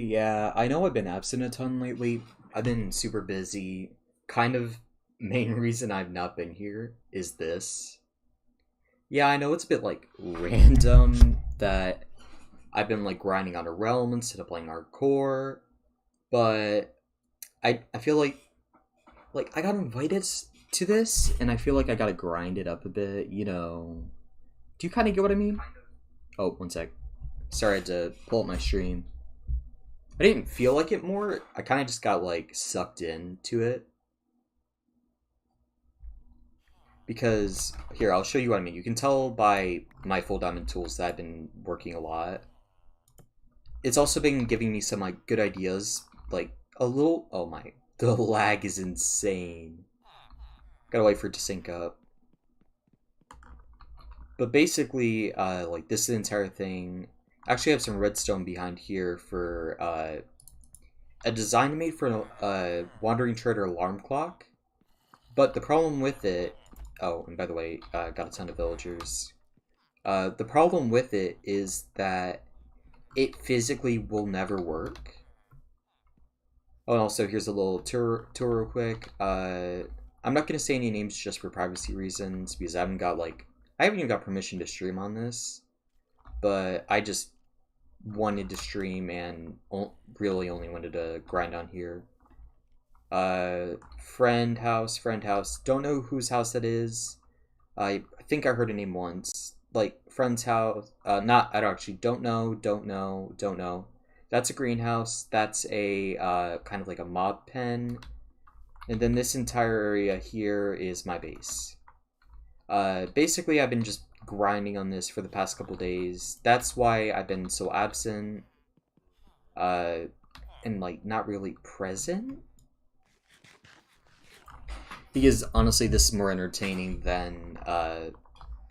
Yeah, I know I've been absent a ton lately. I've been super busy. Kind of main reason I've not been here is this. Yeah, I know it's a bit like random that I've been like grinding on a realm instead of playing hardcore, but I feel like I got invited to this and I feel like I gotta grind it up a bit, you know. Do you kind of get what I mean? Oh, one sec. Sorry, I had to pull up my stream. I didn't feel like it more. I kind of just got like sucked into it because here I'll show you what I mean. You can tell by my full diamond tools that I've been working a lot. It's also been giving me some like good ideas, like a little. Oh my, the lag is insane. Gotta wait for it to sync up. But basically, like this entire thing. I actually have some redstone behind here for a design I made for a wandering trader alarm clock. But the problem with it, oh, and by the way, got a ton of villagers. The problem with it is that it physically will never work. Oh, and also here's a little tour real quick. I'm not gonna say any names just for privacy reasons because I haven't even got permission to stream on this. But I just wanted to stream and really only wanted to grind on here. Friend house. Don't know whose house that is. I think I heard a name once. Like friend's house. Not. I actually don't know. Don't know. That's a greenhouse. That's a kind of like a mob pen. And then this entire area here is my base. Basically, I've been just grinding on this for the past couple days. That's why I've been so absent. Uh, and like not really present. Because honestly, this is more entertaining than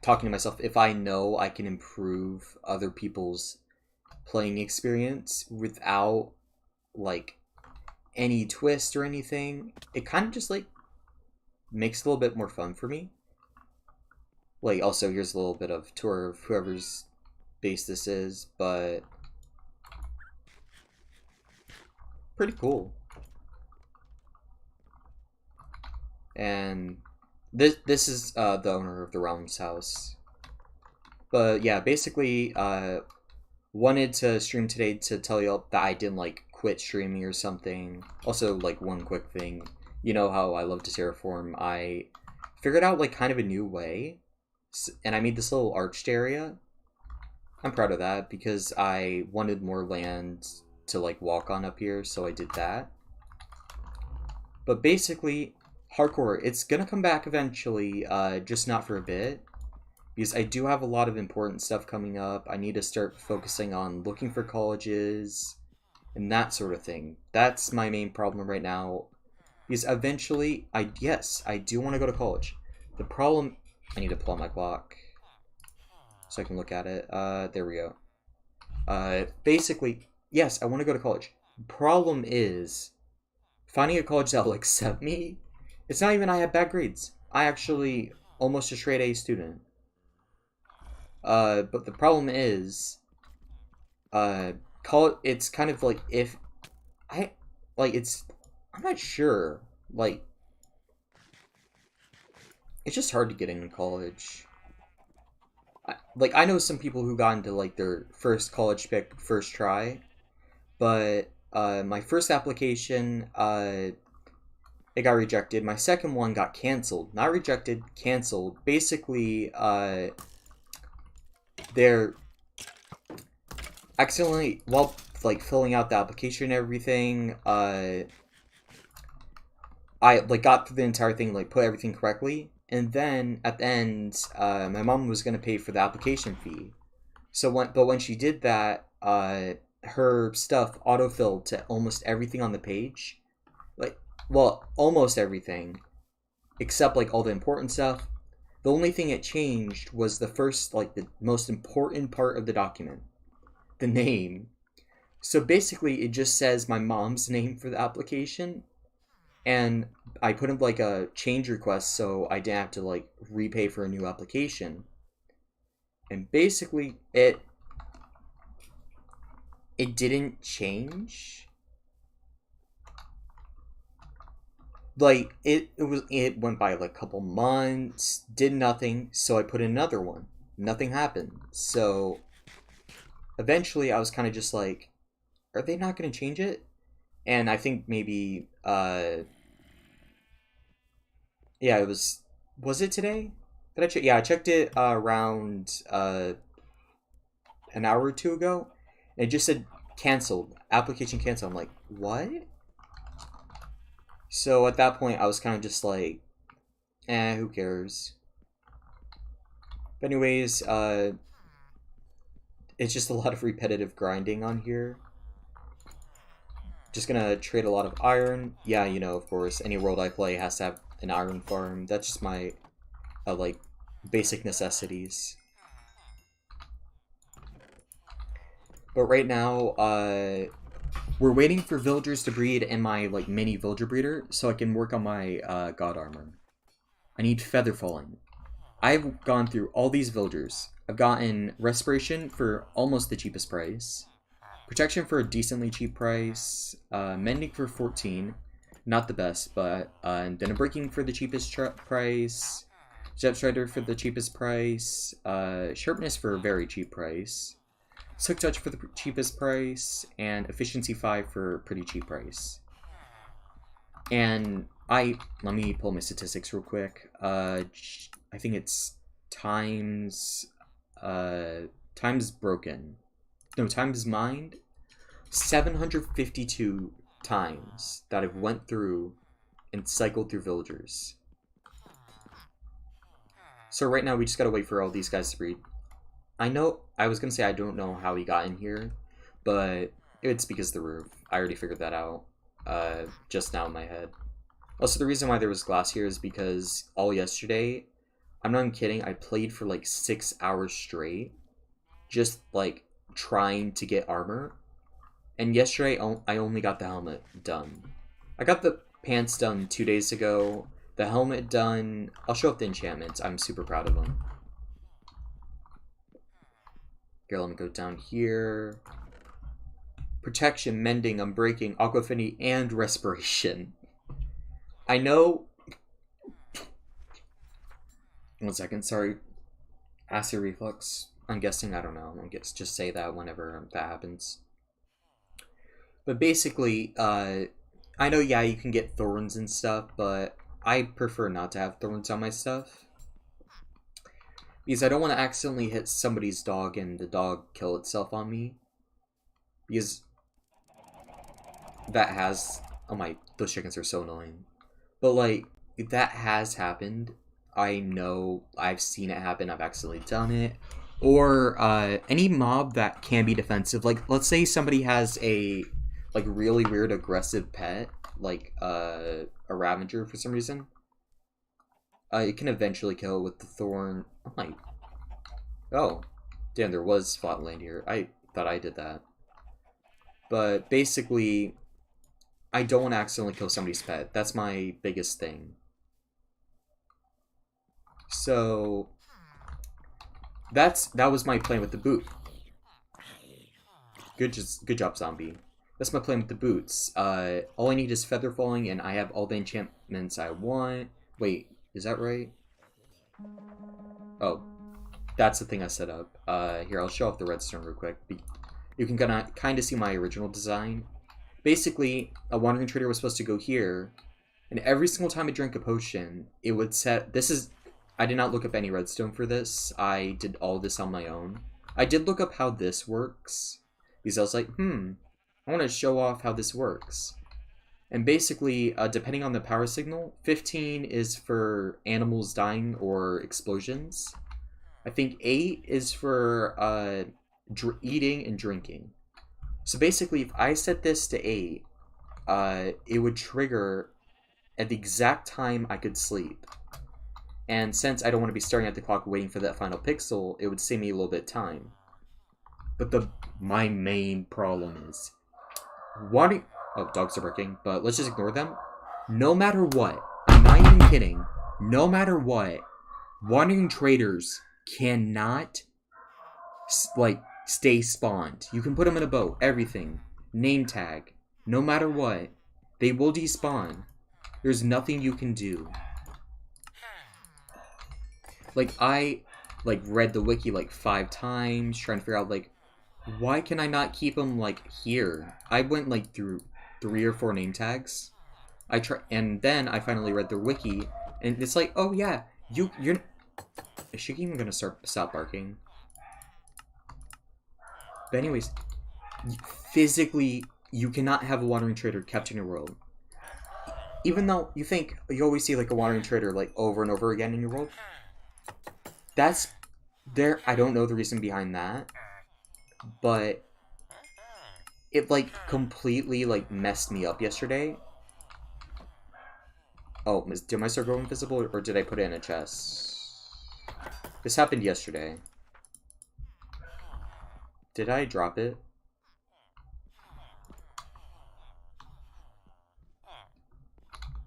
talking to myself. If I know I can improve other people's playing experience without like any twist or anything, it kind of just like makes it a little bit more fun for me. Like, also, here's a little bit of tour of whoever's base this is, but pretty cool. And this is the owner of the Realms house. But yeah, basically, wanted to stream today to tell you that I didn't like quit streaming or something. Also, like one quick thing, you know how I love to terraform. I figured out like kind of a new way, and I made this little arched area. I'm proud of that because I wanted more land to like walk on up here, so I did that. But basically, hardcore, it's gonna come back eventually, just not for a bit. Because I do have a lot of important stuff coming up. I need to start focusing on looking for colleges and that sort of thing. That's my main problem right now. Because eventually, yes, I do want to go to college. The problem, I need to pull out my clock so I can look at it. There we go. Basically, yes, I want to go to college. Problem is, finding a college that will accept me. It's not even I have bad grades. I actually almost a straight A student. But the problem is, it's kind of like if I like it's I'm not sure. Like it's just hard to get into college. I know some people who got into like their first college pick first try, but my first application it got rejected. My second one got canceled. Not rejected, canceled. Basically, they're accidentally while like filling out the application and everything, I like got through the entire thing, like put everything correctly, and then at the end, my mom was gonna pay for the application fee. But when she did that, her stuff autofilled to almost everything on the page, like well, almost everything, except like all the important stuff. The only thing it changed was the first, like the most important part of the document, the name. So basically, it just says my mom's name for the application, and I put in like a change request so I didn't have to like repay for a new application. And basically, it didn't change. Like, it went by like a couple months, did nothing, so I put in another one. Nothing happened. So eventually I was kind of just like, are they not going to change it? And I think maybe yeah, was it today? Did I check? Yeah, I checked it around an hour or two ago. And it just said canceled, application canceled. I'm like, what? So at that point I was kind of just like, who cares? But anyways, it's just a lot of repetitive grinding on here. Just gonna trade a lot of iron. Yeah, you know, of course, any world I play has to have an iron farm. That's just my, like, basic necessities. But right now, we're waiting for villagers to breed in my, like, mini villager breeder so I can work on my god armor. I need feather falling. I've gone through all these villagers. I've gotten respiration for almost the cheapest price, protection for a decently cheap price, mending for 14, not the best, but and then a breaking for the cheapest price, jet strider for the cheapest price, sharpness for a very cheap price, silk touch for the cheapest price, and efficiency 5 for a pretty cheap price. And let me pull my statistics real quick. I think it's times broken. No, times mined. 752 times that I've went through and cycled through villagers. So right now we just gotta wait for all these guys to breed. I know, I was gonna say I don't know how he got in here, but it's because of the roof. I already figured that out just now in my head. Also, the reason why there was glass here is because all yesterday, I'm not even kidding, I played for like 6 hours straight, just like trying to get armor. And yesterday, I only got the helmet done. I got the pants done 2 days ago. The helmet done. I'll show up the enchantments. I'm super proud of them. Here, let me go down here. Protection, mending, unbreaking, aqua affinity, and respiration. I know. 1 second, sorry. Acid reflux. I'm guessing, I don't know. I guess just say that whenever that happens. But basically, I know, yeah, you can get thorns and stuff, but I prefer not to have thorns on my stuff. Because I don't want to accidentally hit somebody's dog and the dog kill itself on me. Because that has... Oh my, those chickens are so annoying. But, like, if that has happened, I know I've seen it happen, I've accidentally done it. Or any mob that can be defensive. Like, let's say somebody has a, like, really weird aggressive pet, like a Ravager for some reason. It can eventually kill with the Thorn. Oh my. Oh. Damn, there was flat land here. I thought I did that. But basically, I don't want to accidentally kill somebody's pet. That's my biggest thing. So that was my plan with the boot. Good job, zombie. That's my plan with the boots. All I need is feather falling, and I have all the enchantments I want. Wait, is that right? Oh, that's the thing I set up. Here, I'll show off the redstone real quick. You can kind of see my original design. Basically, a wandering trader was supposed to go here, and every single time I drank a potion, it would set... I did not look up any redstone for this. I did all this on my own. I did look up how this works, because I was like, I want to show off how this works. And basically, depending on the power signal, 15 is for animals dying or explosions. I think 8 is for eating and drinking. So basically, if I set this to 8, it would trigger at the exact time I could sleep. And since I don't want to be staring at the clock waiting for that final pixel, it would save me a little bit of time. But my main problem is... Oh, dogs are barking, but let's just ignore them. No matter what, I'm not even kidding, no matter what, wandering traders cannot, like, stay spawned. You can put them in a boat, everything. Name tag. No matter what, they will despawn. There's nothing you can do. Like, I, like, read the wiki, like, 5 times, trying to figure out, like, why can I not keep them, like, here? I went, like, through 3 or 4 name tags. And then I finally read the wiki, and it's like, oh yeah, you're... Is she even gonna stop barking? But anyways, physically, you cannot have a wandering trader kept in your world. Even though you think you always see like a wandering trader like over and over again in your world. That's there. I don't know the reason behind that, but it like completely like messed me up yesterday. Oh, did my star go invisible or did I put it in a chest? This happened yesterday. Did I drop it?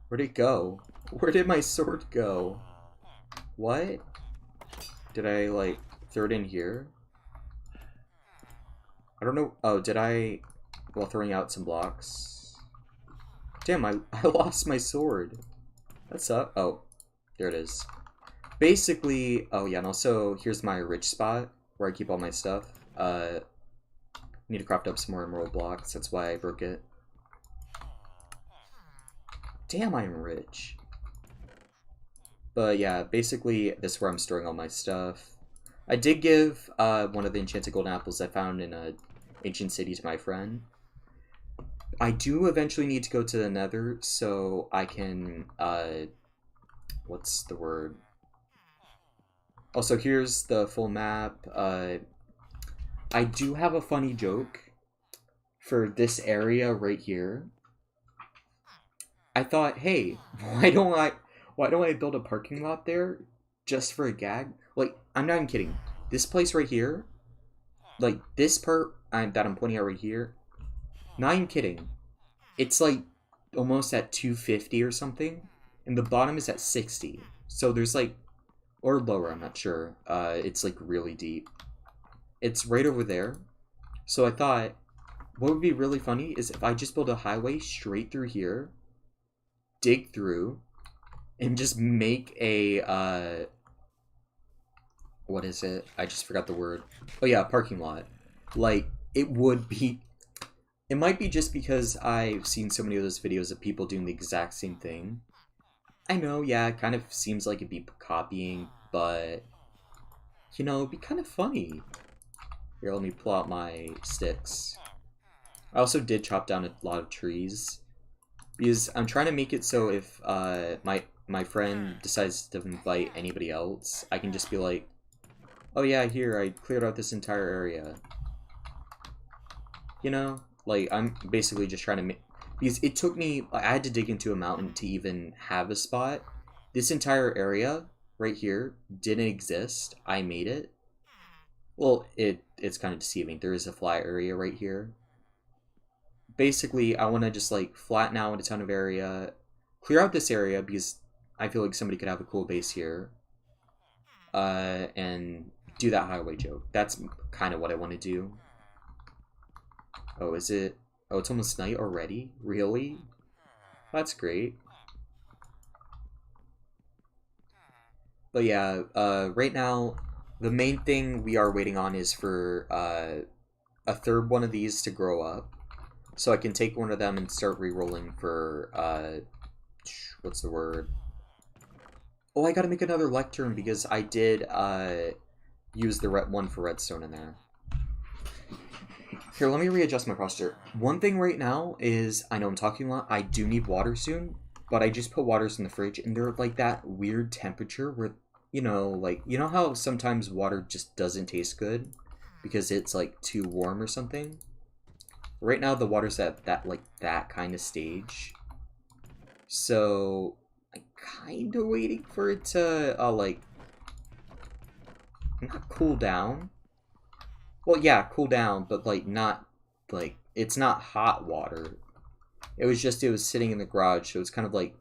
Where'd it go? Where did my sword go? What? Did I, like, throw it in here? I don't know. Oh, did I... While throwing out some blocks? Damn, I lost my sword. That sucks. Oh, there it is. Basically... Oh, yeah, and also, here's my rich spot, where I keep all my stuff. Need to craft up some more emerald blocks. That's why I broke it. Damn, I'm rich. But yeah, basically, this is where I'm storing all my stuff. I did give one of the enchanted golden apples I found in an ancient city to my friend. I do eventually need to go to the nether so I can, what's the word? Also, here's the full map. I do have a funny joke for this area right here. I thought, hey, why don't I build a parking lot there just for a gag? Like, I'm not even kidding. This place right here, like this part that I'm pointing out right here, not even kidding. It's like almost at 250 or something, and the bottom is at 60. So there's like, or lower, I'm not sure. It's like really deep. It's right over there. So I thought, what would be really funny is if I just build a highway straight through here, dig through, and just make a, what is it? I just forgot the word. Oh yeah, parking lot. Like, it would be... It might be just because I've seen so many of those videos of people doing the exact same thing. I know, yeah, it kind of seems like it'd be copying, but... You know, it'd be kind of funny. Here, let me pull out my sticks. I also did chop down a lot of trees. Because I'm trying to make it so if my friend decides to invite anybody else, I can just be like, oh yeah, here, I cleared out this entire area. You know? Like, I'm basically just trying to make... Because it took me... I had to dig into a mountain to even have a spot. This entire area, right here, didn't exist. I made it. Well, it's kind of deceiving. There is a flat area right here. Basically, I want to just, like, flatten out a ton of area. Clear out this area, because I feel like somebody could have a cool base here. And do that highway joke. That's kind of what I want to do. Oh, is it? Oh, it's almost night already? Really? That's great. But yeah, right now, the main thing we are waiting on is for a third one of these to grow up. So I can take one of them and start re-rolling for, what's the word? Oh, I gotta make another lectern because I did use the one for redstone in there. Here, let me readjust my posture. One thing right now is, I know I'm talking a lot, I do need water soon, but I just put waters in the fridge, and they're like that weird temperature where, you know, like, you know how sometimes water just doesn't taste good because it's like too warm or something? Right now the water's at that kind of stage. So I'm kind of waiting for it to like not cool down. Well, yeah, cool down, but like not like it's not hot water. It was sitting in the garage, so it's kind of like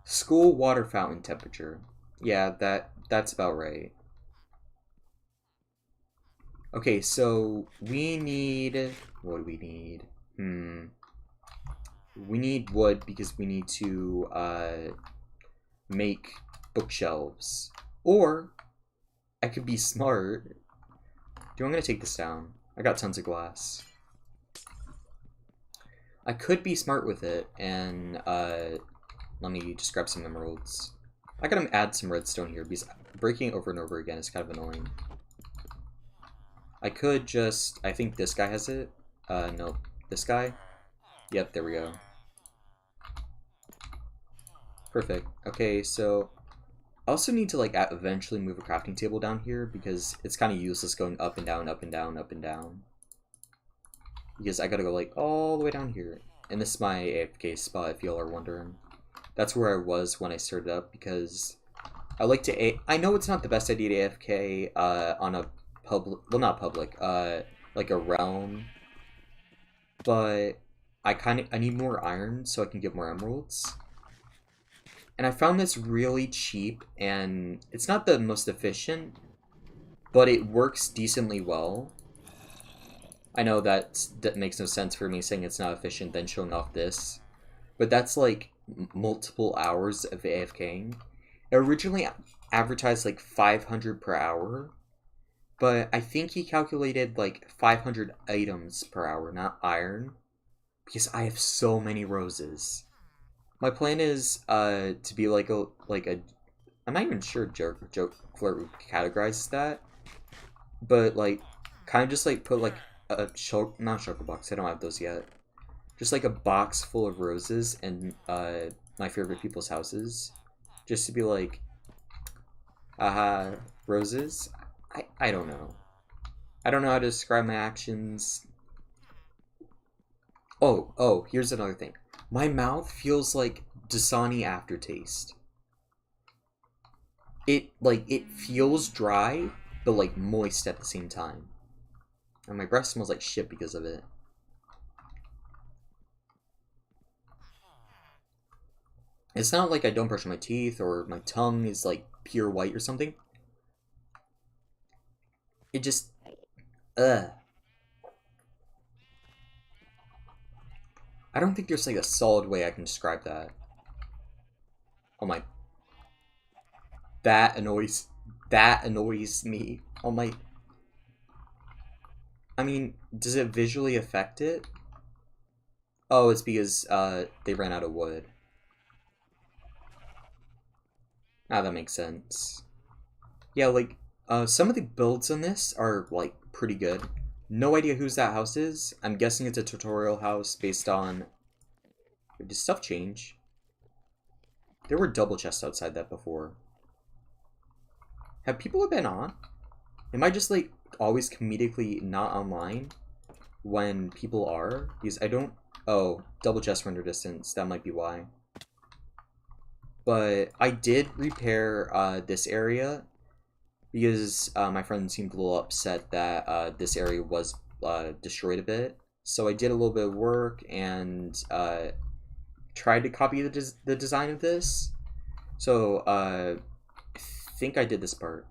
school water fountain temperature. Yeah, that that's about right. Okay, so we need... What do we need? We need wood because we need to make bookshelves. Or I could be smart. I'm gonna take this down. I got tons of glass. I could be smart with it and let me just grab some emeralds. I gotta add some redstone here because breaking over and over again is kind of annoying. I could just... I think this guy has it. No. This guy? Yep, there we go. Perfect. Okay, so... I also need to, like, eventually move a crafting table down here because it's kind of useless going up and down, up and down, up and down. Because I gotta go, like, all the way down here. And this is my AFK spot, if y'all are wondering. That's where I was when I started up because I like to... I know it's not the best idea to AFK on a public... Well, not public. Like a realm. But I need more iron so I can get more emeralds. And I found this really cheap, and it's not the most efficient, but it works decently well. I know that makes no sense for me saying it's not efficient, then showing off this. But that's like multiple hours of AFKing. It originally advertised like 500 per hour, but I think he calculated like 500 items per hour, not iron, because I have so many roses. My plan is to be like a I'm not even sure joke flirt would categorize that, but like kind of just like put like a not choco box. I don't have those yet. Just like a box full of roses and my favorite people's houses, just to be like, roses. I don't know. I don't know how to describe my actions. Oh, here's another thing. My mouth feels like Dasani aftertaste. It feels dry, but like moist at the same time. And my breath smells like shit because of it. It's not like I don't brush my teeth or my tongue is like pure white or something. It just, I don't think there's like a solid way I can describe that. Oh my. That annoys me. Oh my. I mean, does it visually affect it? Oh, it's because they ran out of wood. Ah, that makes sense. Yeah, like, some of the builds on this are, like, pretty good. No idea whose that house is. I'm guessing it's a tutorial house based on... Did stuff change? There were double chests outside that before. Have people been on? Am I just, like, always comedically not online when people are? Because I don't... Oh, double chest render distance. That might be why. But I did repair this area because my friend seemed a little upset that this area was destroyed a bit. So I did a little bit of work and tried to copy the design of this. So I think I did this part.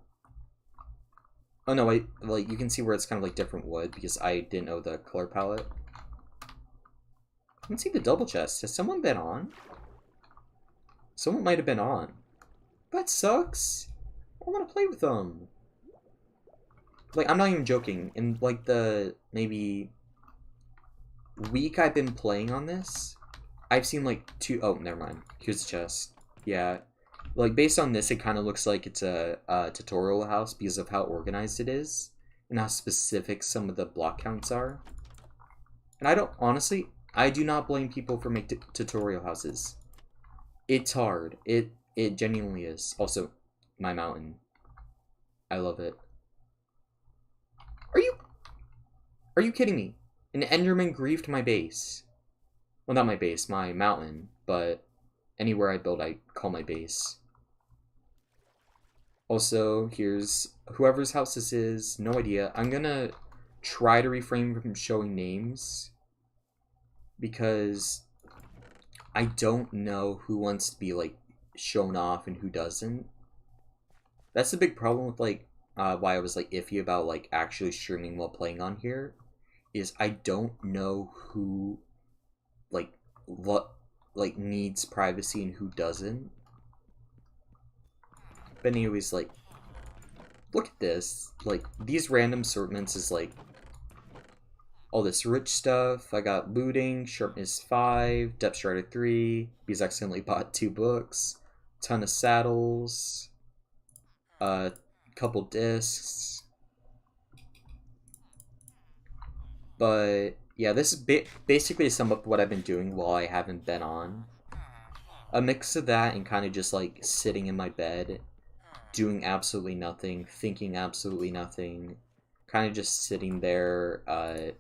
Oh no, like you can see where it's kind of like different wood because I didn't know the color palette. I can see the double chest. Has someone been on? Someone might have been on. That sucks. I want to play with them. Like, I'm not even joking. In, like, the maybe week I've been playing on this, I've seen, like, two... Oh, never mind. Here's the chest. Yeah. Like, based on this, it kind of looks like it's a tutorial house because of how organized it is and how specific some of the block counts are. And I don't... Honestly, I do not blame people for making tutorial houses. It's hard. It genuinely is. Also, my mountain. I love it. Are you kidding me? An Enderman griefed my base. Well, not my base, my mountain, but anywhere I build, I call my base. Also, here's whoever's house this is. No idea. I'm gonna try to refrain from showing names because I don't know who wants to be, like, shown off and who doesn't. That's the big problem with like why I was like iffy about like actually streaming while playing on here, is I don't know who like what like needs privacy and who doesn't. But anyways, like look at this. Like these random assortments is like all this rich stuff. I got looting, sharpness 5, depth strider 3, because I accidentally bought 2 books, ton of saddles, a couple discs. But yeah, this is basically to sum up what I've been doing while I haven't been on. A mix of that and kind of just like sitting in my bed, doing absolutely nothing, thinking absolutely nothing, kind of just sitting there. I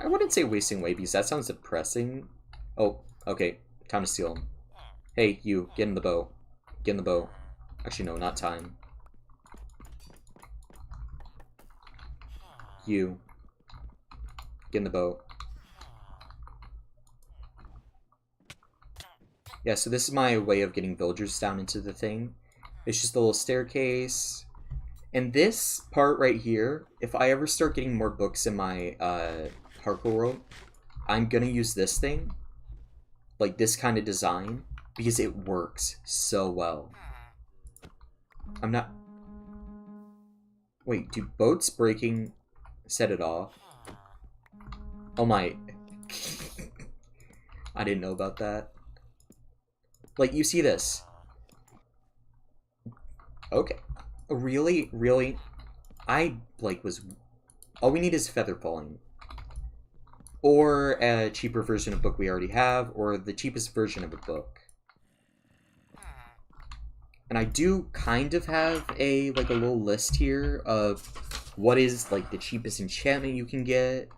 wouldn't say wasting away because that sounds depressing. Oh, okay, time to steal him. Hey, you, get in the boat. Get in the boat. Actually, no, not time. You, get in the boat. Yeah, so this is my way of getting villagers down into the thing. It's just a little staircase. And this part right here, if I ever start getting more books in my parkour world, I'm gonna use this thing. Like this kind of design. Because it works so well. I'm not... Wait, do boats breaking set it off? Oh my... I didn't know about that. Like, you see this. Okay. Really? Really? I, like, was... All we need is feather falling. Or a cheaper version of book we already have, or the cheapest version of a book. And I do kind of have a, like, a little list here of what is, like, the cheapest enchantment you can get.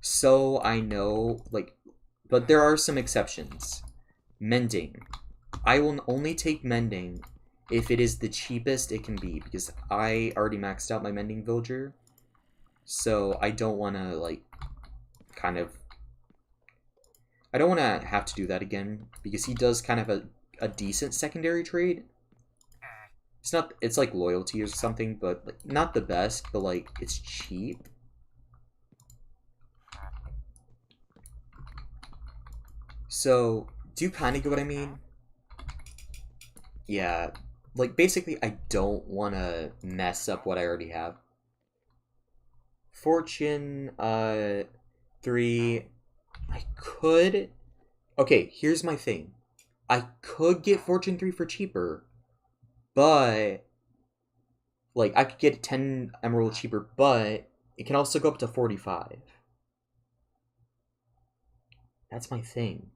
So I know, like... But there are some exceptions. Mending. I will only take mending if it is the cheapest it can be, because I already maxed out my mending villager. So I don't want to, like, kind of... I don't want to have to do that again, because he does kind of a decent secondary trade. It's not, it's like loyalty or something, but like, not the best, but like, it's cheap. So, do you kind of get what I mean? Yeah, like basically I don't want to mess up what I already have. Fortune, 3, I could... Okay, here's my thing. I could get Fortune 3 for cheaper, but... Like, I could get 10 emerald cheaper, but it can also go up to 45. That's my thing.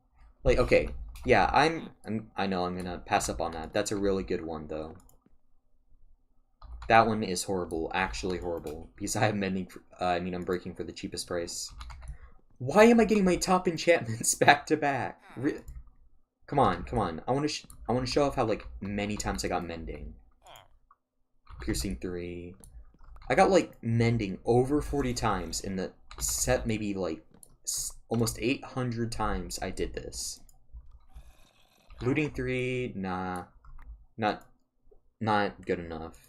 Like, okay, yeah, I know I'm gonna pass up on that. That's a really good one, though. That one is horrible, actually horrible, because I have mending. I'm breaking for the cheapest price. Why am I getting my top enchantments back to back? Come on, come on. I want to show off how like many times I got mending. Piercing 3. I got like mending over 40 times in the set. Maybe like almost 800 times I did this. Looting 3, nah, not good enough.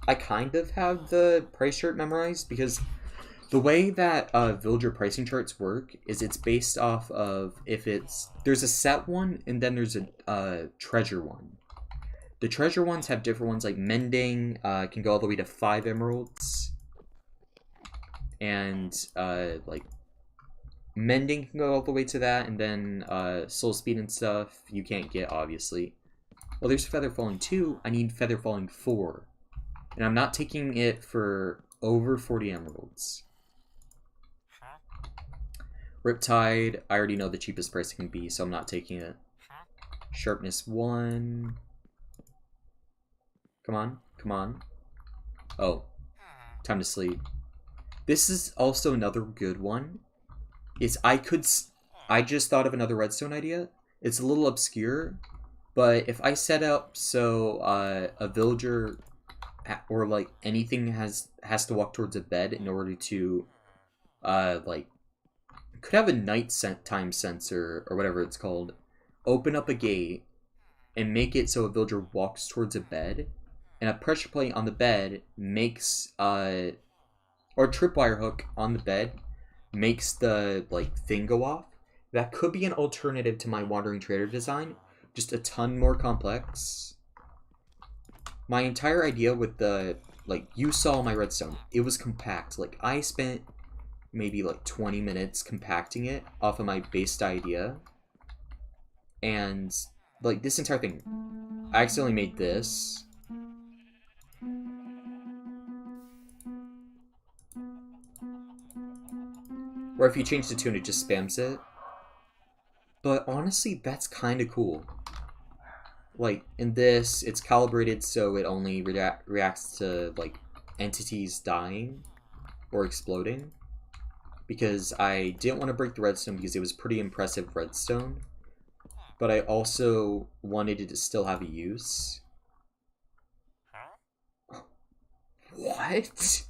I kind of have the price chart memorized because the way that villager pricing charts work is it's based off of if it's... There's a set one and then there's a treasure one. The treasure ones have different ones, like mending can go all the way to 5 emeralds. And like mending can go all the way to that, and then soul speed and stuff you can't get, obviously. Well, there's feather falling 2. I need feather falling 4. And I'm not taking it for over 40 emeralds. Riptide, I already know the cheapest price it can be, so I'm not taking it. Sharpness 1. Come on, come on. Oh, time to sleep. This is also another good one. I just thought of another redstone idea. It's a little obscure, but if I set up so a villager or like anything has to walk towards a bed in order to like could have a night time sensor or whatever it's called, open up a gate, and make it so a villager walks towards a bed, and a pressure plate on the bed makes or a tripwire hook on the bed makes the like thing go off. That could be an alternative to my wandering trader design, just a ton more complex. My entire idea with the like, you saw my redstone, it was compact. Like, I spent maybe like 20 minutes compacting it off of my based idea, and like this entire thing, I accidentally made this. Where if you change the tune, it just spams it. But honestly, that's kind of cool. Like, in this, it's calibrated so it only reacts to, like, entities dying or exploding. Because I didn't want to break the redstone because it was pretty impressive redstone. But I also wanted it to still have a use. What?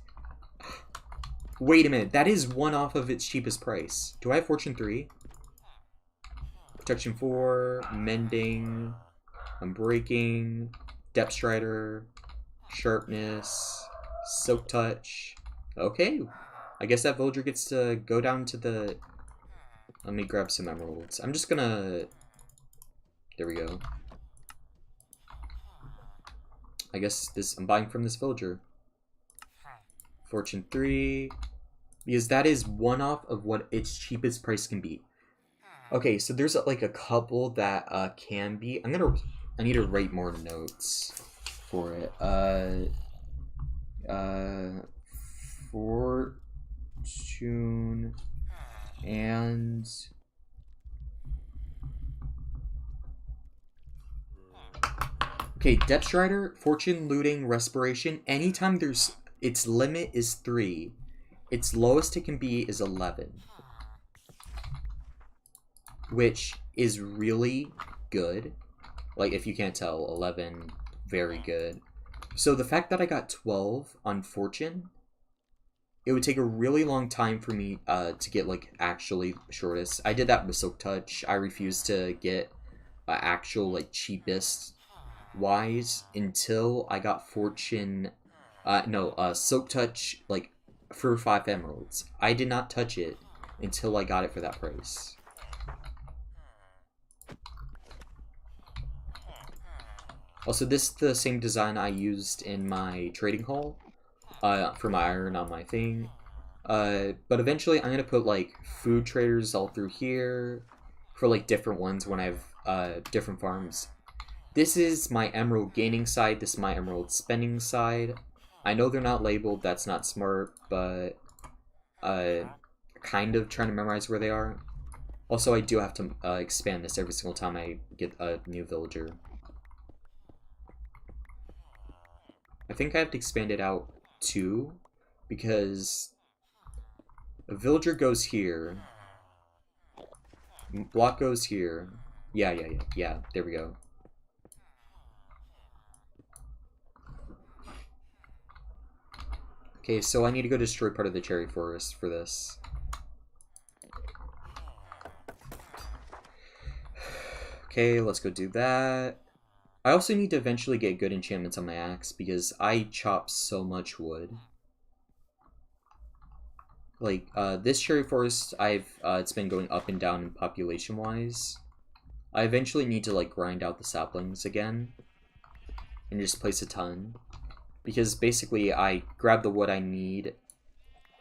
Wait a minute, that is one off of its cheapest price. Do I have Fortune 3? Protection 4, Mending, Unbreaking, Depth Strider, Sharpness, Silk Touch. Okay, I guess that villager gets to go down to the... Let me grab some emeralds. I'm just gonna... There we go. I guess this... I'm buying from this villager. Fortune 3, because that is one off of what its cheapest price can be. Okay, so there's like a couple that can be. I need to write more notes for it. Fortune and okay, Depth Strider, Fortune, Looting, Respiration. Anytime there's its limit is 3. Its lowest it can be is 11. Which is really good. Like, if you can't tell, 11, very good. So the fact that I got 12 on Fortune, it would take a really long time for me to get, like, actually shortest. I did that with Silk Touch. I refused to get actual, like, cheapest wise until I got Fortune... Silk Touch, like, for 5 emeralds. I did not touch it until I got it for that price. Also, this is the same design I used in my trading hall for my iron on my thing. But eventually I'm going to put, like, food traders all through here for, like, different ones when I have different farms. This is my emerald gaining side. This is my emerald spending side. I know they're not labeled, that's not smart, but kind of trying to memorize where they are. Also, I do have to expand this every single time I get a new villager. I think I have to expand it out too, because a villager goes here, block goes here. Yeah, there we go. Okay, so I need to go destroy part of the cherry forest for this. Okay, let's go do that. I also need to eventually get good enchantments on my axe because I chop so much wood. Like, this cherry forest, it's been going up and down in population-wise. I eventually need to, like, grind out the saplings again and just place a ton. Because basically, I grab the wood I need.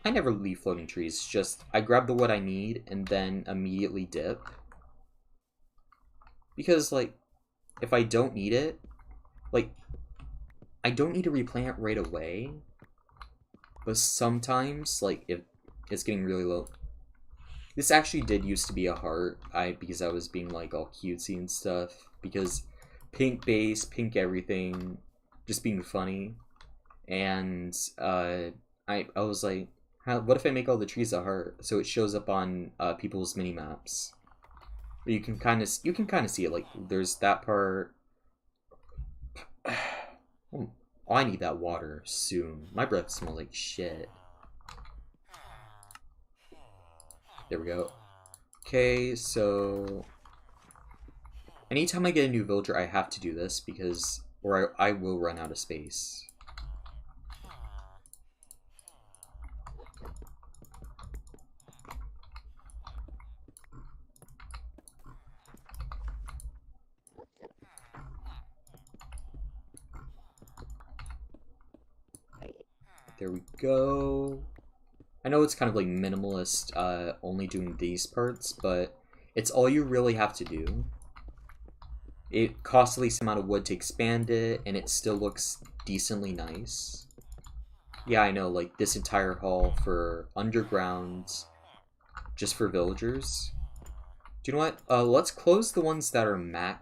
I never leave floating trees, just I grab the wood I need and then immediately dip. Because, like, if I don't need it, like, I don't need to replant right away. But sometimes, like, if it's getting really low. This actually did used to be a heart, because I was being, like, all cutesy and stuff. Because pink base, pink everything, just being funny. And I was like, what if I make all the trees a heart so it shows up on people's mini maps? You can kind of see it. Like, there's that part. Oh, I need that water soon. My breath smells like shit. There we go. Okay, so Anytime I get a new villager, I have to do this because, or I will run out of space. There we go. I know it's kind of like minimalist, only doing these parts, but it's all you really have to do. It costs the least amount of wood to expand it, and it still looks decently nice. Yeah, I know, like this entire hall for underground, just for villagers. Do you know what? Let's close the ones that are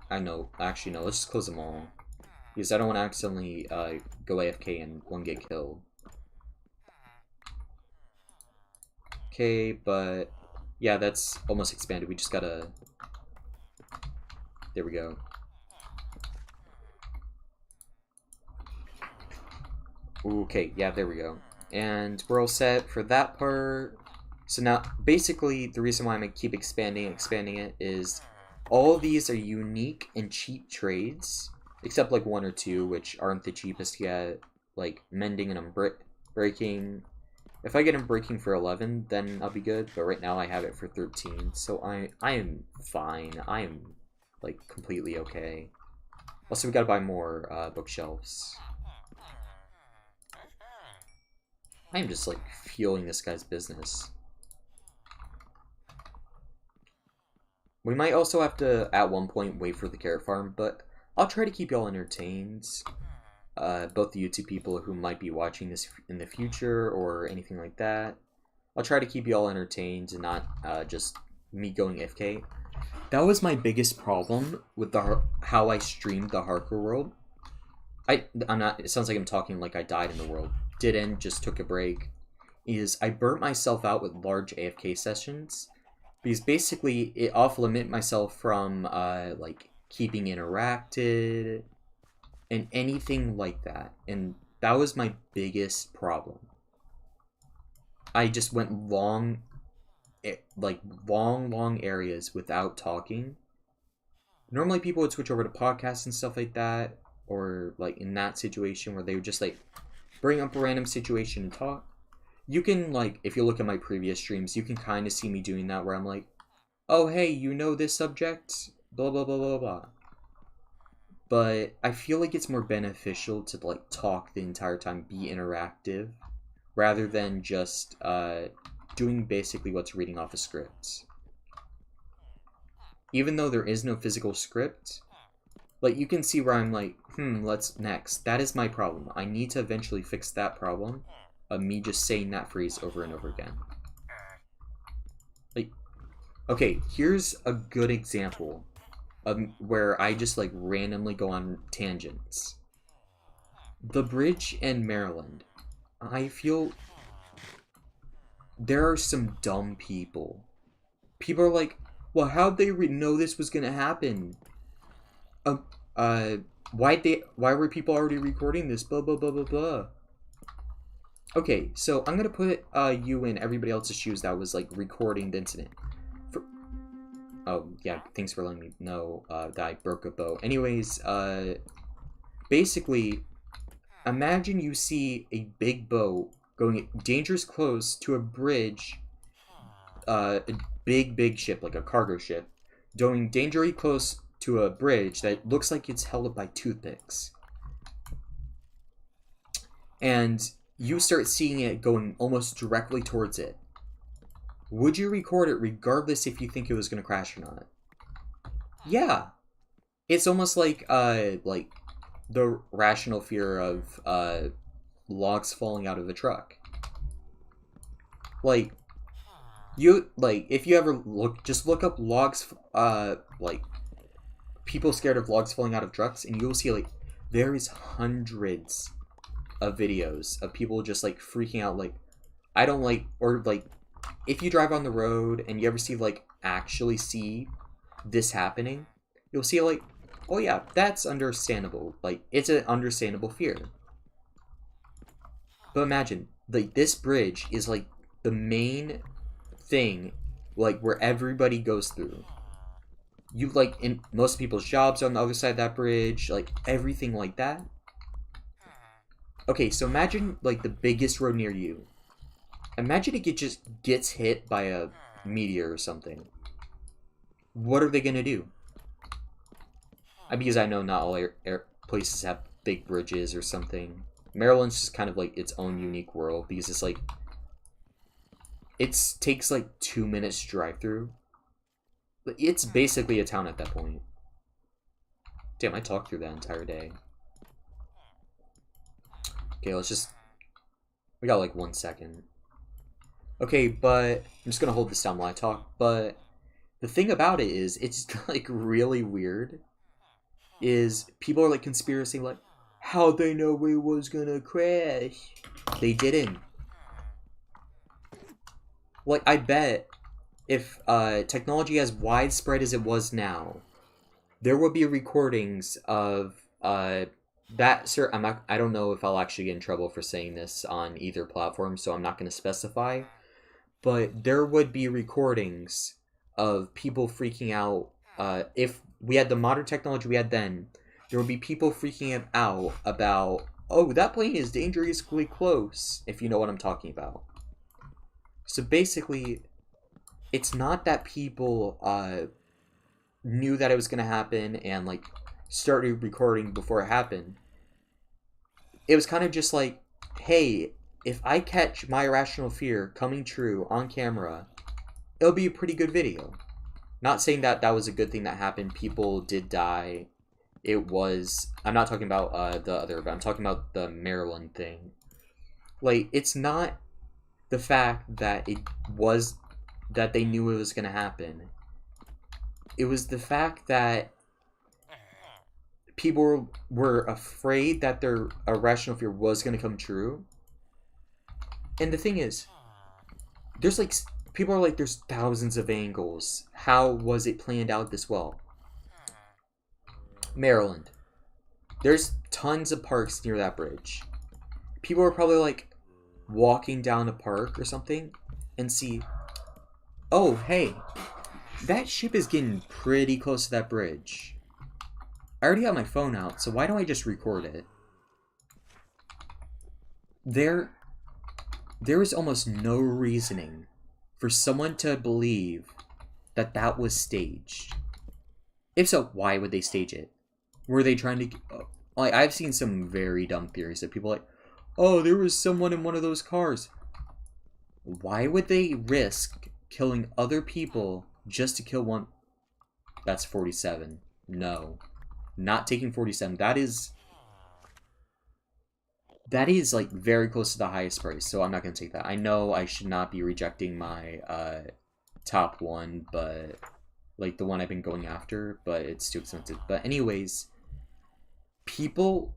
I know, actually no, let's just close them all. Because I don't want to accidentally go AFK and one get killed. Okay, but yeah, that's almost expanded. We just gotta... There we go. Okay, yeah, there we go. And we're all set for that part. So now, basically, the reason why I'm going to keep expanding it is all of these are unique and cheap trades, except like one or two, which aren't the cheapest yet, like mending and breaking. If I get them breaking for 11, then I'll be good, but right now I have it for 13, so I am fine. I am, like, completely okay. Also, we gotta buy more bookshelves. I am just, like, fueling this guy's business. We might also have to, at one point, wait for the carrot farm, but I'll try to keep y'all entertained. Both the YouTube people who might be watching this in the future or anything like that. I'll try to keep y'all entertained and not just me going FK. That was my biggest problem with how I streamed the hardcore world. I'm not. It sounds like I'm talking like I died in the world. Didn't, just took a break. Is I burnt myself out with large AFK sessions because basically it off limit myself from like keeping interacted and anything like that, and that was my biggest problem. I just went long areas without talking. Normally people would switch over to podcasts and stuff like that, or like in that situation where they would just like bring up a random situation and talk. You can, like, if you look at my previous streams, you can kind of see me doing that where I'm like, oh hey, you know this subject, blah blah blah blah blah. But I feel like it's more beneficial to like talk the entire time, be interactive, rather than just doing basically what's reading off a script. Even though there is no physical script, like you can see where I'm like, let's next. That is my problem. I need to eventually fix that problem of me just saying that phrase over and over again. Like, okay, here's a good example of where I just like randomly go on tangents. The bridge in Maryland. I feel there are some dumb people. People are like, well, how'd they know this was gonna happen? Why were people already recording this? Blah blah blah blah blah. Okay, so I'm gonna put you in everybody else's shoes that was like recording the incident. Oh yeah, thanks for letting me know that I broke a bow. Anyways, basically, imagine you see a big boat going dangerous close to a bridge, a big ship, like a cargo ship, going dangerously close to a bridge that looks like it's held up by toothpicks. And you start seeing it going almost directly towards it. Would you record it regardless if you think it was going to crash or not? Yeah. It's almost like the rational fear of logs falling out of a truck. Like, if you ever look up logs, like, people scared of logs falling out of trucks, and you'll see, like, there is hundreds of videos of people just, like, freaking out, like, I don't like, or, like, if you drive on the road and you ever actually see this happening, you'll see, like, oh yeah, that's understandable. Like, it's an understandable fear. But imagine, like, this bridge is, like, the main thing, like, where everybody goes through. you like in most people's jobs on the other side of that bridge, like everything like that. Okay, so imagine like the biggest road near you. Imagine it just gets hit by a meteor or something. What are they gonna do? Because I know not all places have big bridges or something. Maryland's just kind of like its own unique world because it's like it takes like 2 minutes to drive through. It's basically a town at that point. Damn, I talked through that entire day. Okay, we got like 1 second. Okay, but I'm just gonna hold this down while I talk. But the thing about it is, it's like really weird. Is people are like conspiracy, like, how they know we was gonna crash? They didn't. Like, I bet if technology as widespread as it was now, there would be recordings of that. Sir, I don't know if I'll actually get in trouble for saying this on either platform, so I'm not going to specify. But there would be recordings of people freaking out. If we had the modern technology we had then, there would be people freaking out about, oh, that plane is dangerously close, if you know what I'm talking about. So basically, it's not that people knew that it was going to happen and like started recording before it happened. It was kind of just like, hey, if I catch my irrational fear coming true on camera, it'll be a pretty good video. Not saying that that was a good thing that happened. People did die. It was... I'm not talking about the other, but I'm talking about the Maryland thing. Like, it's not the fact that it was... that they knew it was going to happen. It was the fact that people were afraid that their irrational fear was going to come true. And the thing is, there's like... people are like, there's thousands of angles. How was it planned out this well? Maryland. There's tons of parks near that bridge. People are probably like walking down a park or something and see, oh, hey, that ship is getting pretty close to that bridge. I already have my phone out, so why don't I just record it? There is almost no reasoning for someone to believe that that was staged. If so, why would they stage it? Were they trying to... like, I've seen some very dumb theories that people like, oh, there was someone in one of those cars. Why would they risk killing other people just to kill one? That's 47. No. Not taking 47. That is like very close to the highest price, so I'm not going to take that. I know I should not be rejecting my top one, but like the one I've been going after, but it's too expensive. But anyways, people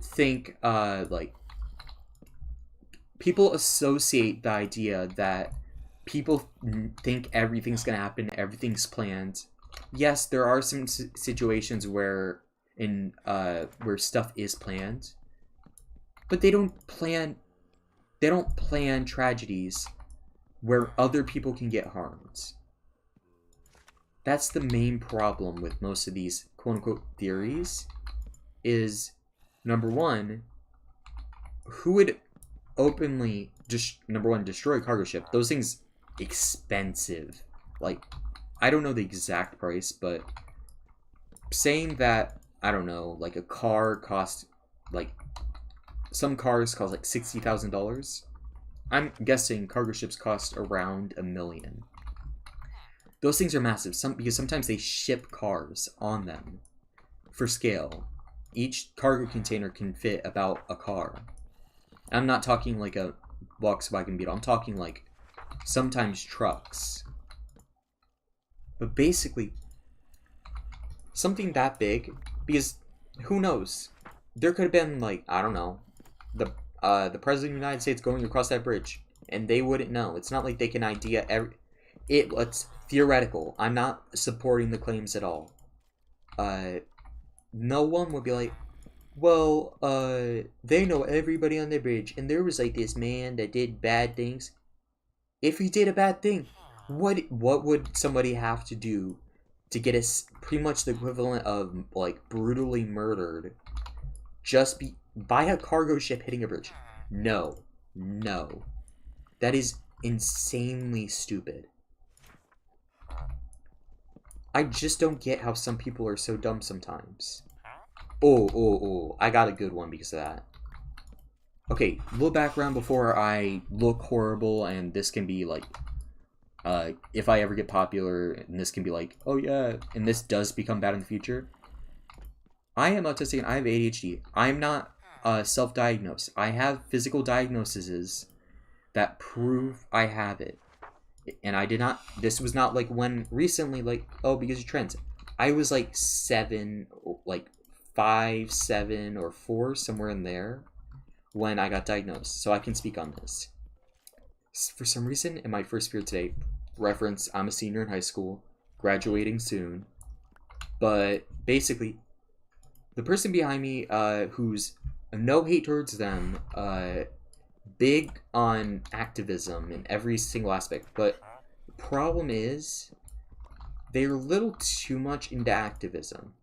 think like people associate the idea that people think everything's going to happen, everything's planned. Yes, there are some situations where where stuff is planned, but they don't plan tragedies where other people can get harmed. That's the main problem with most of these quote-unquote theories is, number one, who would openly just, number one, destroy a cargo ship? Those things expensive. Like, I don't know the exact price, but saying that, I don't know, like a car costs, like, some cars cost like $60,000. I'm guessing cargo ships cost around $1 million. Those things are massive, because sometimes they ship cars on them for scale. Each cargo container can fit about a car. I'm not talking like a Volkswagen Beetle. I'm talking like sometimes trucks. But basically, something that big, because who knows? There could have been like, I don't know, the president of the United States going across that bridge, and they wouldn't know. It's not like they can idea it's theoretical. I'm not supporting the claims at all. No one would be like, well, they know everybody on the bridge, and there was like this man that did bad things. If he did a bad thing, what would somebody have to do to get us pretty much the equivalent of like brutally murdered just by a cargo ship hitting a bridge. No, no, that is insanely stupid. I just don't get how some people are so dumb sometimes. Oh, I got a good one because of that. Okay, little background before I look horrible, and this can be like, if I ever get popular, and this can be like, oh yeah, and this does become bad in the future. I am autistic and I have ADHD. I'm not self-diagnosed. I have physical diagnoses that prove I have it. And I did not, this was not like when recently, like, oh, because you're trans. I was like 7, like 5, 7, or 4, somewhere in there when I got diagnosed. So I can speak on this. For some reason, in my first period today, reference, I'm a senior in high school, graduating soon. But basically, the person behind me, who's no hate towards them, big on activism in every single aspect, but the problem is they're a little too much into activism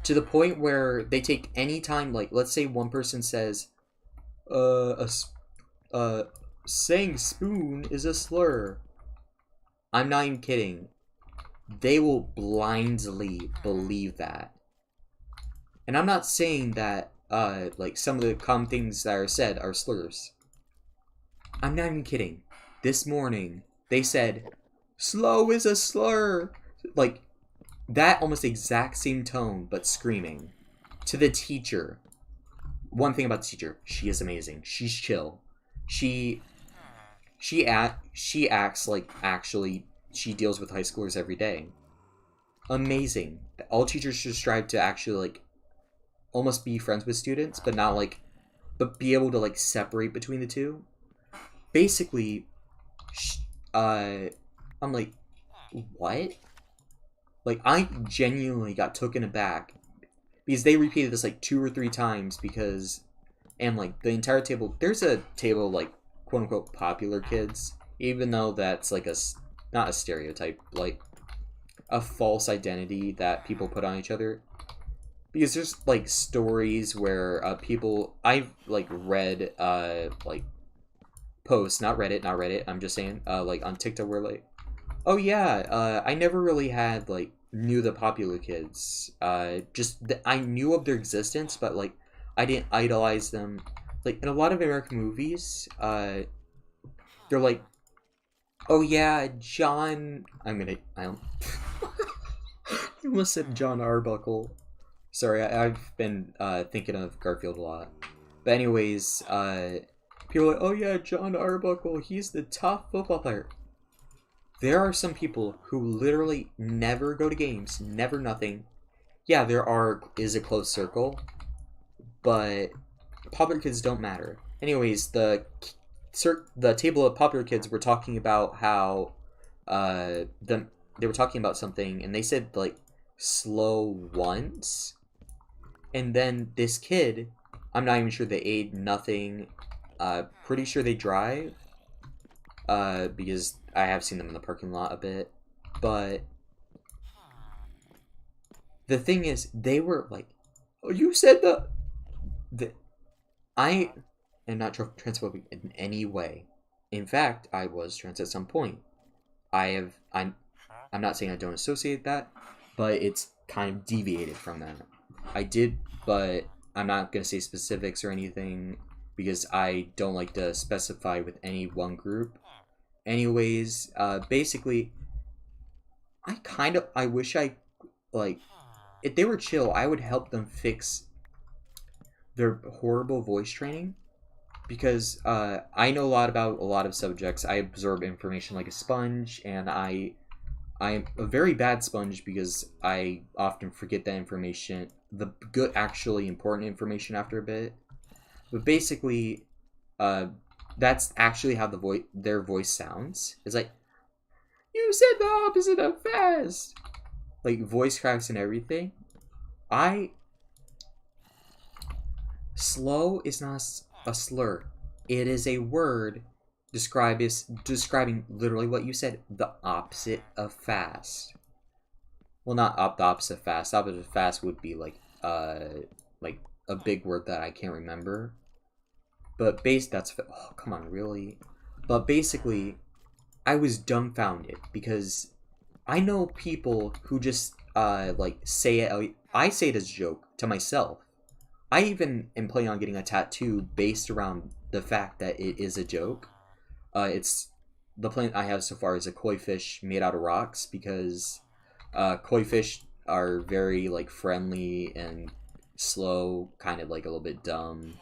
to the point where they take any time, like let's say one person says saying spoon is a slur. I'm not even kidding. They will blindly believe that. And I'm not saying that like some of the common things that are said are slurs. I'm not even kidding. This morning they said slow is a slur. Like that almost exact same tone but screaming to the teacher. One thing about the teacher, she is amazing. She's chill. She acts like actually she deals with high schoolers every day. Amazing. All teachers should strive to actually like almost be friends with students, but not like, but be able to like separate between the two. Basically, I'm like, what? Like I genuinely got taken aback because they repeated this like 2 or 3 times because, and like the entire table, there's a table like quote unquote popular kids, even though that's like not a stereotype, like a false identity that people put on each other. Because there's like stories where people I've like read like posts, not Reddit, I'm just saying like on TikTok where like, oh yeah, I never really had like knew the popular kids. I knew of their existence, but like I didn't idolize them. Like in a lot of American movies, they're like, oh yeah, John. I almost said John Arbuckle. Sorry, I've been thinking of Garfield a lot. But anyways, people are like, oh yeah, John Arbuckle, he's the top football player. There are some people who literally never go to games, never nothing. Yeah, is a close circle, but popular kids don't matter. Anyways, the table of popular kids were talking about how they were talking about something, and they said like slow once. And then this kid, I'm not even sure they ate nothing. Pretty sure they drive. Because I have seen them in the parking lot a bit. But the thing is, they were like, oh, you said I am not transphobic in any way. In fact, I was trans at some point. I'm not saying I don't associate that, but it's kind of deviated from that. I did, but I'm not going to say specifics or anything because I don't like to specify with any one group. Anyways, basically, I wish I, like, if they were chill, I would help them fix their horrible voice training because I know a lot about a lot of subjects. I absorb information like a sponge, and I'm a very bad sponge because I often forget that information, the good, actually important information after a bit. But basically, that's actually how their voice sounds. It's like, you said the opposite of fast. Like voice cracks and everything. Slow is not a slur. It is a word describing literally what you said, the opposite of fast. Well, not the opposite of fast. Opposite of fast would be like a big word that I can't remember. But oh, come on, really? But basically, I was dumbfounded because I know people who just like say it. I say it as a joke to myself. I even am planning on getting a tattoo based around the fact that it is a joke. It's the plan I have so far is a koi fish made out of rocks because koi fish are very like friendly and slow, kind of like a little bit dumb,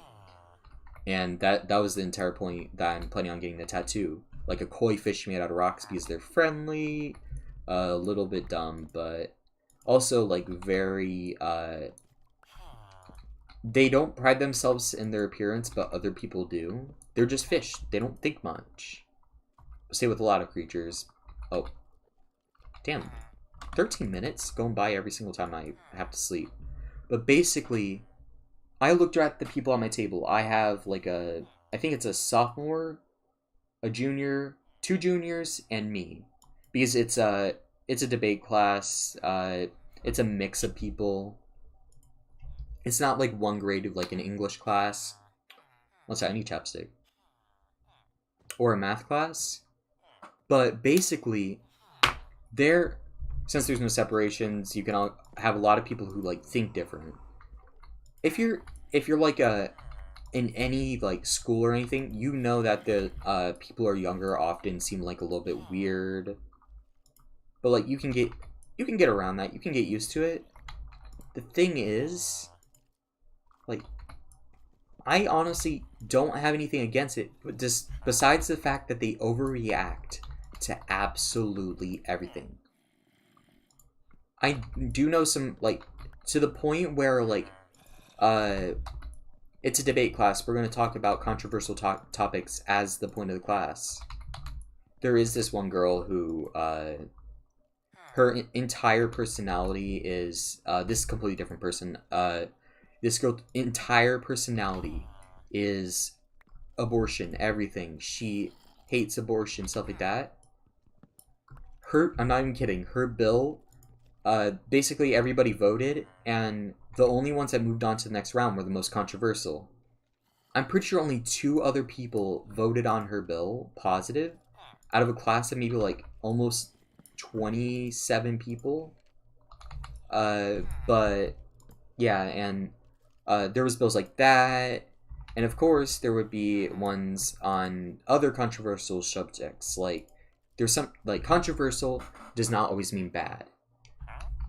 and that was the entire point that I'm planning on getting the tattoo, like a koi fish made out of rocks because they're friendly, a little bit dumb, but also like very they don't pride themselves in their appearance, but other people do. They're just fish. They don't think much. Say with a lot of creatures. Oh, damn. 13 minutes going by every single time I have to sleep. But basically, I looked at the people on my table. I have like I think it's a sophomore, a junior, 2 juniors, and me. Because it's a debate class. It's a mix of people. It's not like one grade of like an English class. What's that? I need chapstick. Or a math class. But basically, since there's no separations, you can all have a lot of people who like think different. If you're like in any like school or anything, you know that the people who are younger often seem like a little bit weird. But like you can get around that. You can get used to it. The thing is, like, I honestly don't have anything against it, but just besides the fact that they overreact to absolutely everything. I do know some, like, to the point where, like, it's a debate class. We're going to talk about controversial topics as the point of the class. There is this one girl who, her entire personality is, this completely different person, this girl's entire personality is abortion, everything. She hates abortion, stuff like that. I'm not even kidding, her bill, basically everybody voted, and the only ones that moved on to the next round were the most controversial. I'm pretty sure only 2 other people voted on her bill, positive, out of a class of maybe like almost 27 people. But yeah, and there was bills like that, and of course there would be ones on other controversial subjects. Like there's some like controversial does not always mean bad.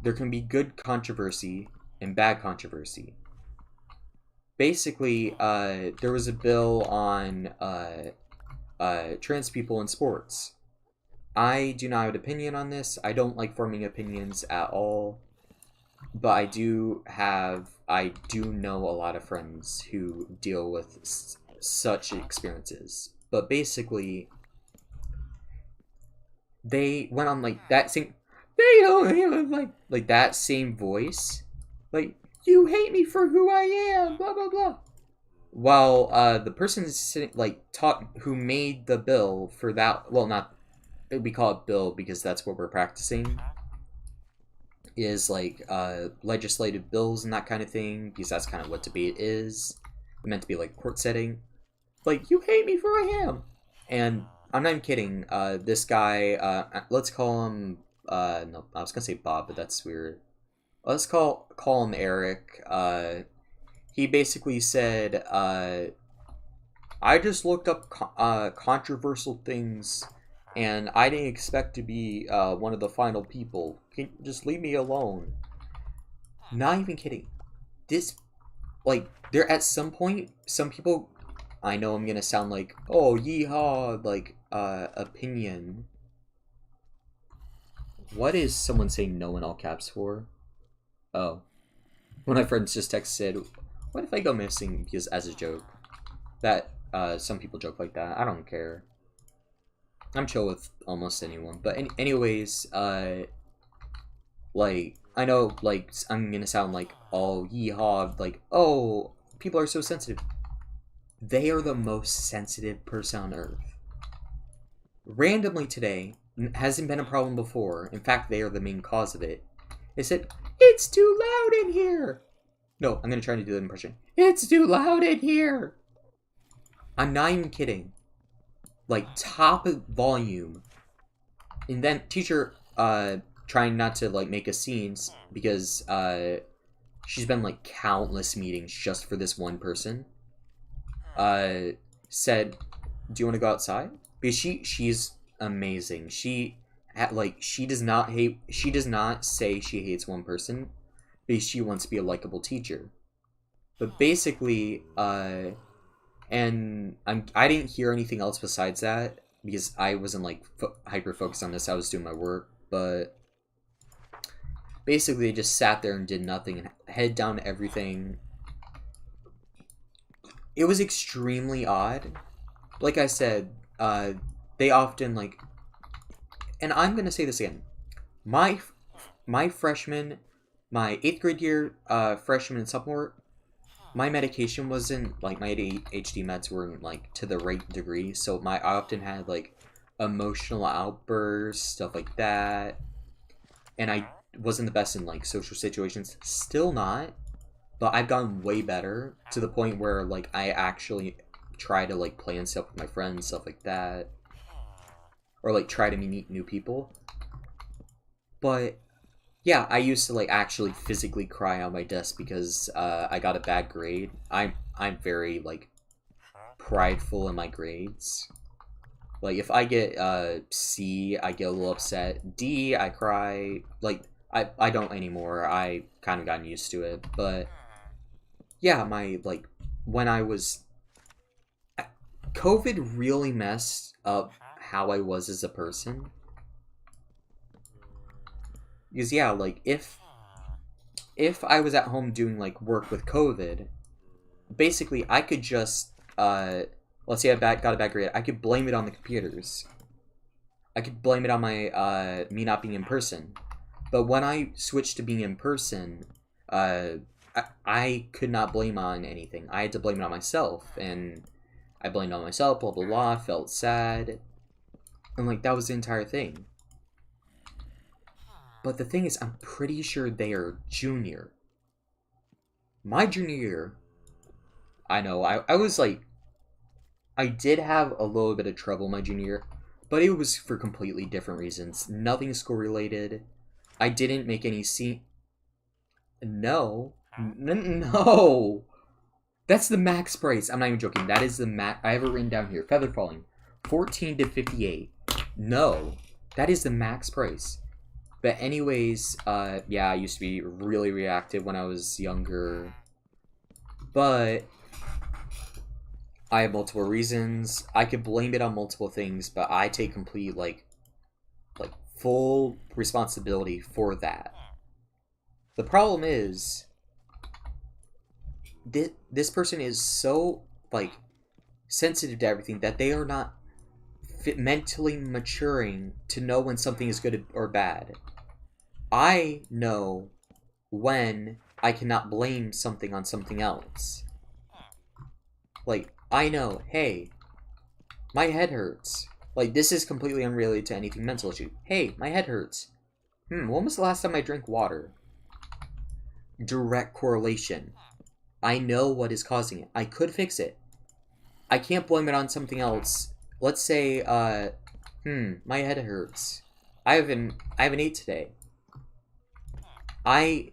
There can be good controversy and bad controversy. Basically, there was a bill on trans people in sports. I do not have an opinion on this. I don't like forming opinions at all. But I do know a lot of friends who deal with such experiences. But basically, they went on like that same, they don't like that same voice, like you hate me for who I am, blah blah blah. While the person sitting like who made the bill for that, well, not, we call it bill because that's what we're practicing, is like legislative bills and that kind of thing, because that's kind of what debate is. It's meant to be like court setting. Like, you hate me for who I am. And I'm not even kidding. This guy, let's call him, no, I was gonna say Bob, but that's weird. Let's call him Eric. He basically said, I just looked up controversial things, and I didn't expect to be one of the final people. Can you just leave me alone? Not even kidding. This, like, there at some point, some people, I know I'm gonna sound like, oh, yeehaw, like, opinion. What is someone saying no in all caps for? Oh. One of my friends just texted, what if I go missing? Because as a joke. That, some people joke like that. I don't care. I'm chill with almost anyone. But anyways, like, I know, like, I'm gonna sound like, oh, yeehaw, like, oh, people are so sensitive. They are the most sensitive person on earth. randomly today, hasn't been a problem before. In fact, they are the main cause of it. They said, "It's too loud in here." No, I'm gonna try to do that impression. "It's too loud in here." I'm not even kidding. Like, top volume. And then teacher, trying not to, like, make a scene because, she's been, like, countless meetings just for this one person. Said, "Do you want to go outside?" Because she's amazing. She does not say she hates one person because she wants to be a likable teacher. But basically, and I didn't hear anything else besides that because I wasn't like hyper focused on this. I was doing my work, but basically they just sat there and did nothing and head down everything. It was extremely odd. Like I said, they often like, and I'm gonna say this again. My freshman, my 8th grade year, freshman and sophomore, my medication wasn't like, my ADHD meds weren't like to the right degree, so I often had like emotional outbursts, stuff like that, and I wasn't the best in like social situations. Still not, but I've gotten way better to the point where like I actually try to like play and stuff with my friends, stuff like that, or like try to meet new people. But yeah, I used to like actually physically cry on my desk because I got a bad grade. I'm very like prideful in my grades. Like if I get C, I get a little upset. D, I cry. Like I don't anymore. I kind of gotten used to it. But yeah, my like when I was COVID really messed up how I was as a person. Because yeah, like if I was at home doing like work with COVID, basically I could just let's say I got a bad grade, I could blame it on the computers. I could blame it on my me not being in person. But when I switched to being in person, I could not blame on anything. I had to blame it on myself, and I blamed it on myself, blah blah blah, felt sad. And like that was the entire thing. But the thing is, I'm pretty sure they are junior. My junior year, I know, I was like, I did have a little bit of trouble my junior year, but it was for completely different reasons. Nothing school related. I didn't make any scene. No. No! That's the max price. I'm not even joking. That is the max. I have it written down here. Feather falling. 14 to 58. No. That is the max price. But anyways, yeah, I used to be really reactive when I was younger. But I have multiple reasons. I could blame it on multiple things, but I take complete, like full responsibility for that. The problem is, this person is so, like, sensitive to everything that they are not mentally maturing to know when something is good or bad. I know when I cannot blame something on something else. Like, I know, hey, my head hurts. Like, this is completely unrelated to anything mental issue. Hey, my head hurts. When was the last time I drank water? Direct correlation. I know what is causing it. I could fix it. I can't blame it on something else. Let's say, my head hurts. I haven't ate today. I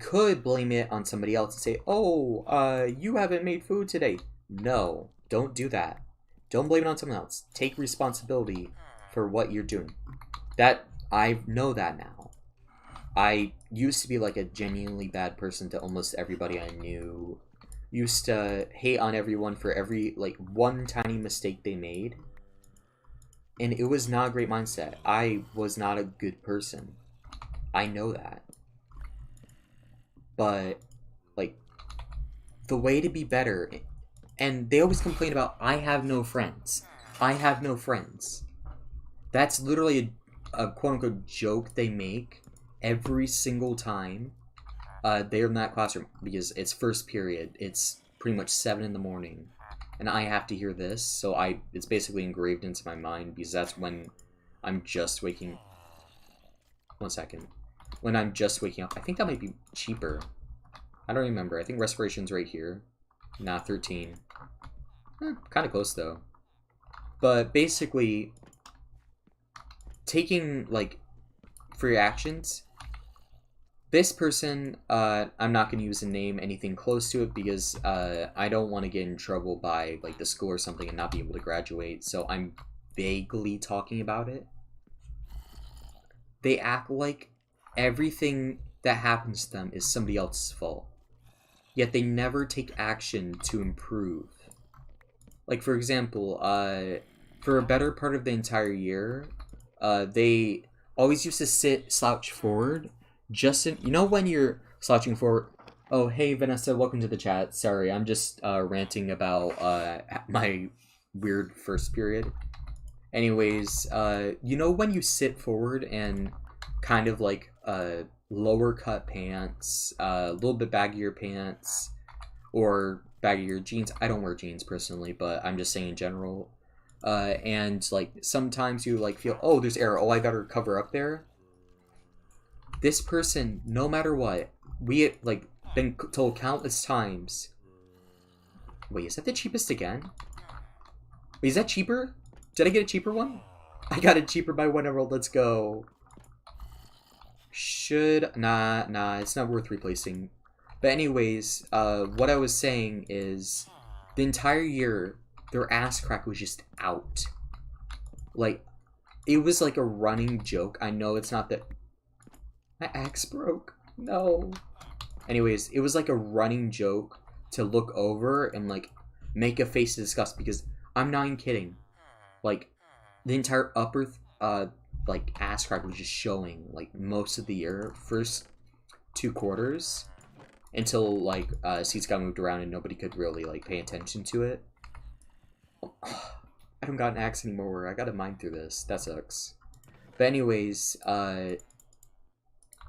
could blame it on somebody else and say, oh, you haven't made food today. No, don't do that. Don't blame it on someone else. Take responsibility for what you're doing. That, I know that now. I used to be like a genuinely bad person to almost everybody I knew. Used to hate on everyone for every, like, one tiny mistake they made. And it was not a great mindset. I was not a good person. I know that. But, like, the way to be better, and they always complain about, I have no friends. I have no friends. That's literally a quote-unquote joke they make every single time they're in that classroom, because it's first period. It's pretty much 7 in the morning. and I have to hear this, so it's basically engraved into my mind because that's when I'm just waking. 1 second. When I'm just waking up. I think that might be cheaper. I don't remember. I think respiration's right here. Nah, 13. Kind of close though. But basically, taking like for your actions, this person, I'm not going to use a name, anything close to it, because I don't want to get in trouble by like the school or something and not be able to graduate. So I'm vaguely talking about it. They act like everything that happens to them is somebody else's fault. Yet they never take action to improve. Like, for example, for a better part of the entire year, they always used to slouch forward. Just in, you know when you're slouching forward. Oh, hey Vanessa, welcome to the chat. Sorry, I'm just ranting about my weird first period. Anyways, you know when you sit forward and kind of like lower cut pants, a little bit baggier pants, or baggier jeans. I don't wear jeans personally, but I'm just saying in general. And like sometimes you like feel, oh, there's air. Oh, I better cover up there. This person, no matter what, we like been told countless times. Wait, is that the cheapest again? Wait, is that cheaper? Did I get a cheaper one? I got it cheaper by 1 emerald. Let's go. Nah, it's not worth replacing. But anyways, what I was saying is, the entire year, their ass crack was just out. Like, it was like a running joke. I know it's not that... My axe broke. No. Anyways, it was like a running joke to look over and, like, make a face of disgust, because I'm not even kidding. Like, the entire upper, like, ass crack was just showing, like, most of the year. First 2 quarters. Until, like, seats got moved around and nobody could really, like, pay attention to it. I don't got an axe anymore. I gotta mine through this. That sucks. But anyways,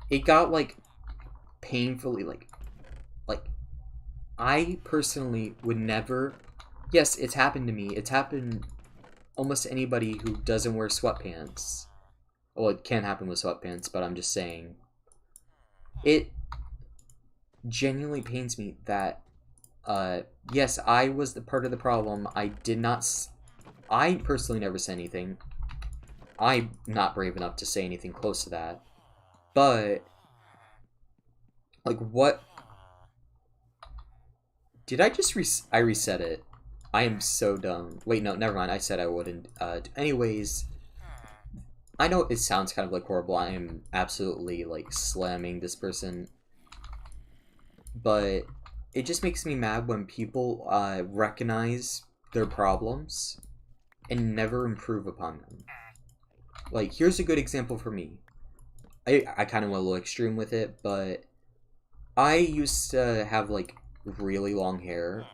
it got, like, painfully, like, I personally would never... Yes, it's happened to me. It's happened almost to anybody who doesn't wear sweatpants. Well, it can happen with sweatpants, but I'm just saying. It genuinely pains me that, yes, I was the part of the problem. I personally never said anything. I'm not brave enough to say anything close to that. But, like, what? Did I just I reset it? I am so dumb. Wait, no, never mind. I said I wouldn't. Anyways, I know it sounds kind of like horrible. I am absolutely, like, slamming this person. But it just makes me mad when people recognize their problems and never improve upon them. Like, here's a good example for me. I kind of went a little extreme with it, but I used to have, like, really long hair.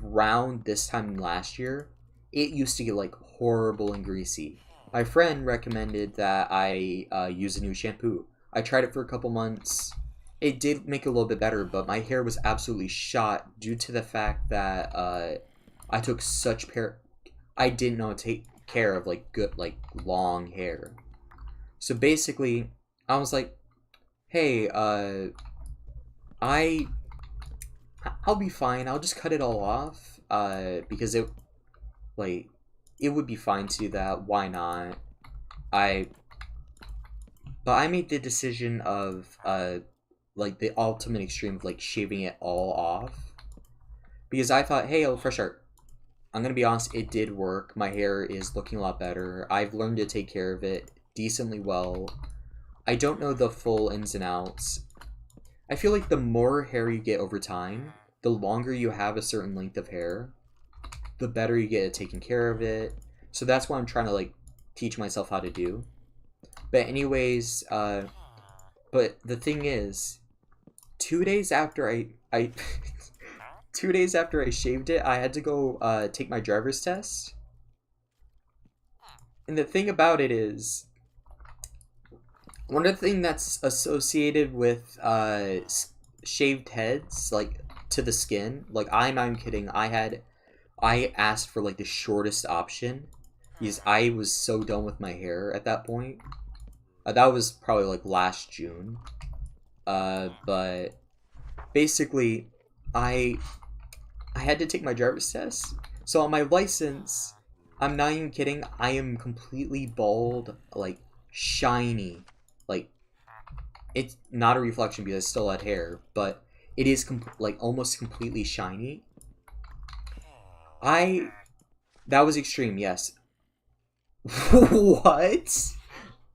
Around this time last year, it used to get, like, horrible and greasy. My friend recommended that I use a new shampoo. I tried it for a couple months. It did make it a little bit better, but my hair was absolutely shot due to the fact that I took such I didn't know how to take care of, like, good, like, long hair. So basically, I was like, hey, I'll be fine. I'll just cut it all off, because it would be fine to do that. Why not? But I made the decision of, like, the ultimate extreme of, like, shaving it all off. Because I thought, hey, fresh start. I'm gonna be honest, it did work. My hair is looking a lot better. I've learned to take care of it decently well. I don't know the full ins and outs. I feel like the more hair you get over time, the longer you have a certain length of hair, the better you get at taking care of it. So that's what I'm trying to, like, teach myself how to do. But anyways, but the thing is, 2 days after I 2 days after I shaved it, I had to go take my driver's test. And the thing about it is, one of the things that's associated with shaved heads, like, to the skin. Like, I'm not even kidding. I asked for like the shortest option because I was so done with my hair at that point. That was probably like last June. But basically, I had to take my driver's test. So on my license, I'm not even kidding, I am completely bald, like shiny. Like, it's not a reflection because I still had hair, but it is like almost completely shiny. That was extreme, yes. What?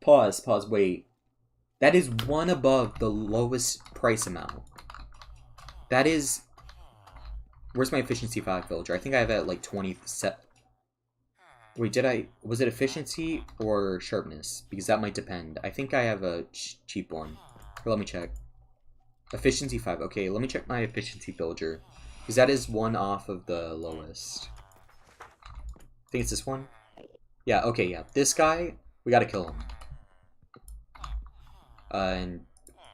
Pause, wait. That is one above the lowest price amount. That is... Where's my efficiency 5 villager? I think I have it at like 20 set. Wait, was it efficiency or sharpness? Because that might depend. I think I have a cheap one. Or let me check. Efficiency 5. Okay, let me check my efficiency villager. Because that is one off of the lowest. I think it's this one. Yeah, okay, yeah. This guy, we gotta kill him. And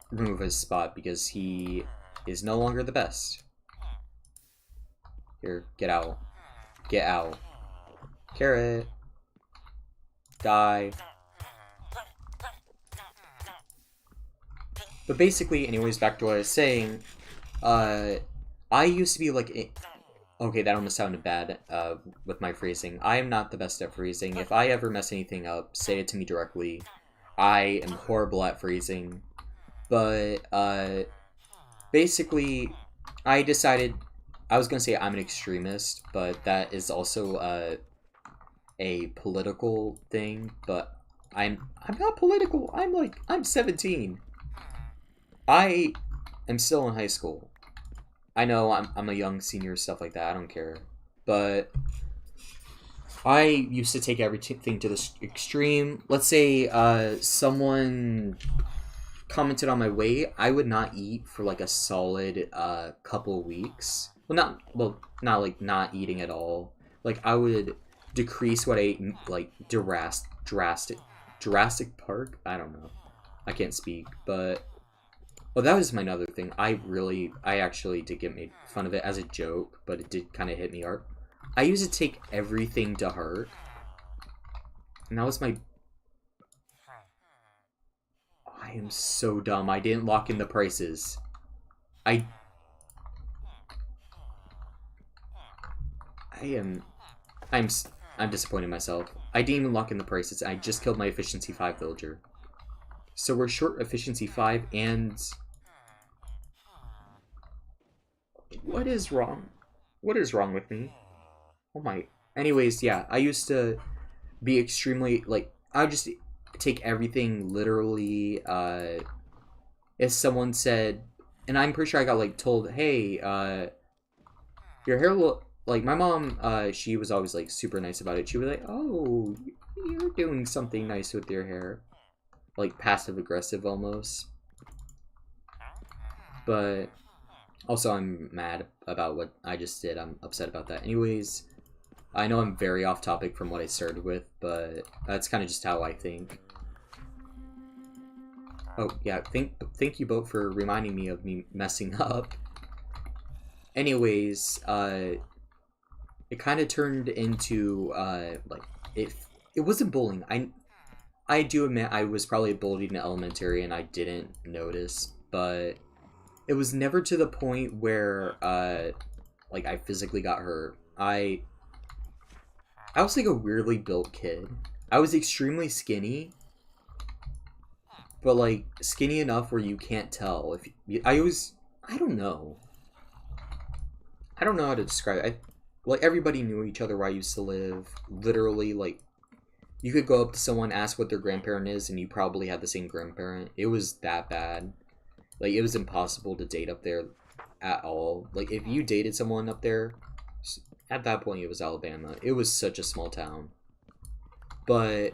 remove his spot because he is no longer the best. Here, get out. Get out. Carrot. Die. But basically, anyways, back to what I was saying. I used to be like... Okay, that almost sounded bad with my phrasing. I am not the best at phrasing. If I ever mess anything up, say it to me directly. I am horrible at phrasing. But, basically, I decided... I was gonna say I'm an extremist, but that is also a political thing. But I'm not political. I'm 17. I am still in high school. I know I'm a young senior, stuff like that. I don't care. But I used to take everything to the extreme. Let's say someone commented on my weight. I would not eat for like a solid couple weeks. Not like not eating at all. Like, I would decrease what I ate, like Jurassic Park. I don't know. I can't speak, but that was my other thing. I actually did get made fun of it as a joke, but it did kind of hit me hard. I used to take everything to heart, and that was my... I am so dumb. I didn't lock in the prices. I'm disappointed in myself. I didn't even lock in the prices. I just killed my efficiency 5 villager. So we're short efficiency 5 and... What is wrong? What is wrong with me? Oh my... Anyways, yeah, I used to be extremely, like, I would just take everything literally, if someone said, and I'm pretty sure I got, like, told, hey, your hair look, like, my mom, she was always, like, super nice about it. She was like, oh, you're doing something nice with your hair. Like, passive-aggressive, almost. But also, I'm mad about what I just did. I'm upset about that. Anyways, I know I'm very off topic from what I started with, but that's kind of just how I think. Oh, yeah, thank you both for reminding me of me messing up. Anyways, it kind of turned into, like, it wasn't bullying. I do admit I was probably bullied in elementary and I didn't notice, but it was never to the point where, like, I physically got hurt. I was like a weirdly built kid. I was extremely skinny, but like skinny enough where you can't tell. I don't know. I don't know how to describe it. Like, everybody knew each other where I used to live. Literally, like, you could go up to someone, ask what their grandparent is, and you probably had the same grandparent. It was that bad. Like, it was impossible to date up there at all. Like, if you dated someone up there, at that point, it was Alabama. It was such a small town. But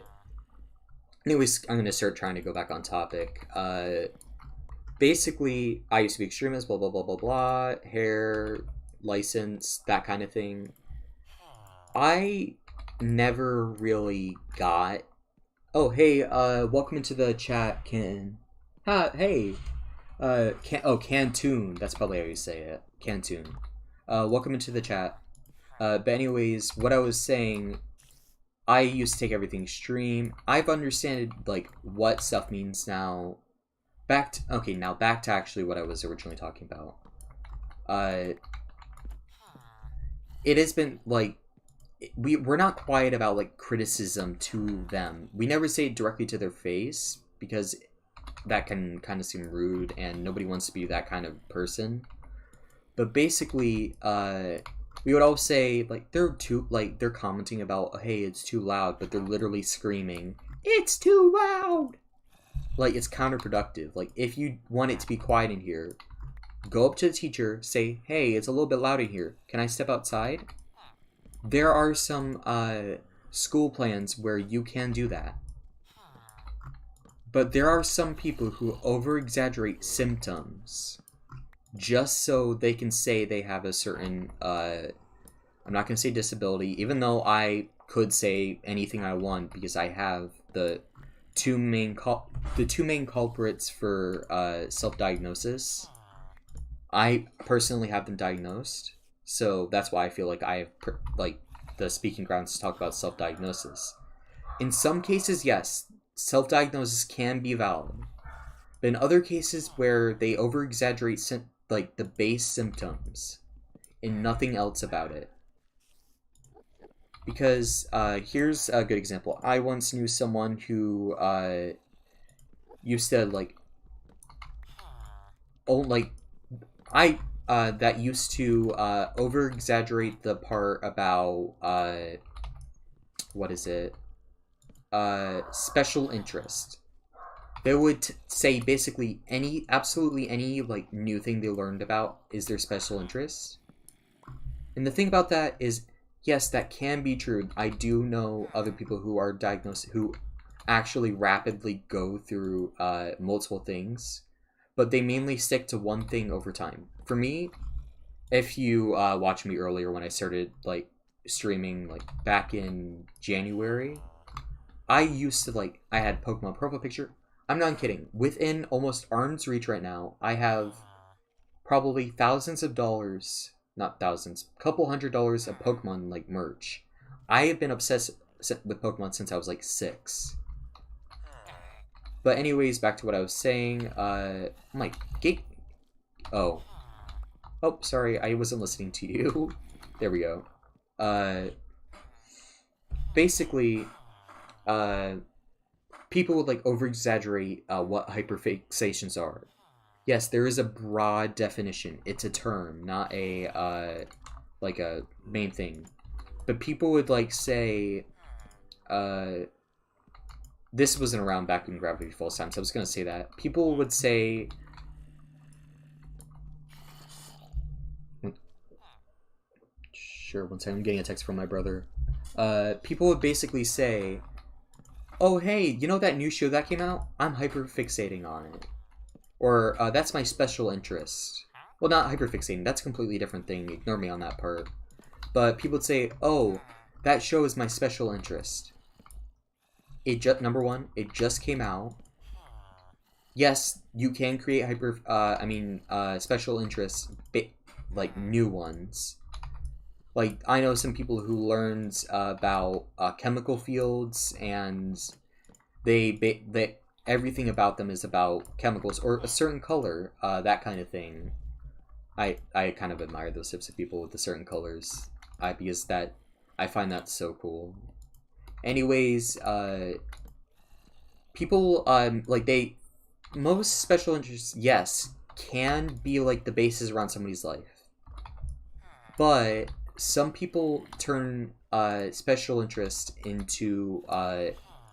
anyways, I'm going to start trying to go back on topic. Basically, I used to be extremist, blah, blah, blah, blah, blah. Hair, license, that kind of thing. I never really got... Oh, hey, welcome into the chat, Ken. Hey. Cantoon. That's probably how you say it. Cantoon. Welcome into the chat. But anyways, what I was saying, I used to take everything extreme. I've understood like what stuff means now. Back to actually what I was originally talking about. It has been like we're not quiet about like criticism to them. We never say it directly to their face because that can kind of seem rude and nobody wants to be that kind of person. But basically, we would always say like they're commenting about, hey, it's too loud, but they're literally screaming, it's too loud. Like, it's counterproductive. Like, if you want it to be quiet in here, go up to the teacher, say, hey, it's a little bit loud in here. Can I step outside? There are some school plans where you can do that. But there are some people who over-exaggerate symptoms just so they can say they have a certain, I'm not going to say disability, even though I could say anything I want because I have the two main culprits for self-diagnosis. I personally have them diagnosed, so that's why I feel like I have like the speaking grounds to talk about self-diagnosis. In some cases, yes, self-diagnosis can be valid, but in other cases where they over-exaggerate like the base symptoms and nothing else about it. Because here's a good example. I once knew someone who used to like that used to over exaggerate the part about what is it? Special interest. They would say basically absolutely any like new thing they learned about is their special interest. And the thing about that is, yes, that can be true. I do know other people who are diagnosed who actually rapidly go through multiple things, but they mainly stick to one thing over time. For me, if you watched me earlier when I started like streaming like back in January, I used to like I had Pokemon profile picture. I'm not kidding. Within almost arm's reach right now, I have probably thousands of dollars, not thousands, couple $100 of Pokemon like merch. I have been obsessed with Pokemon since I was like 6. But anyways, back to what I was saying. My gate. Oh, sorry, I wasn't listening to you. There we go. Basically, people would like over exaggerate what hyperfixations are. Yes, there is a broad definition. It's a term, not a like a main thing. But people would like say, this wasn't around back in Gravity Falls time, so I was gonna say that. People would say, sure, one second, I'm getting a text from my brother. People would basically say, oh hey, you know that new show that came out? I'm hyperfixating on it. Or, that's my special interest. Well, not hyperfixating, that's a completely different thing, ignore me on that part. But people would say, oh, that show is my special interest. Number one, it just came out. Yes, you can create special interests, like new ones. Like, I know some people who learns about chemical fields, and they everything about them is about chemicals or a certain color, that kind of thing. I kind of admire those types of people with the certain colors, because I find that so cool. Anyways, people most special interests, yes, can be like the basis around somebody's life, but some people turn special interest into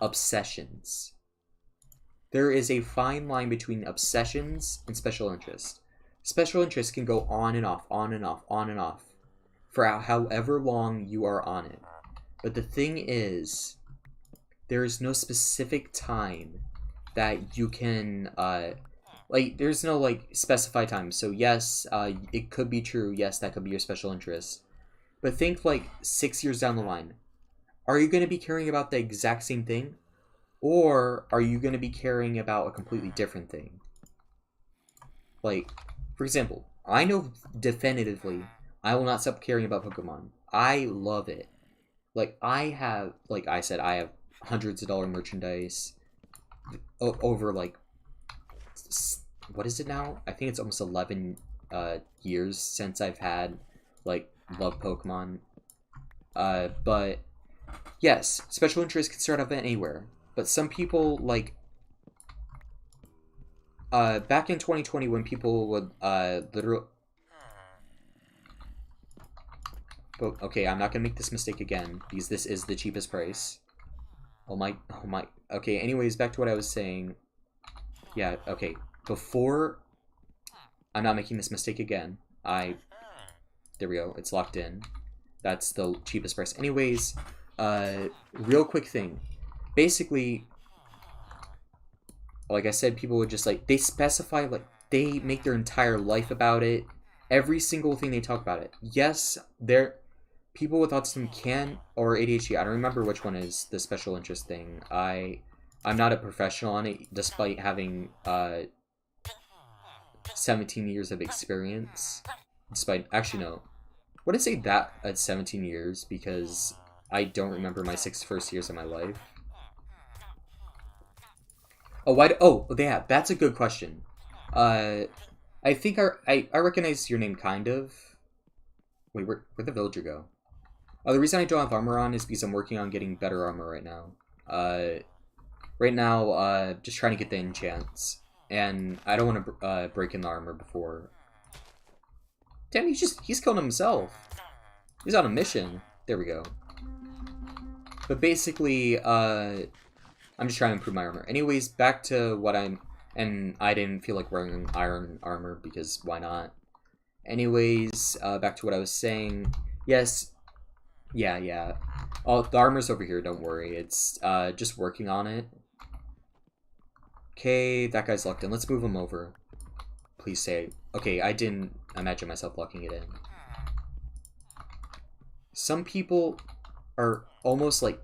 obsessions. There is a fine line between obsessions and special interest. Special interest can go on and off, on and off, on and off, for however long you are on it. But the thing is, there is no specific time that you can, there's no, specified time. So yes, it could be true. Yes, that could be your special interest. But think, 6 years down the line. Are you going to be caring about the exact same thing? Or are you going to be caring about a completely different thing? For example, I know definitively I will not stop caring about Pokemon. I love it. Like, I have, like I said, I have hundreds of dollar merchandise over, like, what is it now? I think it's almost 11 years since I've had, like, love Pokemon. But, yes, special interest can start up anywhere. But some people, like, back in 2020 when people would, literally... But, okay, I'm not gonna make this mistake again, because this is the cheapest price. Oh my, okay, anyways, back to what I was saying. Yeah, okay, before... I'm not making this mistake again. There we go, it's locked in. That's the cheapest price. Anyways, real quick thing. Basically, like I said, people would just, like, they specify, like, they make their entire life about it. Every single thing they talk about it. Yes, people with autism can, or ADHD, I don't remember which one is the special interest thing. I'm not a professional on it, despite having 17 years of experience. Actually, no. Wouldn't say that at 17 years, because I don't remember my 6 first years of my life. Oh, yeah, that's a good question. I think I recognize your name, kind of. Wait, where'd the villager go? The reason I don't have armor on is because I'm working on getting better armor right now. Just trying to get the enchants. And I don't want to break in the armor before. Damn, he's killing himself. He's on a mission. There we go. But basically, I'm just trying to improve my armor. Anyways, back to what and I didn't feel like wearing iron armor because why not? Anyways, back to what I was saying. Yes. Yeah. Oh, the armor's over here, don't worry. It's just working on it. Okay, that guy's locked in. Let's move him over. Please say... Okay, I didn't imagine myself locking it in. Some people are almost, like,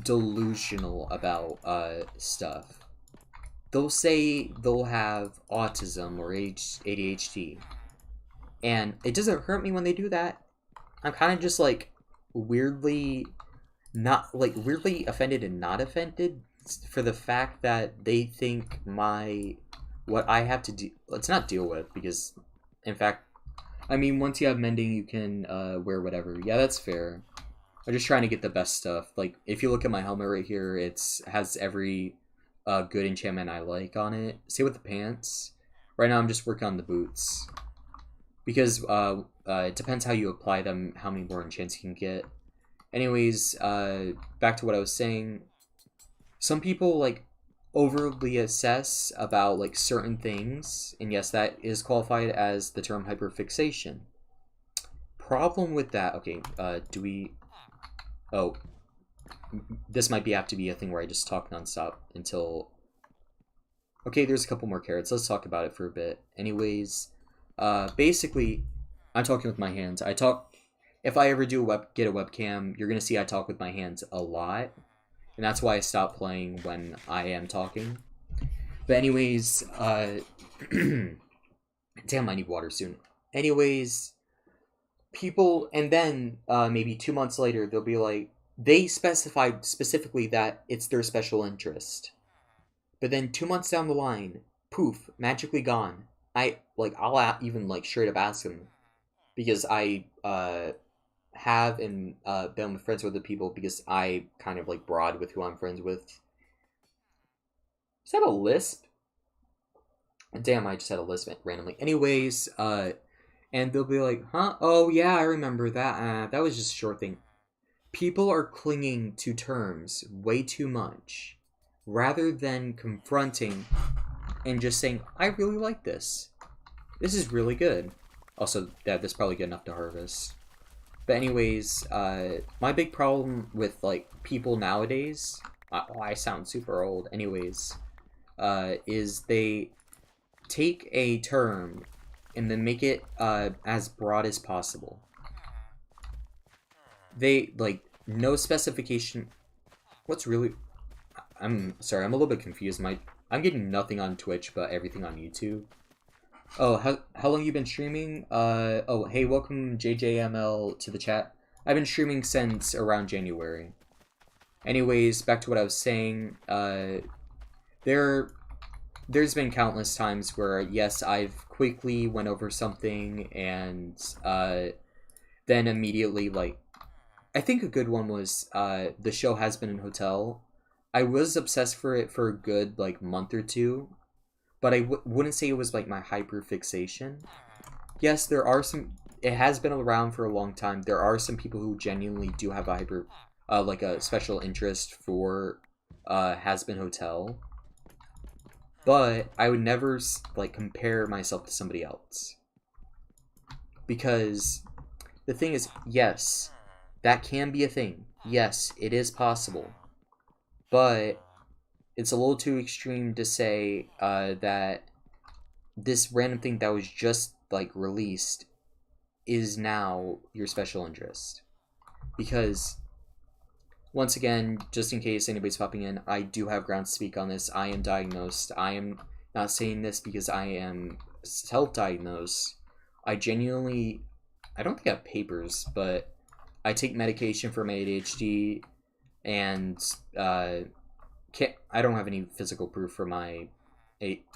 delusional about stuff. They'll say they'll have autism or ADHD. And it doesn't hurt me when they do that. I'm kind of just, like, weirdly offended and not offended for the fact that they think what I have to do, let's not deal with, because in fact, I mean, once you have mending, you can wear whatever. Yeah, that's fair. I'm just trying to get the best stuff. Like, if you look at my helmet right here, has every good enchantment I like on it. Same with the pants. Right now I'm just working on the boots, because it depends how you apply them, how many more enchants you can get. Anyways, back to what I was saying. Some people, like, overly assess about, like, certain things, and yes, that is qualified as the term hyperfixation. Problem with that, okay, this might have to be a thing where I just talk nonstop until... Okay, there's a couple more carrots. Let's talk about it for a bit. Anyways, basically, I'm talking with my hands. If I ever get a webcam, you're gonna see I talk with my hands a lot. And that's why I stopped playing when I am talking. But anyways, damn, I need water soon. Anyways, people, and then maybe 2 months later, they'll be like, they specified specifically that it's their special interest. But then 2 months down the line, poof, magically gone. I'll even, like, straight up ask them. Because I, have and been friends with the people because I kind of, like, broad with who I'm friends with. Is that a lisp? Damn, I just had a lisp randomly. Anyways, and they'll be like, huh? Oh yeah, I remember that. That was just a short thing. People are clinging to terms way too much, rather than confronting and just saying, I really like this. This is really good. Also, that's probably good enough to harvest. But anyways, my big problem with, like, people nowadays, I sound super old, anyways, is they take a term and then make it as broad as possible. They, like, no specification. I'm sorry, I'm a little bit confused. I'm getting nothing on Twitch, but everything on YouTube. Oh, how long you been streaming? Oh, hey, welcome JJML to the chat. I've been streaming since around January. Anyways, back to what I was saying. There's been countless times where yes, I've quickly went over something and then immediately like I think a good one was the show Has Been in Hotel. I was obsessed for it for a good like month or two, but I wouldn't say it was like my hyper fixation. Yes, there are some. It has been around for a long time. There are some people who genuinely do have a hyper, like a special interest for, Has Been Hotel. But I would never like compare myself to somebody else because the thing is, yes, that can be a thing. Yes, it is possible, but it's a little too extreme to say that this random thing that was just like released is now your special interest. Because once again, just in case anybody's popping in, I do have grounds to speak on this. I am diagnosed. I am not saying this because I am self-diagnosed. I genuinely, I don't think I have papers, but I take medication for my ADHD, and I don't have any physical proof for my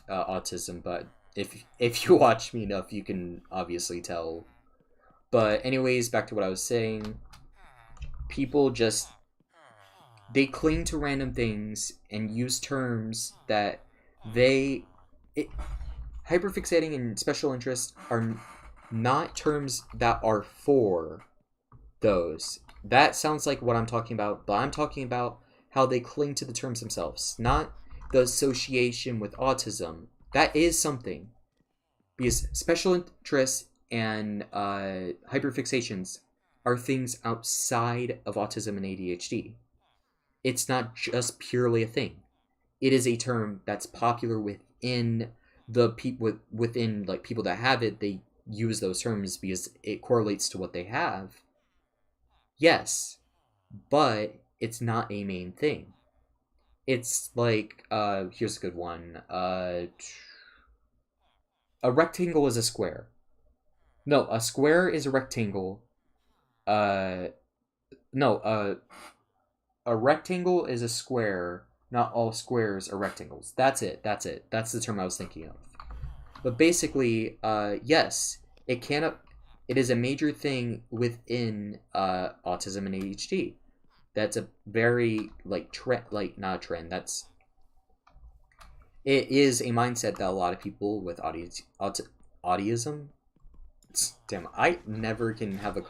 autism. But if you watch me enough, you can obviously tell. But anyways, back to what I was saying. People just they cling to random things and use terms that they it, hyperfixating and special interest are not terms that are for those. That sounds like what I'm talking about, but I'm talking about how they cling to the terms themselves, not the association with autism. That is something, because special interests and hyperfixations are things outside of autism and ADHD. It's not just purely a thing. It is a term that's popular within the people within like people that have it. They use those terms because it correlates to what they have. Yes, but it's not a main thing. It's like here's a good one. A rectangle is a square. No, a square is a rectangle. Uh no, a rectangle is a square. Not all squares are rectangles. That's it. That's it. That's the term I was thinking of. But basically, yes, it can. It is a major thing within autism and ADHD. That's a very like trend, like not a trend. It is a mindset that a lot of people with autism. Damn, I never can have a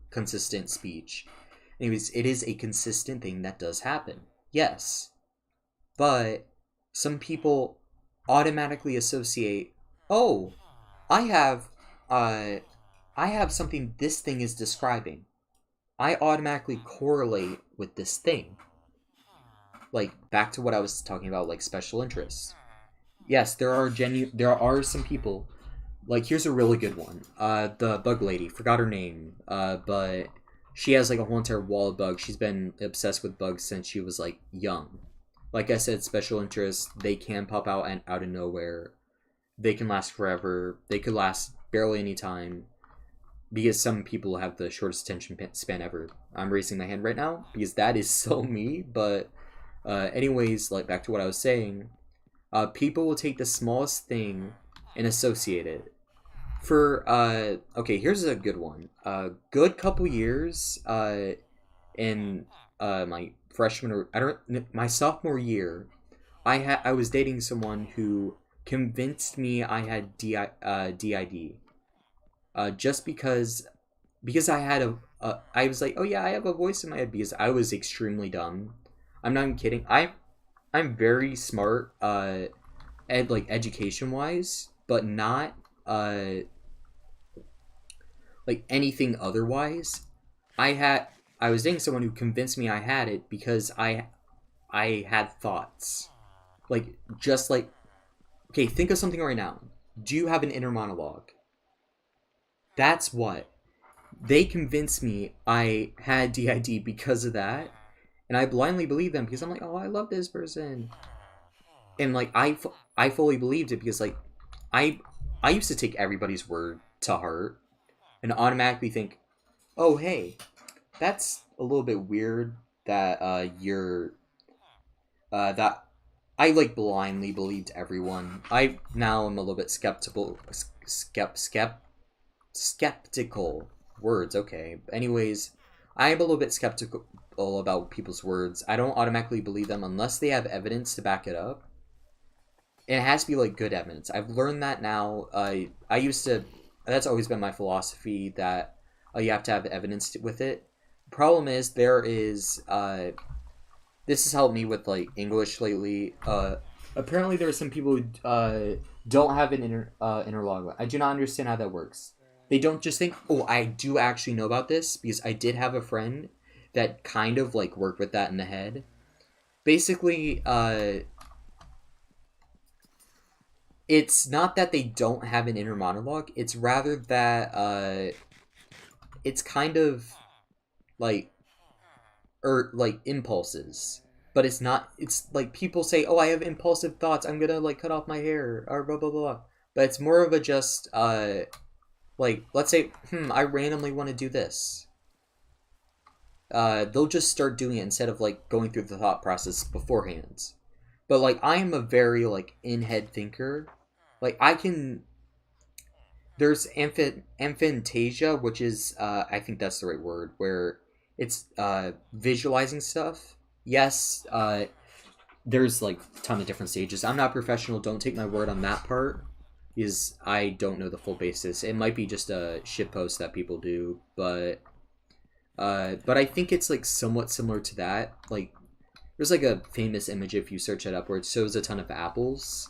consistent speech. Anyways, it is a consistent thing that does happen. Yes, but some people automatically associate, oh, I have uh I have something this thing is describing. I automatically correlate with this thing. Like back to what I was talking about, like special interests. Yes, there are some people. Like here's a really good one. The bug lady, forgot her name. But she has like a whole entire wall of bugs. She's been obsessed with bugs since she was like young. Like I said, special interests, they can pop out and out of nowhere. They can last forever. They could last barely any time. Because some people have the shortest attention span ever. I'm raising my hand right now because that is so me. But anyways, like back to what I was saying, people will take the smallest thing and associate it. For okay, here's a good one. Good couple years in my freshman or I don't my sophomore year, I was dating someone who convinced me I had DID. Just because I had I was like, oh yeah, I have a voice in my head because I was extremely dumb. I'm not even kidding. I'm very smart like education wise, but not like anything otherwise. I had I was dating someone who convinced me I had it because I had thoughts. Like just like okay, think of something right now. Do you have an inner monologue? That's what. They convinced me I had DID because of that, and I blindly believed them because I'm like, "Oh, I love this person." And like I fully believed it because like I I used to take everybody's word to heart and automatically think, oh, hey, that's a little bit weird that you're that I like blindly believed everyone. I now am a little bit skeptical words. Okay. Anyways, I am a little bit skeptical about people's words. I don't automatically believe them unless they have evidence to back it up. And it has to be like good evidence. I've learned that now. I used to. That's always been my philosophy that you have to have evidence with it. Problem is there is this has helped me with like English lately. Apparently, there are some people who don't have an interlog. I do not understand how that works. They don't just think, "Oh, I do actually know about this," because I did have a friend that kind of like worked with that in the head. Basically, it's not that they don't have an inner monologue. It's rather that it's kind of like like impulses, but it's not. It's like people say, "Oh, I have impulsive thoughts. I'm gonna like cut off my hair," or blah blah blah. But it's more of a just like let's say, I randomly want to do this. They'll just start doing it instead of like going through the thought process beforehand. But like I am a very like in head thinker. Like I can. There's amphantasia, which is I think that's the right word, where it's visualizing stuff. Yes, there's like a ton of different stages. I'm not professional. Don't take my word on that part, because I don't know the full basis. It might be just a shit post that people do, but I think it's like somewhat similar to that. Like there's like a famous image if you search it up where it shows a ton of apples.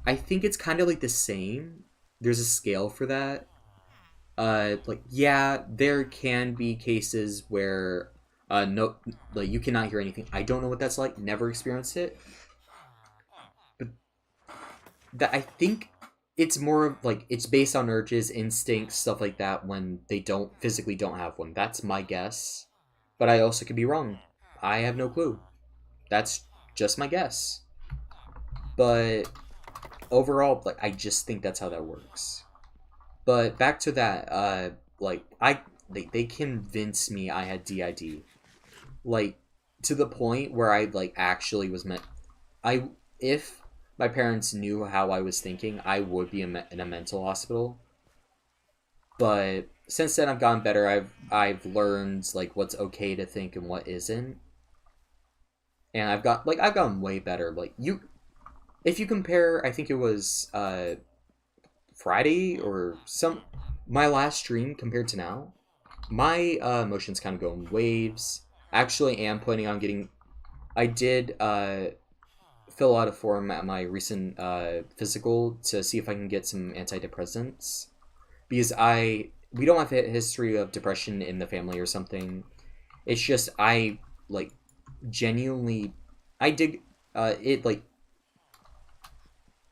I think it's kind of like the same. There's a scale for that. Like yeah, there can be cases where no, like you cannot hear anything. I don't know what that's like. Never experienced it. But that I think it's more of like it's based on urges, instincts, stuff like that when they don't physically don't have one. That's my guess. But I also could be wrong. I have no clue. That's just my guess. But overall, like I just think that's how that works. But back to that, like they convinced me I had DID, like to the point where I like actually was meant. I if my parents knew how I was thinking, I would be in a mental hospital. But since then, I've gotten better. I've learned like what's okay to think and what isn't, and I've gotten way better. Like you, if you compare, I think it was Friday or my last stream compared to now, my emotions kind of go in waves. Actually, am planning on getting. I did fill out a form at my recent physical to see if I can get some antidepressants, because we don't have a history of depression in the family or something. It's just I like genuinely I dig it like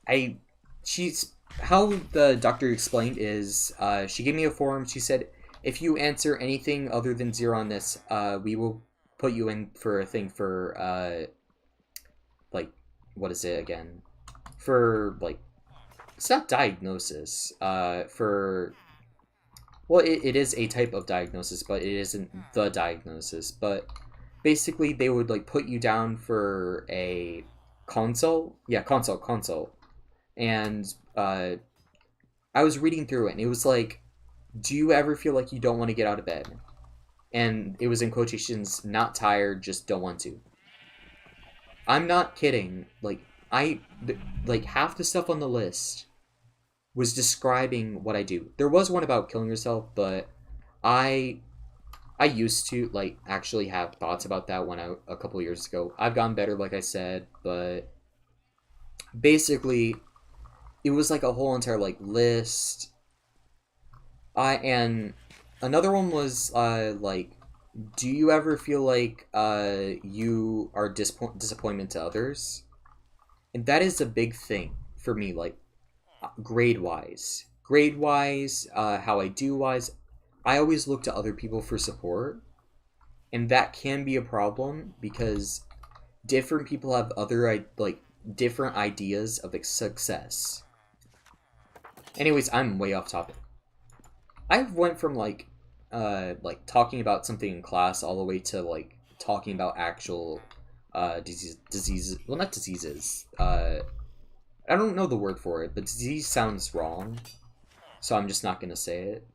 I she's how the doctor explained is she gave me a form. She said if you answer anything other than 0 on this, we will put you in for a thing for like what is it again? For like it's not diagnosis. For well, it is a type of diagnosis, but it isn't the diagnosis. But basically, they would like put you down for a consult. Yeah, consult. And I was reading through it, and it was like, "Do you ever feel like you don't want to get out of bed?" And it was in quotations, "Not tired, just don't want to." I'm not kidding. Like like half the stuff on the list was describing what I do. There was one about killing yourself, but I I used to like actually have thoughts about that when a couple years ago. I've gotten better, like I said, but basically it was like a whole entire like list. And another one was like, do you ever feel like you are disappointment to others? And that is a big thing for me. Like grade wise, how I do wise, I always look to other people for support, and that can be a problem because different people have other like different ideas of success. Anyways, I'm way off topic. I went from like talking about something in class all the way to like talking about actual diseases. Well, not diseases. I don't know the word for it, but disease sounds wrong, so I'm just not gonna say it.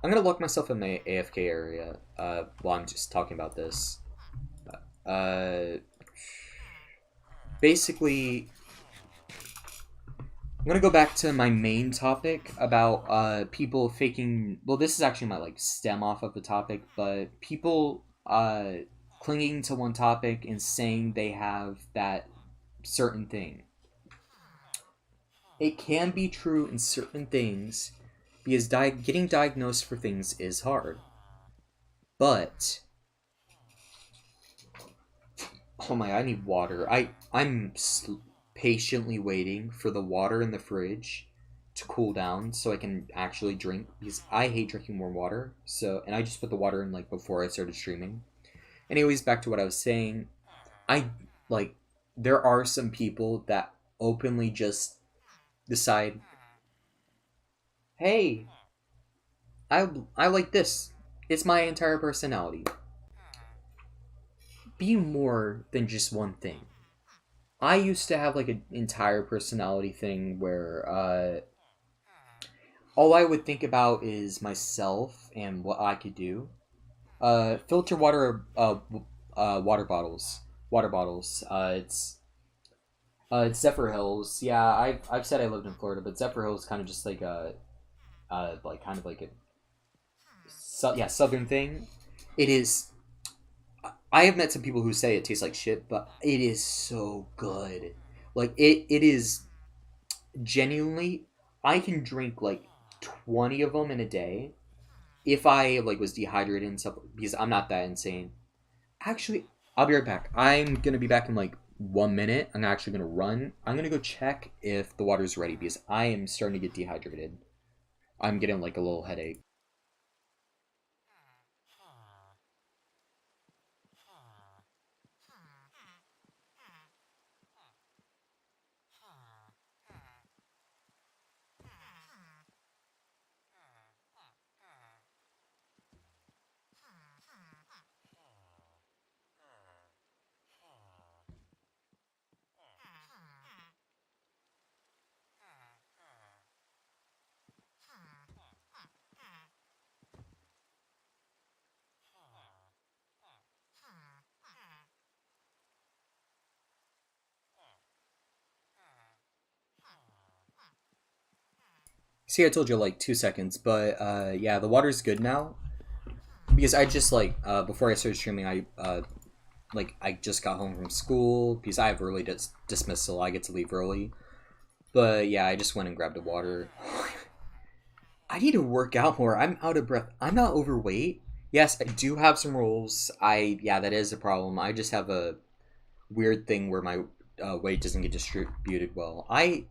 I'm gonna lock myself in my AFK area while I'm just talking about this. Uh, Basically, I'm gonna go back to my main topic about people faking. Well, this is actually my like stem off of the topic, but people clinging to one topic and saying they have that certain thing. It can be true in certain things because getting diagnosed for things is hard. But oh my, I need water. Patiently waiting for the water in the fridge to cool down so I can actually drink because I hate drinking warm water. So, and I just put the water in like before I started streaming. Anyways, back to what I was saying. I like there are some people that openly just decide, "Hey, I like this. It's my entire personality." Be more than just one thing. I used to have like an entire personality thing where all I would think about is myself and what I could do. Filter water, water bottles, water bottles. It's Zephyr Hills. Yeah, I've said I lived in Florida, but Zephyr Hills kind of just like like kind of like a yeah southern thing. It is. I have met some people who say it tastes like shit, but it is so good. Like it is genuinely. I can drink like 20 of them in a day if I like was dehydrated and stuff because I'm not that insane. Actually, I'll be right back. I'm gonna be back in like 1 minute. I'm actually gonna run. I'm gonna go check if the water's ready because I am starting to get dehydrated. I'm getting like a little headache. See, I told you like 2 seconds, but yeah, the water's good now because I just like before I started streaming, I just got home from school because I have early dismissal. I get to leave early, but yeah, I just went and grabbed a water. I need to work out more. I'm out of breath. I'm not overweight. Yes, I do have some rolls. Yeah, that is a problem. I just have a weird thing where my weight doesn't get distributed well. I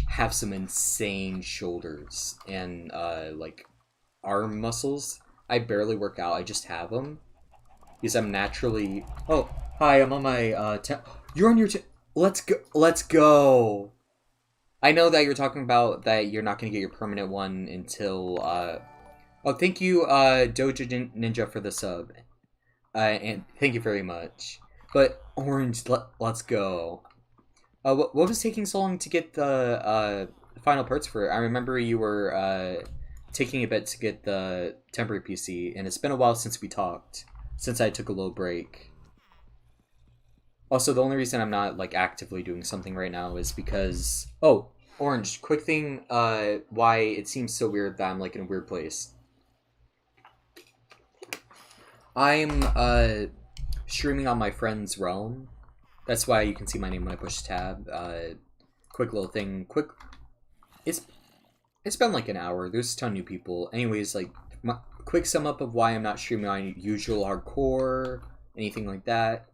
have some insane shoulders and like arm muscles. I barely work out. I just have them because I'm naturally. Oh, hi! I'm on my. You're on your. Let's go. Let's go. I know that you're talking about that you're not going to get your permanent one until. Oh, thank you, Doja Ninja, for the sub, and thank you very much. But Orange, let's go. What was taking so long to get the final parts for it? I remember you were taking a bit to get the temporary PC, and it's been a while since we talked. Since I took a little break. Also, the only reason I'm not like actively doing something right now is because Orange, quick thing. Why it seems so weird that I'm like in a weird place. I'm streaming on my friend's realm. That's why you can see my name when I push tab. Quick little thing. It's it's been like an hour. There's a ton of new people. Anyways, like quick sum up of why I'm not streaming on usual hardcore, anything like that.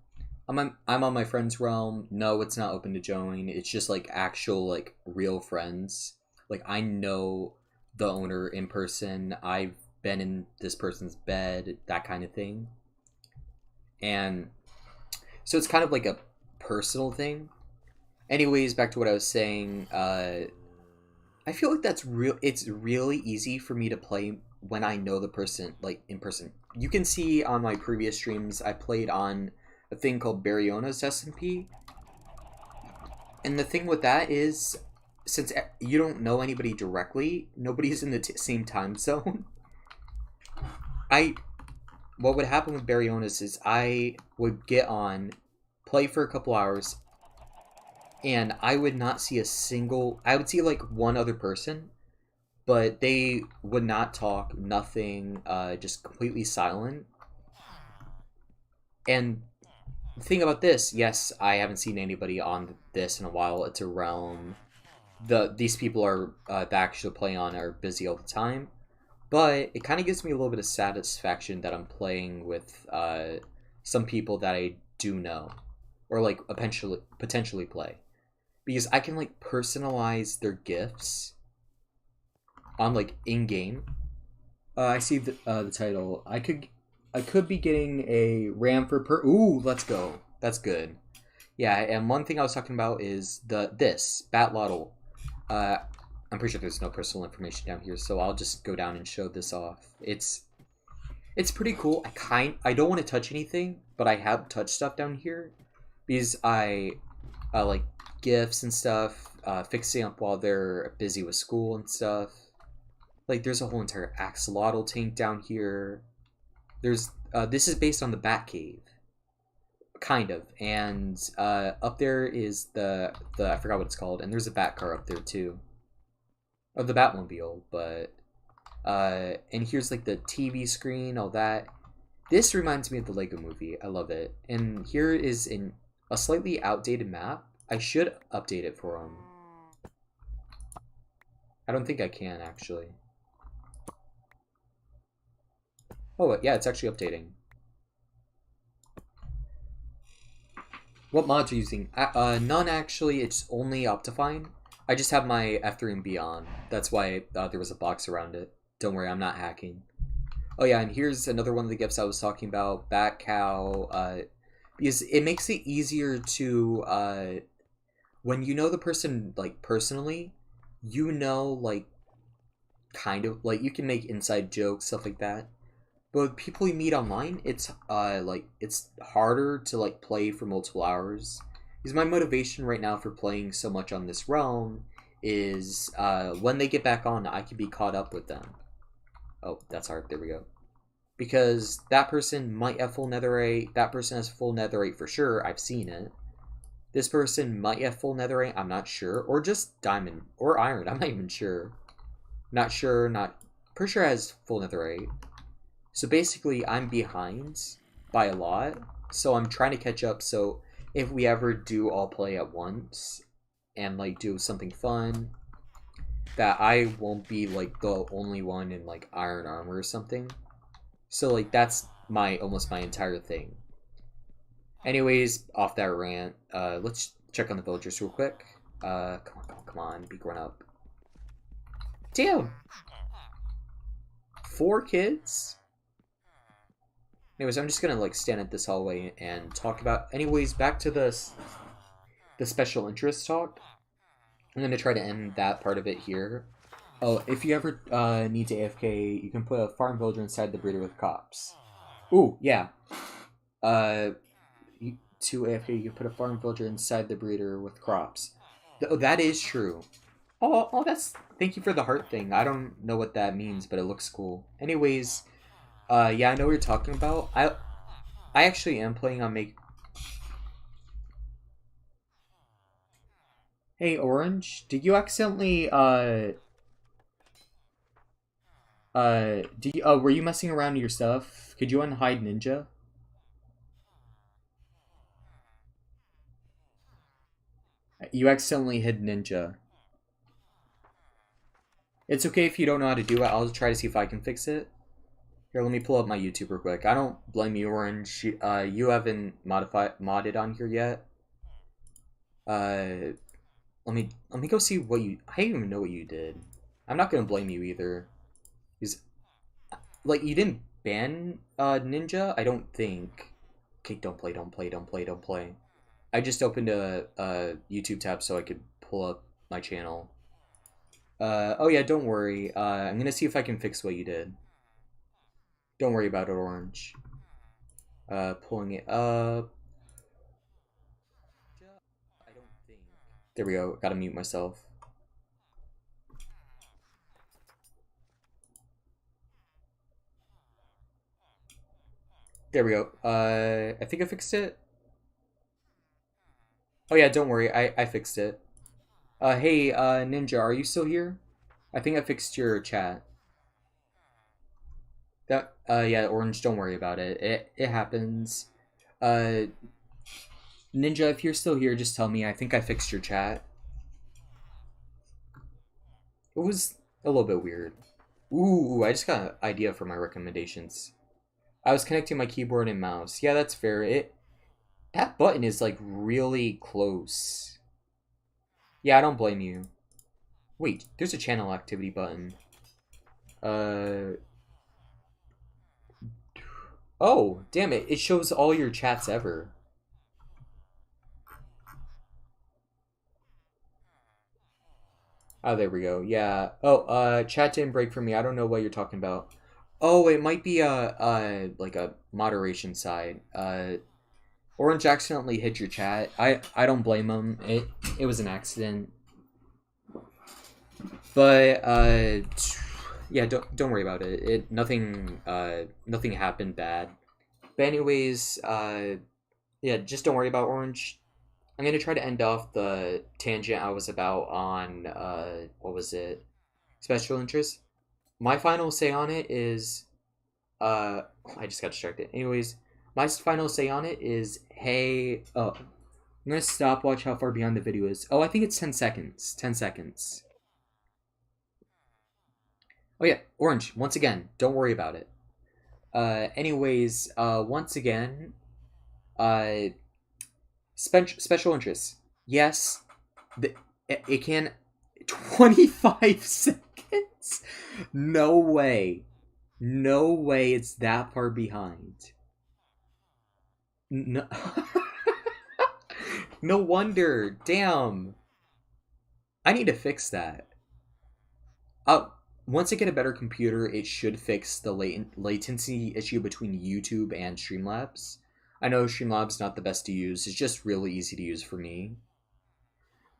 I'm on my friend's realm. No, it's not open to join. It's just like actual like real friends. Like I know the owner in person. I've been in this person's bed, that kind of thing. And so it's kind of like a personal thing. Anyways, back to what I was saying. I feel like that's real. It's really easy for me to play when I know the person, like in person. You can see on my previous streams, I played on a thing called Bariona's SMP, and the thing with that is, since you don't know anybody directly, nobody's in the same time zone. I What would happen with Bariona's is I would get on, play for a couple hours, and I would not see a single. I would see like one other person, but they would not talk, nothing, just completely silent. And the thing about this, yes, I haven't seen anybody on this in a while. It's a realm. These people are that actually play on are busy all the time, but it kind of gives me a little bit of satisfaction that I'm playing with some people that I do know, or like potentially play, because I can like personalize their gifts on like in game. I see the title. I could be getting a RAM for per. Ooh, let's go. That's good. Yeah, and one thing I was talking about is this Batlotl. Uh, I'm pretty sure there's no personal information down here, so I'll just go down and show this off. It's pretty cool. I don't want to touch anything, but I have touched stuff down here because I like gifts and stuff, fixing up while they're busy with school and stuff. Like there's a whole entire axolotl tank down here. There's this is based on the Batcave, kind of, and up there is the I forgot what it's called, and there's a bat car up there too, or the Batmobile. But and here's like the TV screen, all that. This reminds me of the Lego Movie. I love it. And here is in a slightly outdated map. I should update it for them. I don't think I can actually. Oh yeah, it's actually updating. What mods are you using? None actually. It's only Optifine. I just have my F3 and B on. That's why there was a box around it. Don't worry, I'm not hacking. Oh yeah, and here's another one of the gifts I was talking about. Bat Cow. Because it makes it easier to when you know the person like personally, you know like kind of like you can make inside jokes, stuff like that. But with people you meet online, it's like it's harder to like play for multiple hours. Because my motivation right now for playing so much on this realm is when they get back on, I can be caught up with them. Oh, that's hard. There we go. Because that person might have full netherite. That person has full netherite for sure. I've seen it. This person might have full netherite. I'm not sure. Or just diamond or iron. I'm not even sure. Not sure. Not pretty sure has full netherite. So basically, I'm behind by a lot. So I'm trying to catch up. So if we ever do all play at once and like do something fun, that I won't be like the only one in like iron armor or something. So like that's my almost my entire thing. Anyways, off that rant, let's check on the villagers real quick. Come on, be grown up. Damn, 4 kids. Anyways, I'm just gonna like stand at this hallway and talk about. Anyways, back to the special interest talk. I'm gonna try to end that part of it here. Oh, if you ever need to AFK, you can put a farm villager inside the breeder with cops. Ooh, yeah. To AFK, you can put a farm villager inside the breeder with crops. That is true. Oh, that's. Thank you for the heart thing. I don't know what that means, but it looks cool. Anyways, yeah, I know what you're talking about. I actually am planning on make. Hey, Orange, did you accidentally were you messing around with your stuff? Could you unhide Ninja? You accidentally hid Ninja. It's okay if you don't know how to do it. I'll try to see if I can fix it. Here, let me pull up my YouTube real quick. I don't blame you, Orange. You haven't modded on here yet. Let me go see what you. I don't even know what you did. I'm not gonna blame you either. Because like you didn't ban Ninja. I don't think. Okay, don't play, don't play, don't play, don't play. I just opened a YouTube tab so I could pull up my channel. Oh yeah, don't worry. I'm gonna see if I can fix what you did. Don't worry about it, Orange. Pulling it up. I don't think. There we go. Gotta mute myself. There we go. I think I fixed it. Oh yeah, don't worry. I fixed it. Hey, Ninja, are you still here? I think I fixed your chat. Yeah, Orange, don't worry about it. It happens. Uh, Ninja, if you're still here, just tell me. I think I fixed your chat. It was a little bit weird. Ooh, I just got an idea for my recommendations. I was connecting my keyboard and mouse. Yeah, that's fair. That button is like really close. Yeah, I don't blame you. Wait, there's a channel activity button. Uh oh, damn it. It shows all your chats ever. Oh, there we go. Yeah. Oh, chat didn't break for me. I don't know what you're talking about. Oh, it might be a like a moderation side. Orange accidentally hit your chat. I don't blame him. It was an accident. But yeah, don't worry about it. Nothing happened bad. But anyways, yeah, just don't worry about Orange. I'm gonna try to end off the tangent I was about on what was it? Special interest. My final say on it is uh I just got distracted. Anyways, my final say on it is hey I'm gonna stop watch how far behind the video is. Oh, I think it's 10 seconds. 10 seconds. Oh yeah, Orange, once again, don't worry about it. Anyways, once again, uh special interests. Yes, the, it can 25 seconds. No way. No way it's that far behind. No, no wonder. Damn. I need to fix that. Uh, Once I get a better computer, it should fix the latency issue between YouTube and Streamlabs. I know Streamlabs not the best to use. It's just really easy to use for me.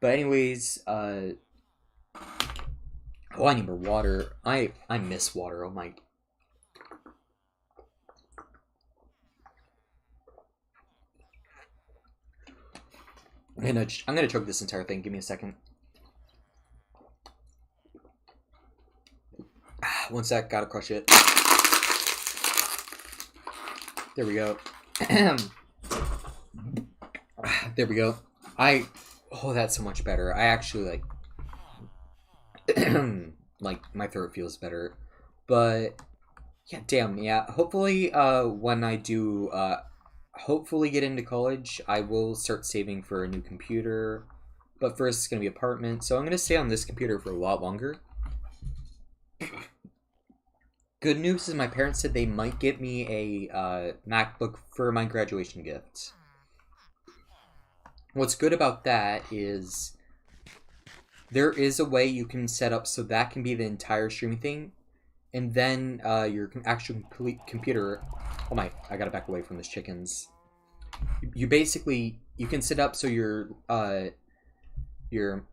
But anyways, oh, I need more water. I miss water. Oh my. I'm gonna choke this entire thing. Give me a second. One sec. Gotta crush it. There we go. There we go. Oh, that's so much better. I actually like my throat feels better. But yeah, damn, yeah. Hopefully when I do hopefully get into college, I will start saving for a new computer. But first it's going to be apartment. So I'm going to stay on this computer for a lot longer. Good news is my parents said they might get me a MacBook for my graduation gift. What's good about that is there is a way you can set up so that can be the entire streaming thing, and then your actual computer. Oh my! I gotta back away from these chickens. You basically you can set up so your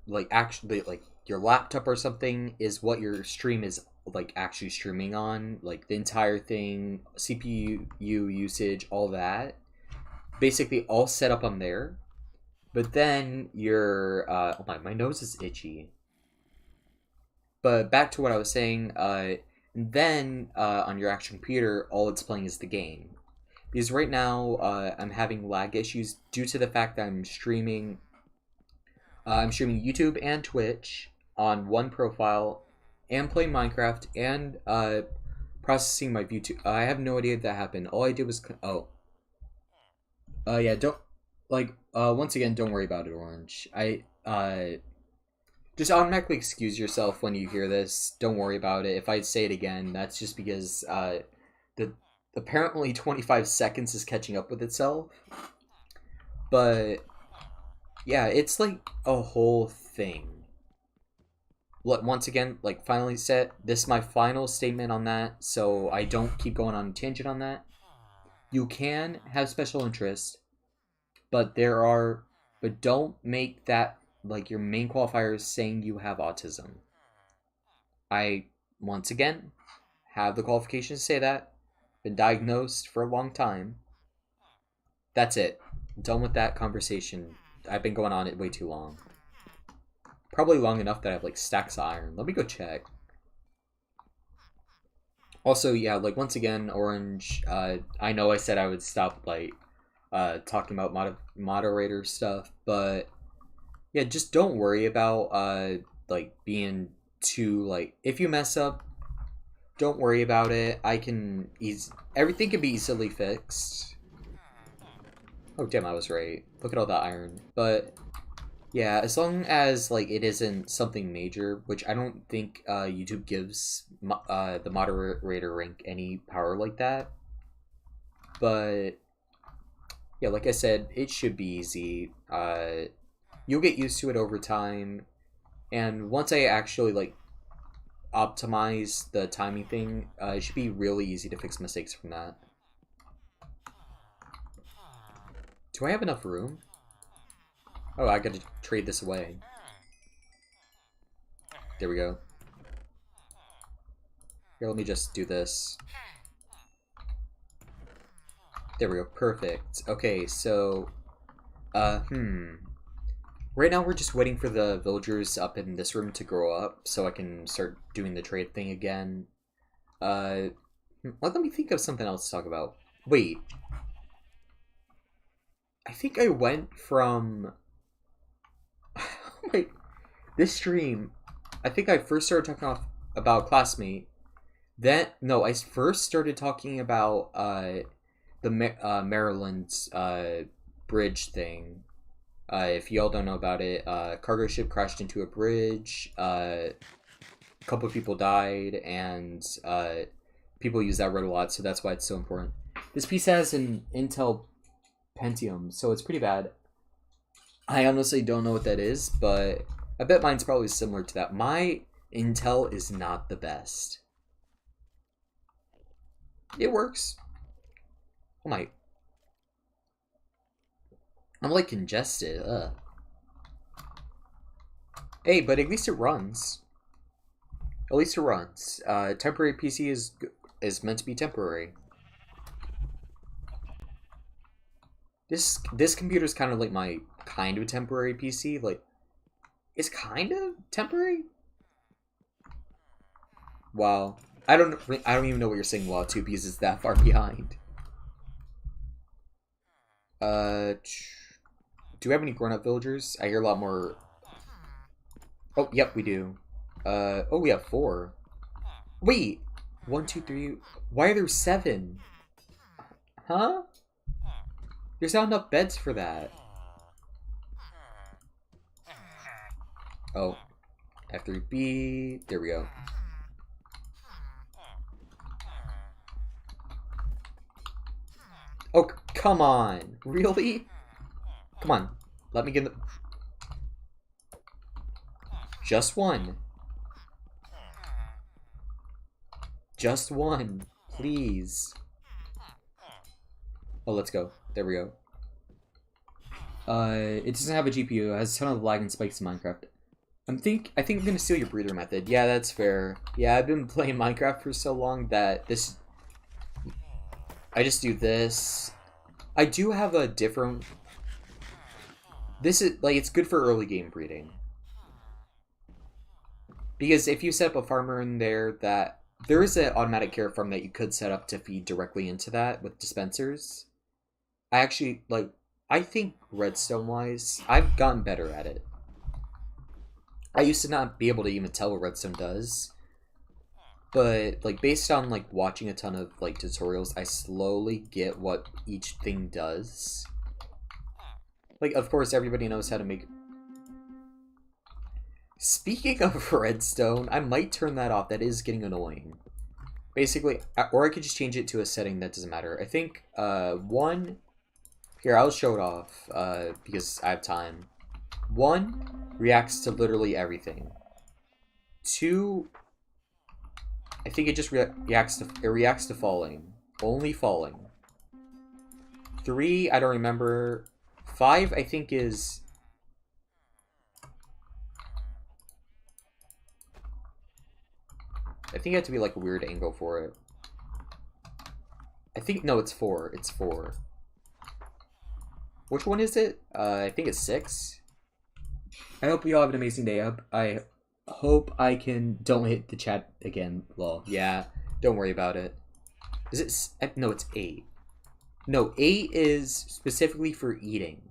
like actually like your laptop or something is what your stream is like actually streaming on, like the entire thing, CPU usage, all that. Basically, all set up on there. But then your oh my nose is itchy. But back to what I was saying. Then on your actual computer, all it's playing is the game. Because right now I'm having lag issues due to the fact that I'm streaming. I'm streaming YouTube and Twitch on one profile, and playing Minecraft and processing my YouTube. I have no idea if that happened. All I did was yeah, don't like once again, don't worry about it, Orange. I just automatically excuse yourself when you hear this. Don't worry about it. If I say it again, that's just because the apparently 25 seconds is catching up with itself. But yeah, it's like a whole thing. once again, like, finally said, this is my final statement on that, so I don't keep going on a tangent on that. You can have special interest, but don't make that, like, your main qualifier is saying you have autism. I, once again, have the qualifications to say that. Been diagnosed for a long time. That's it. Done with that conversation. I've been going on it way too long. Probably long enough that I have, like, stacks of iron. Let me go check. Also, yeah, like, once again, Orange, I know I said I would stop, like, talking about moderator stuff, but, yeah, just don't worry about, like, being too, like, if you mess up, don't worry about it. Everything can be easily fixed. Oh, damn, I was right. Look at all that iron. But, yeah, as long as, like, it isn't something major, which I don't think YouTube gives the moderator rank any power like that. But, yeah, like I said, it should be easy. You'll get used to it over time. And once I actually, like, optimize the timing thing, it should be really easy to fix mistakes from that. Do I have enough room? Oh, I gotta trade this away. There we go. Here, let me just do this. There we go, perfect. Okay, so, right now we're just waiting for the villagers up in this room to grow up so I can start doing the trade thing again. Let me think of something else to talk about. Wait. I think I went from... Wait, this stream, I think I first started talking about Classmate. Then, no, I first started talking about the Maryland bridge thing. If y'all don't know about it, cargo ship crashed into a bridge. A couple of people died, and people use that road a lot, so that's why it's so important. This piece has an Intel Pentium, so it's pretty bad. I honestly don't know what that is, but I bet mine's probably similar to that. My Intel is not the best. It works. Oh my. I'm like congested. Ugh. Hey, but at least it runs. At least it runs. Temporary PC is meant to be temporary. This computer's kind of like my kind of temporary PC. Like, it's kind of temporary. Wow. I don't even know what you're saying. Wow, 2 pieces that far behind. Do we have any grown-up villagers? I hear a lot more. Oh, yep, we do. Oh, we have 4. Wait, 1, 2, 3. Why are there 7? Huh? There's not enough beds for that. Oh, F3B. There we go. Oh, come on. Really? Come on. Let me get the... Just one. Just one. Please. Oh, let's go. There we go. It doesn't have a GPU. It has a ton of lag and spikes in Minecraft. I think I'm gonna steal your breather method. Yeah, that's fair. Yeah, I've been playing Minecraft for so long that this... I just do this. I do have a different... This is, like, it's good for early game breeding. Because if you set up a farmer in there that... There is an automatic carrot farm that you could set up to feed directly into that with dispensers. I actually, like... I think redstone-wise, I've gotten better at it. I used to not be able to even tell what redstone does. But, like, based on, like, watching a ton of, like, tutorials, I slowly get what each thing does. Like, of course, everybody knows how to make... Speaking of redstone, I might turn that off. That is getting annoying. Basically, or I could just change it to a setting that doesn't matter. I think, 1... Here, I'll show it off, because I have time. 1 reacts to literally everything. 2, I think it just reacts to falling. Only falling. 3, I don't remember. 5, I think is... I think you have to be like a weird angle for it. I think, no, it's 4. It's 4. Which one is it? I think it's 6. I hope you all have an amazing day. I hope I can... Don't hit the chat again, lol. Yeah, don't worry about it. Is it... No, it's 8. No, 8 is specifically for eating.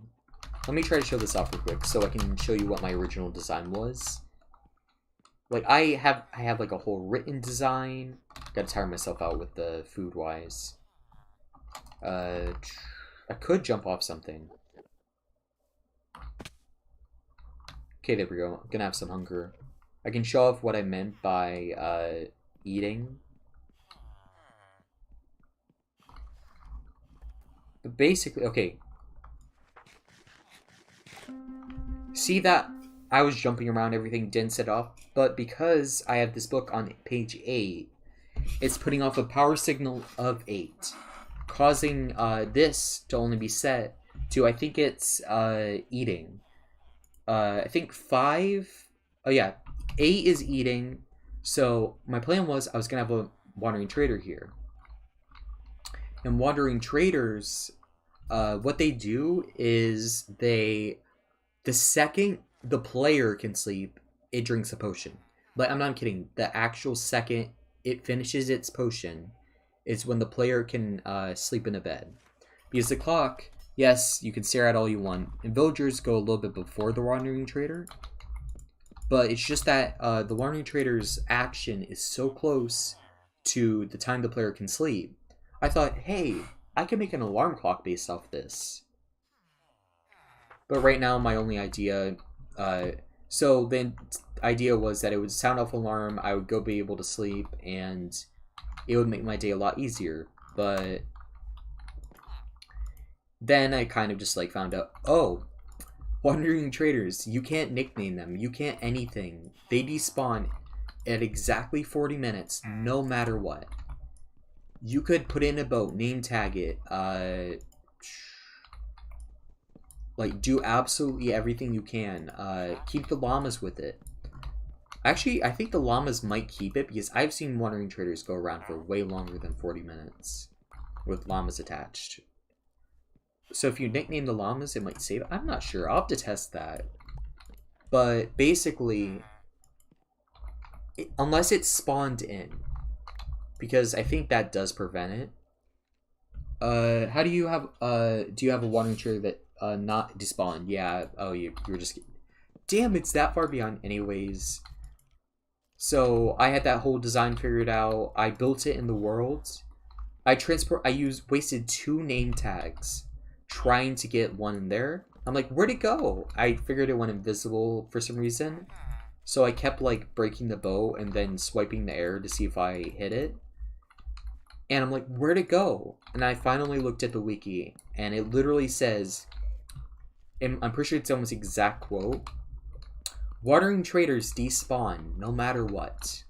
Let me try to show this off real quick so I can show you what my original design was. Like, I have like a whole written design. Gotta tire myself out with the food-wise. I could jump off something. Okay, there we go. I'm gonna have some hunger. I can show off what I meant by eating. But basically, okay. See that I was jumping around, everything didn't set off, but because I have this book on page 8, it's putting off a power signal of 8, causing this to only be set to, I think it's eating. I think 5, oh yeah, 8 is eating, so my plan was I was going to have a wandering trader here. And wandering traders, what they do is the second the player can sleep, it drinks a potion. Like, I'm not kidding. The actual second it finishes its potion is when the player can sleep in a bed. Because the clock, yes, you can stare at all you want, and villagers go a little bit before the wandering trader. But it's just that the wandering trader's action is so close to the time the player can sleep. I thought, hey, I can make an alarm clock based off this. But right now, my only idea... so the idea was that it would sound off alarm, I would go be able to sleep, and it would make my day a lot easier. But then I kind of just like found out, oh, wandering traders, you can't nickname them, you can't anything. They despawn at exactly 40 minutes, no matter what. You could put in a boat, name tag it, like, do absolutely everything you can. Keep the llamas with it. Actually, I think the llamas might keep it, because I've seen wandering traders go around for way longer than 40 minutes with llamas attached. So if you nickname the llamas, it might save it. I'm not sure. I'll have to test that. But basically, unless it's spawned in, because I think that does prevent it. How do you have a wandering trader that not despawned? Yeah. Oh, you were just... Damn, it's that far beyond anyways. So I had that whole design figured out. I built it in the world. Wasted 2 name tags trying to get one in there. I'm like, where'd it go? I figured it went invisible for some reason. So I kept like breaking the bow and then swiping the air to see if I hit it. And I'm like, where'd it go? And I finally looked at the wiki, and it literally says, and I'm pretty sure it's almost exact quote, wandering traders despawn no matter what.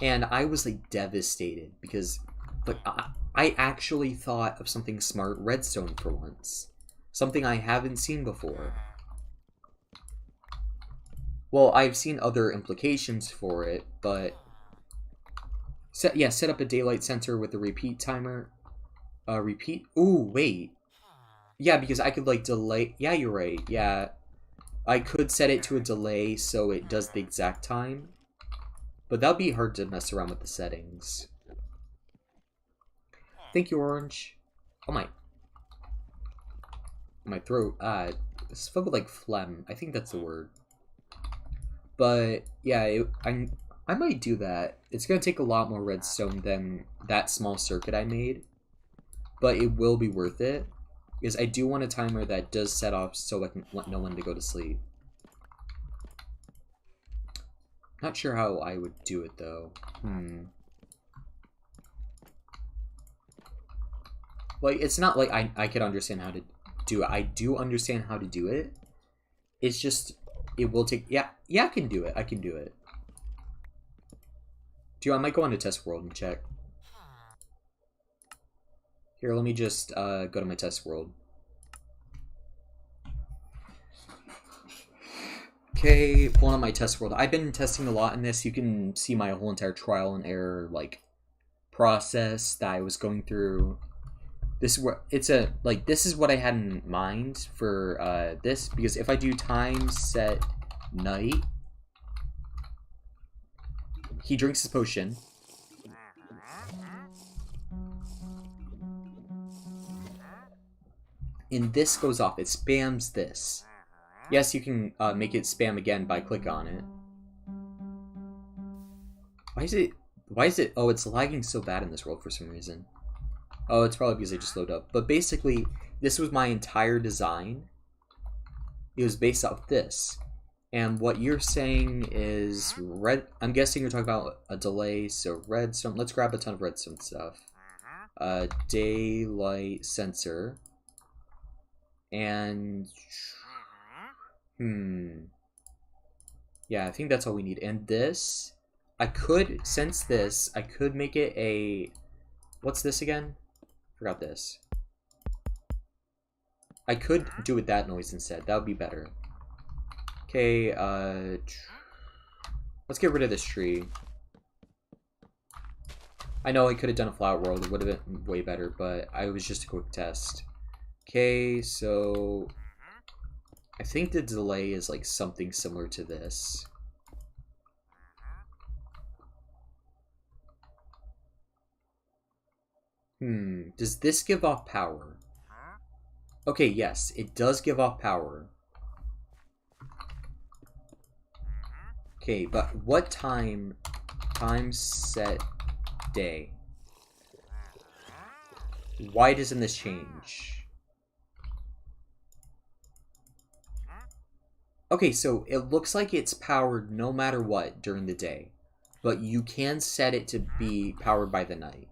And I was like devastated because like I actually thought of something smart, redstone for once. Something I haven't seen before. Well, I've seen other implications for it, but set up a daylight sensor with a repeat timer. Repeat? Ooh, wait. Yeah, because I could like delay. Yeah, you're right. Yeah. I could set it to a delay so it does the exact time. But that'd be hard to mess around with the settings. Thank you, Orange. Oh my throat. It's filled with like phlegm. I think that's the word. But yeah, I might do that. It's gonna take a lot more redstone than that small circuit I made, but it will be worth it because I do want a timer that does set off so I can know when to go to sleep. Not sure how I would do it though. Like, it's not like I could understand how to do it. I do understand how to do it. It's just it will take... Yeah, I can do it. I can do it. I might go on to test world and check. Here, let me just go to my test world. Okay, pulling up my test world. I've been testing a lot in this. You can see my whole entire trial and error like process that I was going through. This is what it's a like. This is what I had in mind for this, because if I do time set night, he drinks his potion. And this goes off. It spams this. Yes, you can make it spam again by click on it. Why is it? Oh, it's lagging so bad in this world for some reason. Oh, it's probably because I just loaded up. But basically, this was my entire design. It was based off this. And what you're saying is red. I'm guessing you're talking about a delay. So redstone. Let's grab a ton of redstone stuff. Daylight sensor. And yeah, I think that's all we need. And this, I could, since this, I could make it a, what's this again? Forgot this. I could do it that noise instead. That would be better. Okay, let's get rid of this tree. I know I could have done a flat world. It would have been way better, but I was just a quick test. Okay, so I think the delay is like something similar to this. Does this give off power? Okay, yes, it does give off power. Okay, but what time set day? Why doesn't this change? Okay, so it looks like it's powered no matter what during the day, but you can set it to be powered by the night.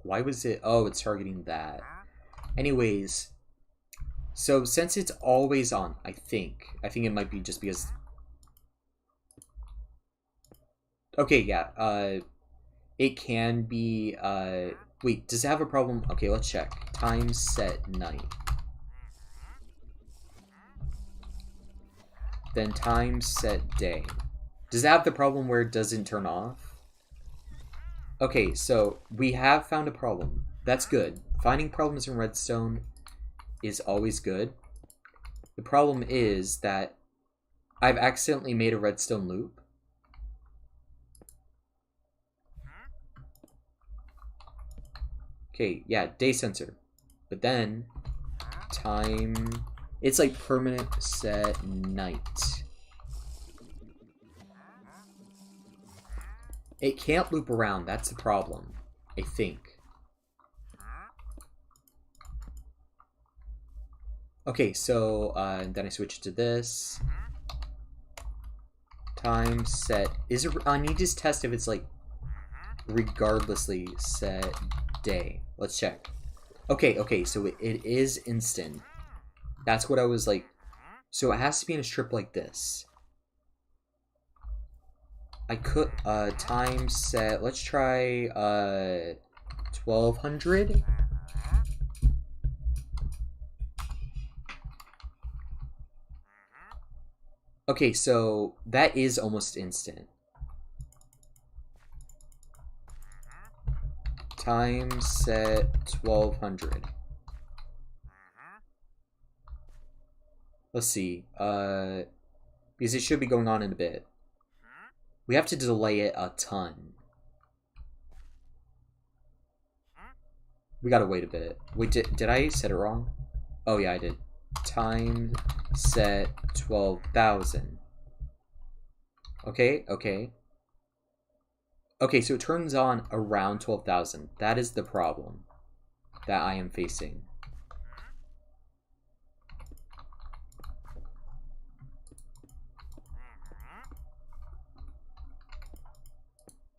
Why was it? Oh, it's targeting that. Anyways, so since it's always on, I think it might be just because. Okay, yeah. It can be. Wait, does it have a problem? Okay, let's check. Time set night. Then time set day. Does it have the problem where it doesn't turn off? Okay, so we have found a problem. That's good. Finding problems in redstone is always good. The problem is that I've accidentally made a redstone loop. Okay, yeah, day sensor. But then time, it's like permanent set night. It can't loop around, that's the problem, I think. Okay, so then I switch to this. Time set, is it, I need to test if it's like regardlessly set day. Let's check. Okay, so it is instant. That's what I was like. So it has to be in a strip like this. I could time set, let's try 1200. Okay, so that is almost instant. Time set 1200. Let's see. Because it should be going on in a bit. We have to delay it a ton. We gotta wait a bit. Wait, did I set it wrong? Oh yeah, I did. Time set 12,000. Okay. Okay, so it turns on around 12,000. That is the problem that I am facing.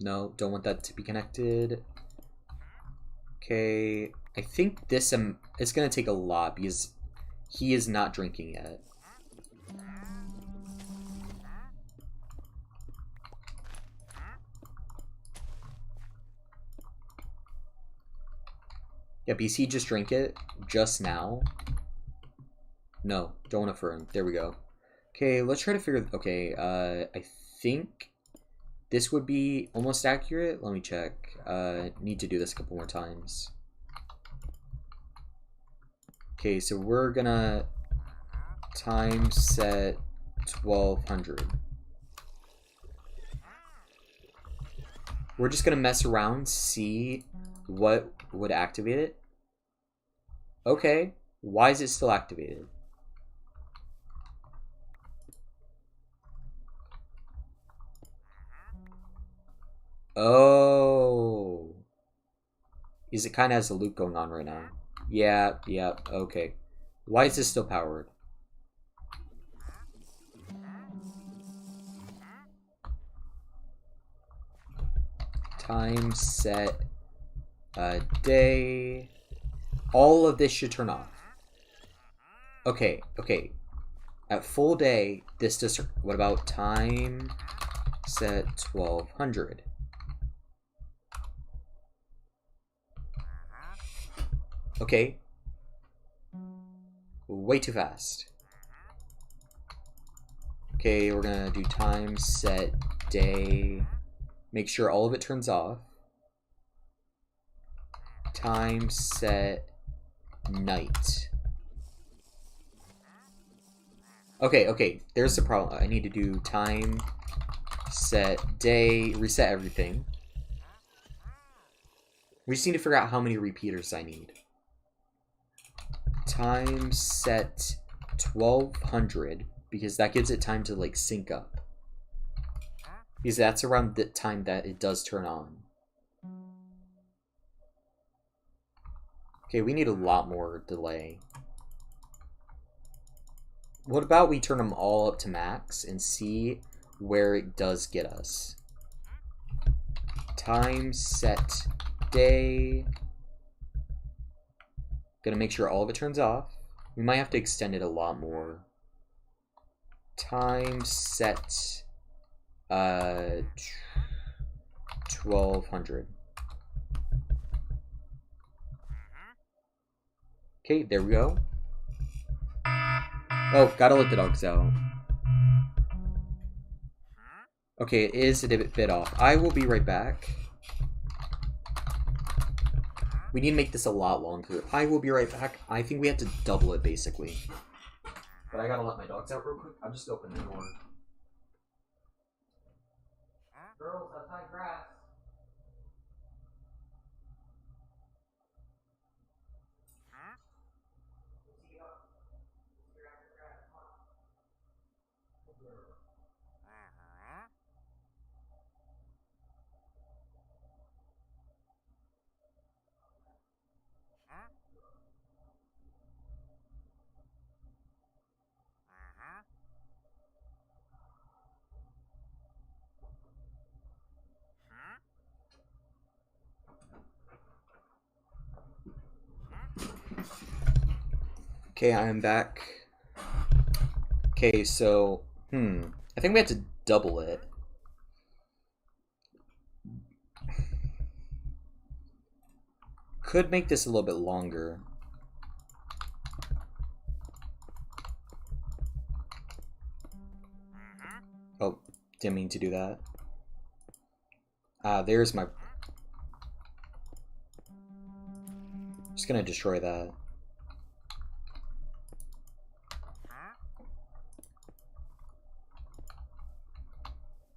No, don't want that to be connected. Okay, I think this it's gonna take a lot because He is not drinking yet. Yeah, BC just drank it just now. No, don't want to affirm. There we go. Okay, let's try to figure... Okay, I think this would be almost accurate. Let me check. Need to do this a couple more times. Okay, so we're gonna time set 1200. We're just gonna mess around, see what would activate it. Okay, why is it still activated? Oh. Is it kind of has a loop going on right now? Yeah, okay. Why is this still powered? Time set a day. All of this should turn off. Okay. At full day, this does. What about time set 1200? Okay. Way too fast. Okay, we're gonna do time set day. Make sure all of it turns off. Time set night. Okay, there's the problem. I need to do time set day, reset everything. We just need to figure out how many repeaters I need. Time set 1200, because that gives it time to like sync up. Because that's around the time that it does turn on. Okay, we need a lot more delay. What about we turn them all up to max and see where it does get us? Time set day. Gonna make sure all of it turns off. We might have to extend it a lot more. Time set 1200. Okay, there we go. Oh, gotta let the dogs out. Okay, it is a bit off. I will be right back. We need to make this a lot longer. I will be right back. I think we have to double it, basically. But I gotta let my dogs out real quick. I'll just open the door. Girls, outside grass. Okay, I am back. Okay, so, I think we have to double it. Could make this a little bit longer. Oh, didn't mean to do that. There's my... Just gonna destroy that.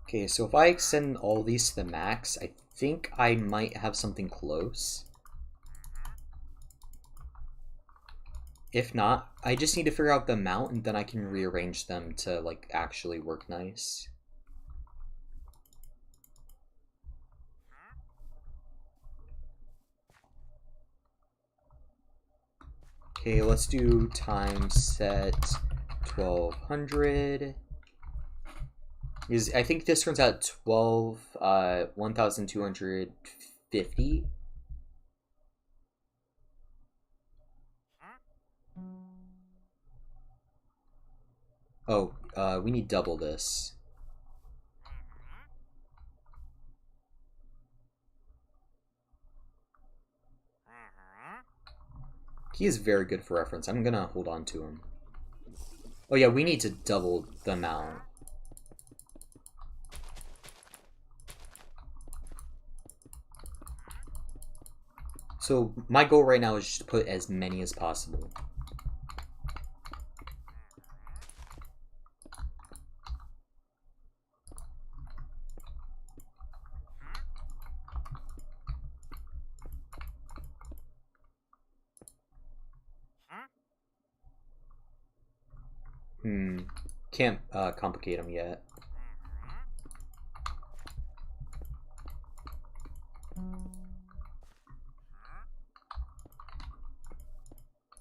Okay, so if I extend all these to the max, I think I might have something close. If not, I just need to figure out the amount and then I can rearrange them to like actually work nice. Okay, let's do time set 1200. Because I think this turns out 1250. Oh, we need double this. He is very good for reference. I'm gonna hold on to him. Oh yeah, we need to double the amount. So my goal right now is just to put as many as possible. Can't complicate them yet.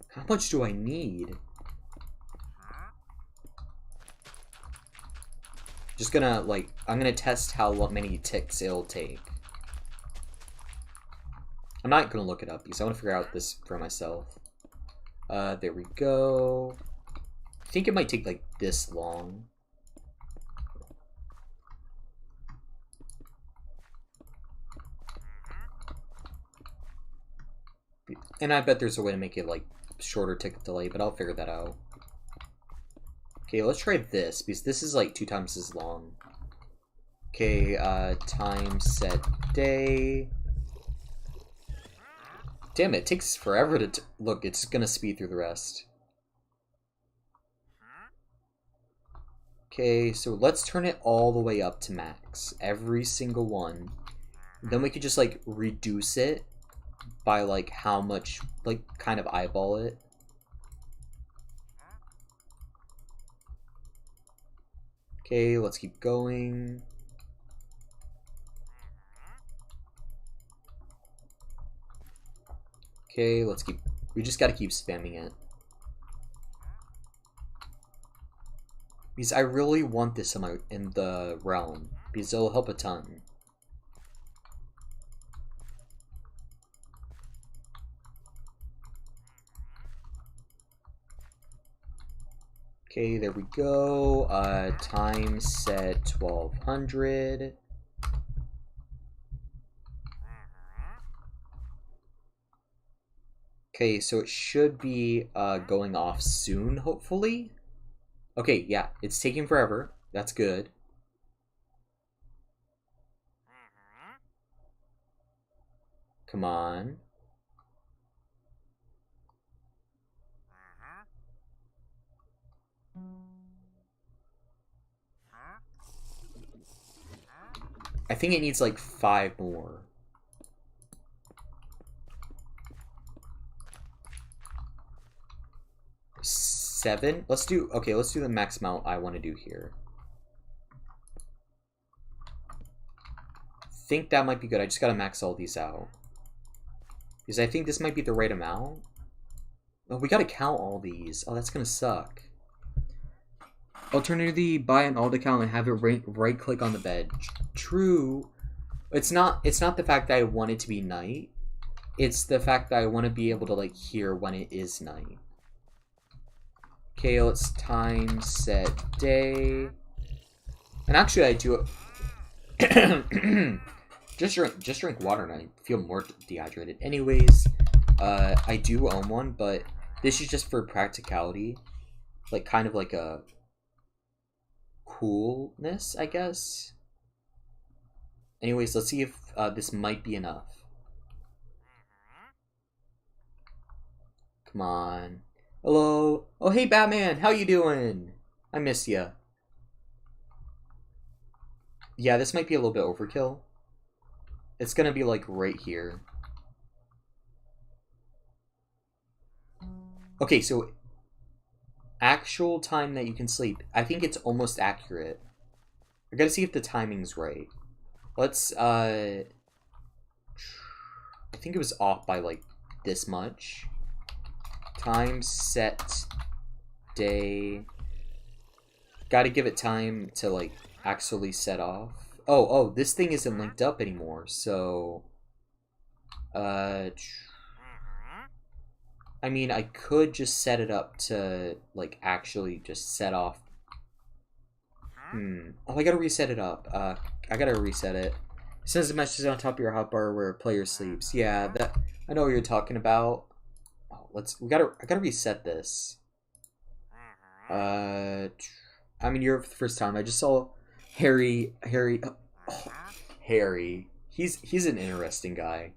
How much do I need? Just gonna, like, I'm gonna test how many ticks it'll take. I'm not gonna look it up because I want to figure out this for myself. There we go. I think it might take, like, this long. And I bet there's a way to make it, like, shorter tick delay, but I'll figure that out. Okay, let's try this, because this is, like, 2 times as long. Okay, time set day. Damn, it takes forever to look, it's gonna speed through the rest. Okay, so let's turn it all the way up to max. Every single one. Then we could just, like, reduce it by, like, how much, like, kind of eyeball it. Okay, let's keep going. Okay, let's keep... We just gotta keep spamming it. Because I really want this in the realm. Because it'll help a ton. Okay, there we go. Time set 1200. Okay, so it should be going off soon, hopefully. Okay, yeah, it's taking forever. That's good. Come on. I think it needs like 5 more. Seven? Let's do the max amount I want to do here. Think that might be good. I just gotta max all these out. Because I think this might be the right amount. Oh, we gotta count all these. Oh, that's gonna suck. Alternatively, buy an alt account and have it right click on the bed. True. It's not the fact that I want it to be night. It's the fact that I want to be able to, like, hear when it is night. Okay, let's time set day. And actually I do it. just drink water and I feel more dehydrated. Anyways, I do own one, but this is just for practicality. Like, kind of like a coolness, I guess. Anyways, let's see if this might be enough. Come on. Hello. Oh, hey, Batman. How you doing? I miss ya. Yeah, this might be a little bit overkill. It's gonna be, like, right here. Okay, so actual time that you can sleep. I think it's almost accurate. I gotta see if the timing's right. Let's, I think it was off by, like, this much. Time set day. Gotta give it time to, like, actually set off. Oh, this thing isn't linked up anymore, so... I mean, I could just set it up to, like, actually just set off Oh, I gotta reset it up. I gotta reset it. It sends a message on top of your hotbar where a player sleeps. Yeah, that I know what you're talking about. Oh, I gotta reset this. I mean, you're for the first time. I just saw Harry. Oh, Harry. He's an interesting guy.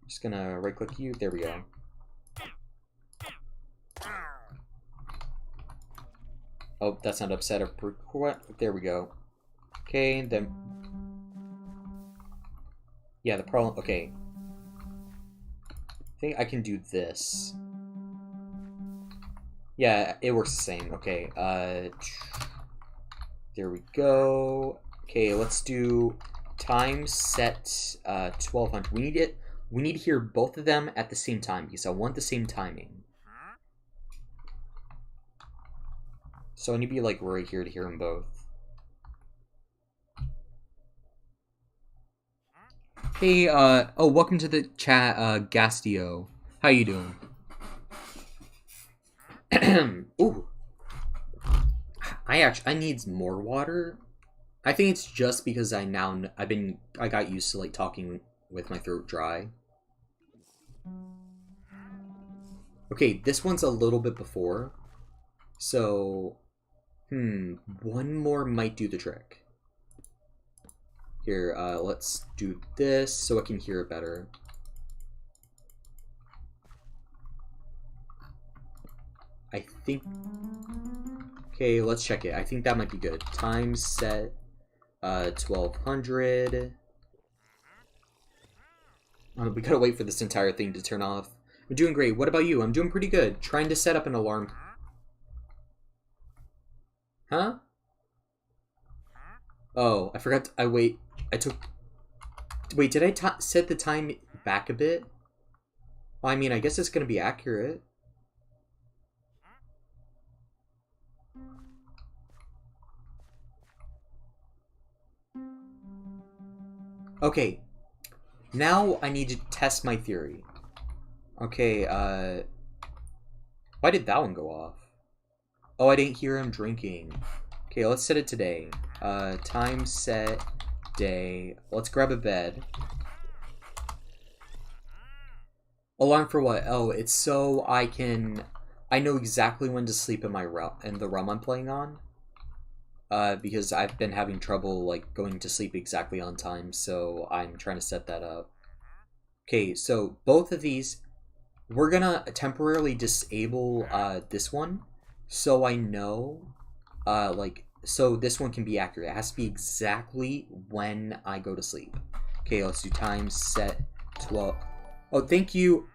Just gonna right click you. There we go. Oh, that's not upset. What? There we go. Okay, then. Yeah, the problem. Okay. I think I can do this. Yeah, it works the same. Okay, there we go. Okay, let's do time set 1200. We need to hear both of them at the same time because I want the same timing. So I need to be like right here to hear them both. Hey, oh, welcome to the chat, Gastio. How you doing? Ooh. I need more water. I think it's just because I got used to like talking with my throat dry. Okay, this one's a little bit before. So, one more might do the trick. Here, let's do this so I can hear it better. I think... Okay, let's check it. I think that might be good. Time set 1200. We gotta wait for this entire thing to turn off. I'm doing great. What about you? I'm doing pretty good. Trying to set up an alarm. Huh? Oh, I forgot. Wait, did I set the time back a bit? Well, I mean, I guess it's gonna be accurate. Okay. Now I need to test my theory. Okay, why did that one go off? Oh, I didn't hear him drinking. Okay, let's set it today. Time set day. Let's grab a bed. Alarm for what? Oh, it's so I know exactly when to sleep in the realm I'm playing on. Because I've been having trouble like going to sleep exactly on time, so I'm trying to set that up. Okay, so both of these, we're gonna temporarily disable this one, so I know, so this one can be accurate. It has to be exactly when I go to sleep. Okay, let's do time set 12. Oh, thank you.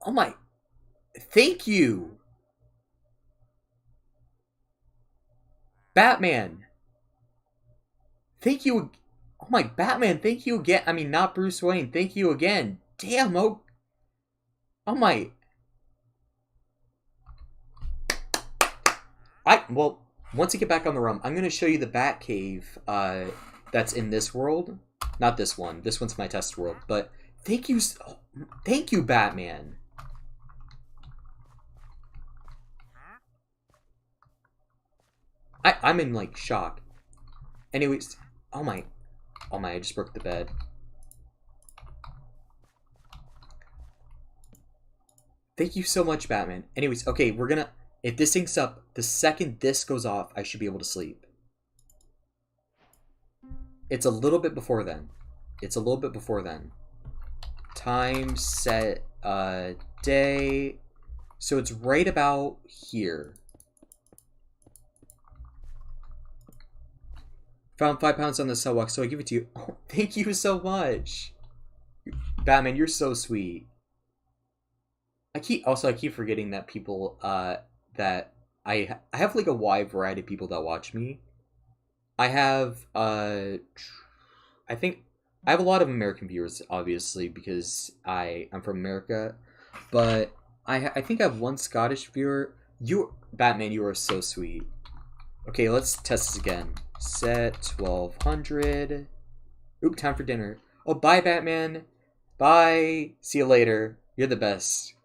Oh my. Thank you. Batman. Thank you. Oh my, Batman, thank you again. I mean, not Bruce Wayne. Thank you again. Damn, oh my. Well, once I get back on the realm, I'm going to show you the Batcave that's in this world. Not this one. This one's my test world. But thank you, Batman. I'm in, like, shock. Anyways, oh my, I just broke the bed. Thank you so much, Batman. Anyways, okay, if this syncs up, the second this goes off, I should be able to sleep. It's a little bit before then. Time set, day. So it's right about here. Found 5 pounds on the sidewalk, so I give it to you. Oh, thank you so much. Batman, you're so sweet. I keep forgetting that people, that I have like a wide variety of people that watch me. I have, I think I have a lot of American viewers, obviously, because I'm from America, but I think I have one Scottish viewer. Batman, you are so sweet. Okay, let's test this again. Set 1200. Oop, time for dinner. Oh, bye, Batman. Bye. See you later. You're the best.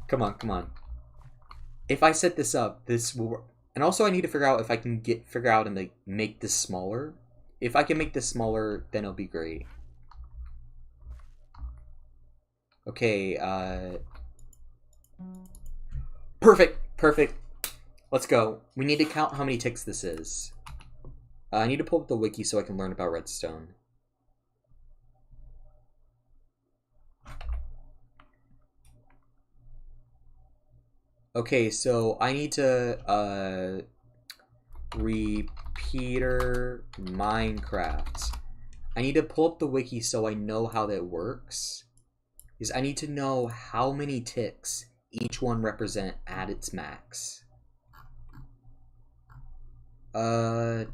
Come on, come on. If I set this up, this will work. And also I need to figure out if I can figure out and make this smaller. If I can make this smaller, then it'll be great. Okay, perfect, perfect. Let's go. We need to count how many ticks this is. I need to pull up the wiki so I can learn about redstone. Okay, so I need to repeater Minecraft. I need to pull up the wiki so I know how that works. Because I need to know how many ticks each one represent at its max. I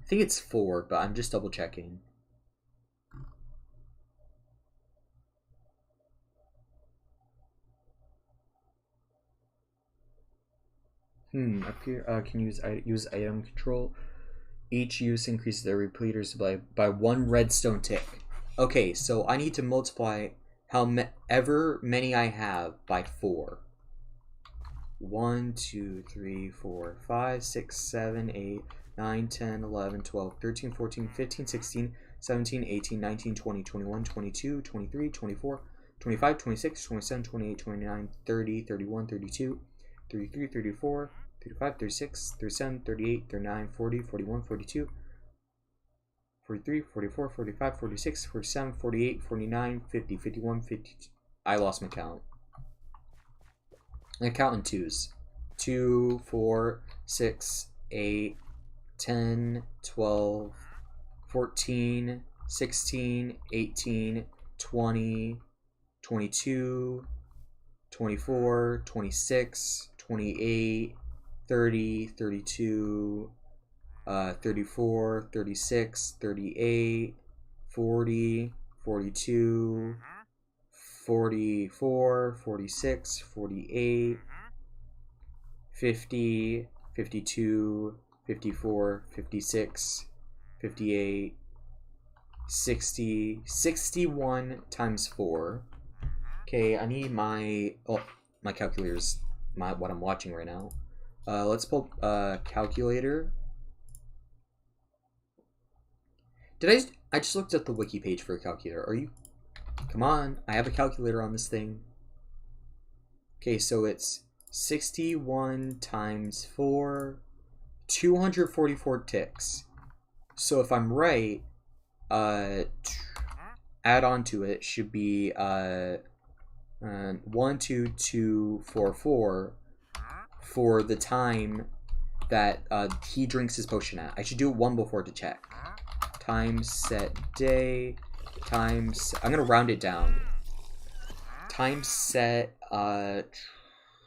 think it's 4, but I'm just double checking. Up here, can use item control. Each use increases the repeaters by 1 redstone tick. Okay, so I need to multiply however many I have by 4. 1, 2, 3, 4, 5, 6, 7, 8, 9, 10, 11, 12, 13, 14, 15, 16, 17, 18, 19, 20, 21, 22, 23, 24, 25, 26, 27, 28, 29, 30, 31, 32, 33, 34, 35, 36, 37, 38, 39, 40, 41, 42, 43, 44, 45, 46, 47, 48, 49, 50, 51, 52. I lost my count. I count in twos. 2, 4, 6, 8, 10, 12, 14, 16, 18, 20, 22, 24, 26, 28, 30, 32, 34, 36, 38, 40, 42, 44, 46, 48, 50, 52, 54, 56, 58, 60, 61 times 4. Okay, I need my calculator's what I'm watching right now. Let's pull calculator. I just looked at the wiki page for a calculator. Are you? Come on, I have a calculator on this thing. Okay, so it's 61 times 4, 244 ticks. So if I'm right, add on to it should be 12244 for the time that he drinks his potion at. I should do it 1 before to check. Time set day times. I'm gonna round it down. Time set.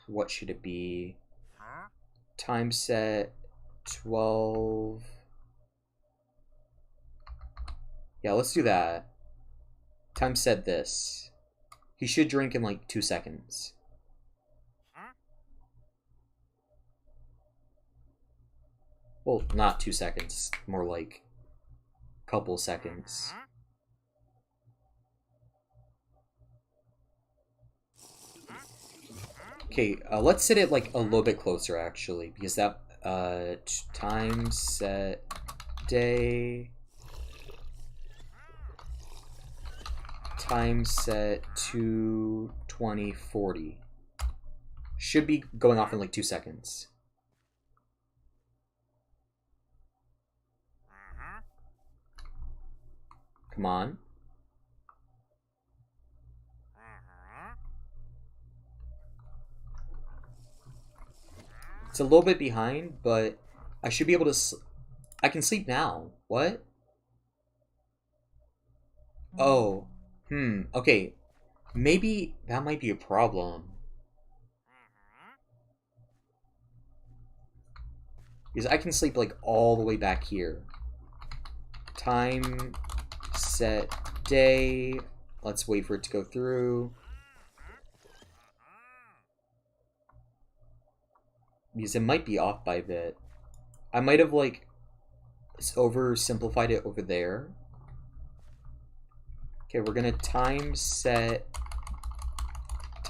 What should it be? Time set 12. Yeah, let's do that. Time set this. He should drink in like 2 seconds. Well, not 2 seconds. More like a couple seconds. Okay, let's set it like a little bit closer actually, because that time set day time set to 2040 should be going off in like 2 seconds. Come on. It's a little bit behind, but I should be able to... I can sleep now. What? Oh. Okay. Maybe that might be a problem. Because I can sleep like all the way back here. Time set day. Let's wait for it to go through. because it might be off by a bit. I might have like oversimplified it over there. Okay, we're gonna time set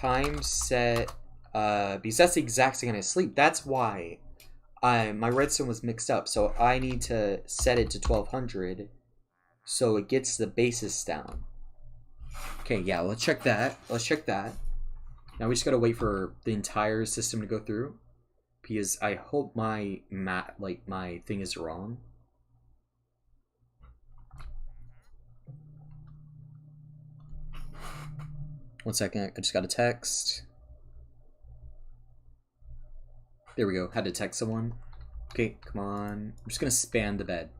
because that's the exact second I sleep. That's why my redstone was mixed up. So I need to set it to 1200 so it gets the basis down. Okay, yeah, let's check that. Now we just gotta wait for the entire system to go through, because I hope my thing is wrong. One second, I just got a text. There we go, had to text someone. Okay, come on. I'm just gonna span the bed.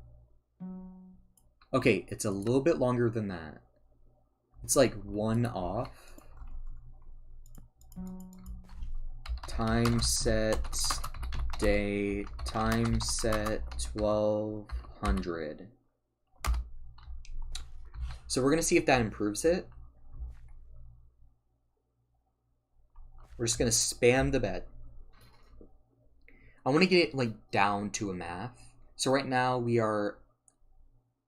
Okay, it's a little bit longer than that. It's like 1 off. Time set day, time set 1200. So we're gonna see if that improves it. We're just gonna spam the bed. I want to get it like down to a math. So right now we are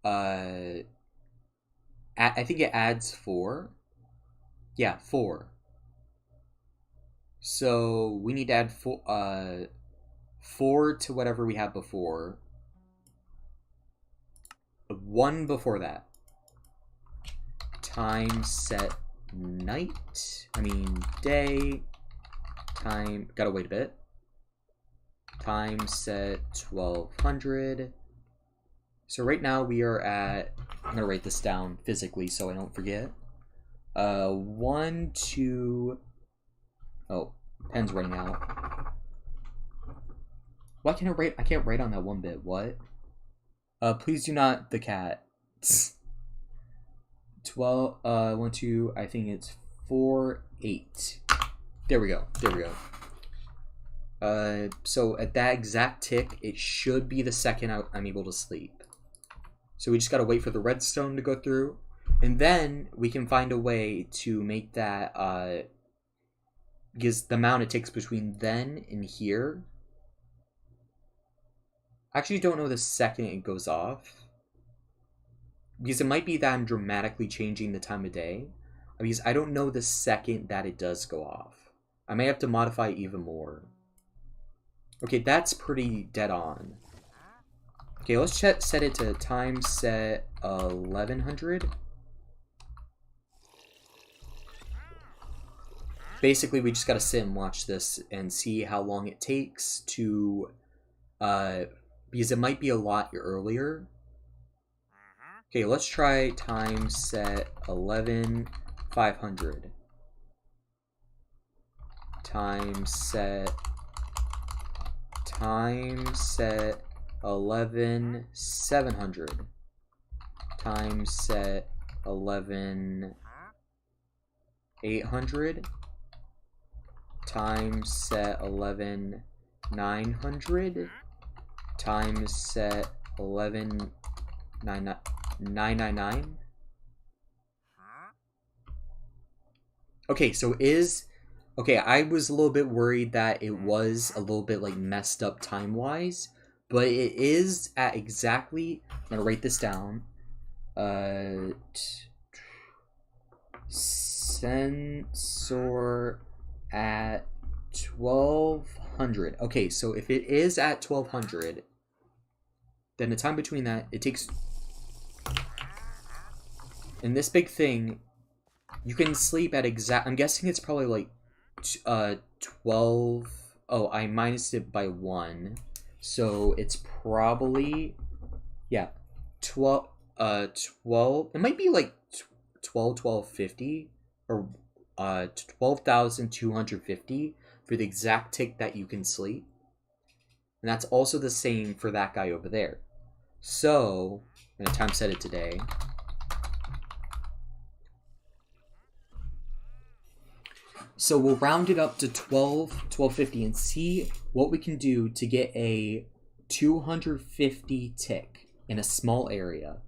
I think it adds 4. Yeah, 4. So we need to add 4 to whatever we had before. 1 before that. Time set day. Time, gotta wait a bit. Time set 1200. So right now we are at, I'm gonna write this down physically so I don't forget. 1, 2, oh, pen's running out. Why can't I write? I can't write on that one bit. What? Please do not the cat. 12, 1, 2, I think it's 4, 8. There we go. So at that exact tick, it should be the second I'm able to sleep. So we just gotta wait for the redstone to go through, and then we can find a way to make that, because the amount it takes between then and here. I actually don't know the second it goes off, because it might be that I'm dramatically changing the time of day, because I don't know the second that it does go off. I may have to modify even more. Okay, that's pretty dead on. Okay, let's set it to time set 1100. Basically, we just gotta sit and watch this and see how long it takes to, because it might be a lot earlier. Okay, let's try time set 11500. Time set 11700. Time set 11800. Time set 11900. Time set 11999. Okay, so okay, I was a little bit worried that it was a little bit like messed up time-wise, but it is at exactly, I'm gonna write this down, sensor at 1200. Okay, so if it is at 1200, then the time between that, it takes, and this big thing, you can sleep at I'm guessing it's probably like 12. Oh, I minused it by 1, so it's probably, yeah, 12. It might be like 1250 or 12,250 for the exact tick that you can sleep, and that's also the same for that guy over there. So I'm gonna time set it today. So we'll round it up to 1250 and see what we can do to get a 250 tick in a small area.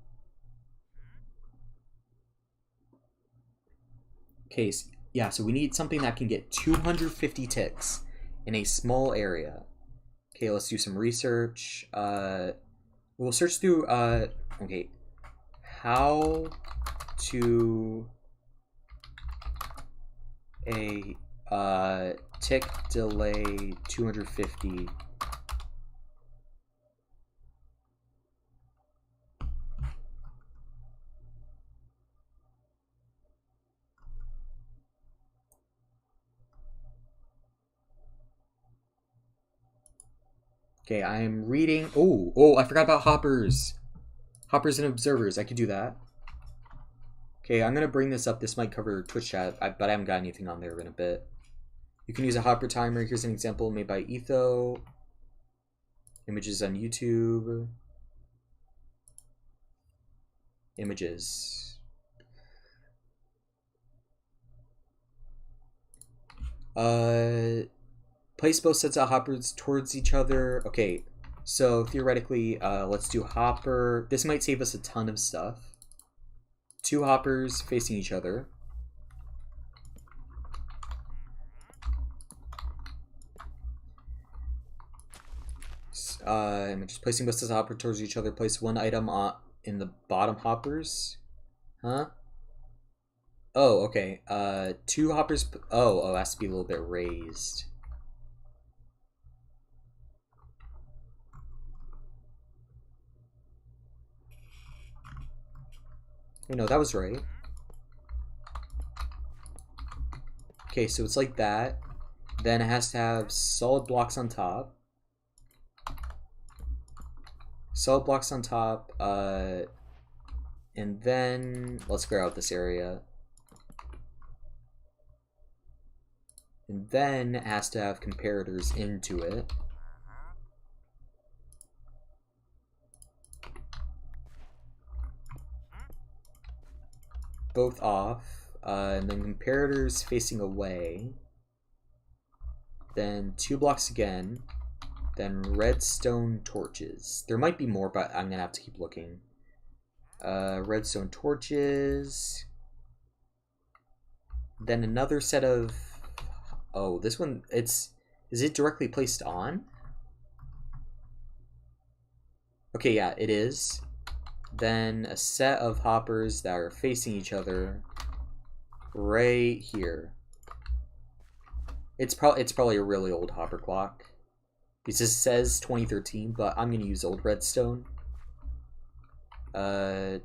Okay, so, yeah, so we need something that can get 250 ticks in a small area. Okay, let's do some research. We'll search through, okay. How to a tick delay 250. Okay, I'm reading. Oh, I forgot about hoppers. Hoppers and observers. I could do that. Okay, I'm gonna bring this up. This might cover Twitch chat, but I haven't got anything on there in a bit. You can use a hopper timer. Here's an example made by Etho. Images on YouTube. Images. Place both sets of hoppers towards each other. Okay, so theoretically, let's do hopper. This might save us a ton of stuff. 2 hoppers facing each other. I'm just placing both sets of hoppers towards each other. Place 1 item in the bottom hoppers. Huh? Oh, okay. 2 hoppers. Oh, it has to be a little bit raised. No, that was right. Okay, so it's like that. Then it has to have solid blocks on top. Solid blocks on top. And then let's clear out this area. And then it has to have comparators into it. Both off. And then comparators facing away. Then 2 blocks again. Then redstone torches. There might be more, but I'm gonna have to keep looking. Redstone torches. Then another set of... Oh, this one, is it directly placed on? Okay, yeah, it is. Then a set of hoppers that are facing each other right here. It's probably a really old hopper clock. It just says 2013, but I'm gonna use old redstone. Gonna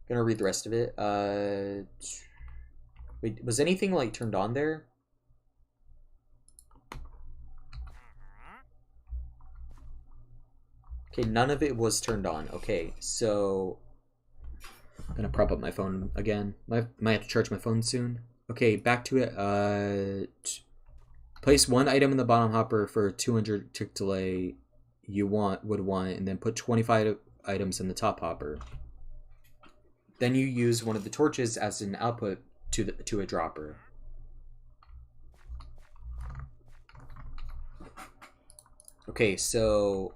read the rest of it. Wait, was anything like turned on there? Okay, none of it was turned on. Okay, so I'm gonna prop up my phone again. Might have to charge my phone soon. Okay, back to it. Place 1 item in the bottom hopper for 200 tick delay you would want, and then put 25 items in the top hopper. Then you use one of the torches as an output to a dropper. Okay, so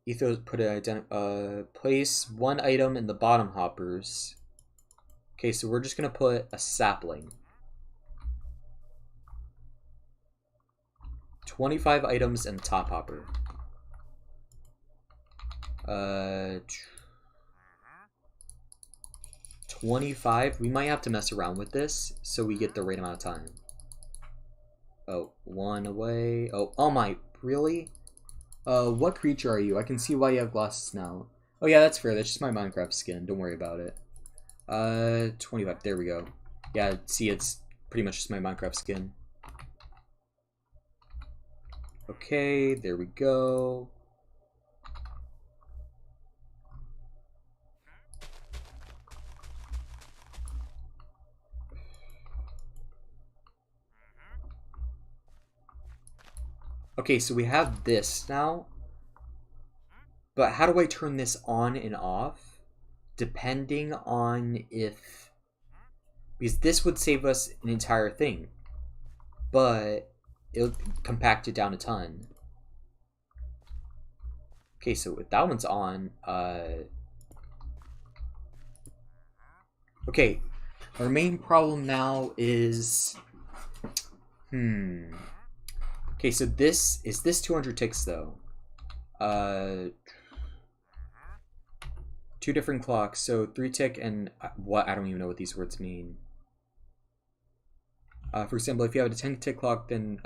Ethos put it place 1 item in the bottom hoppers. Okay, so we're just gonna put a sapling. 25 items in the top hopper. 25. We might have to mess around with this so we get the right amount of time. Oh, 1 away. Oh my, really? What creature are you? I can see why you have glasses now. Oh yeah, that's fair. That's just my Minecraft skin. Don't worry about it. 25. There we go. Yeah, see, it's pretty much just my Minecraft skin. Okay, there we go. Okay, so we have this now. But how do I turn this on and off? Depending on if... Because this would save us an entire thing. But it'll compact it down a ton. Okay, so if that one's on, okay, Our main problem now is... Okay, so this... Is this 200 ticks, though? 2 different clocks, so 3 tick and... What? I don't even know what these words mean. For example, if you have a 10 tick clock, then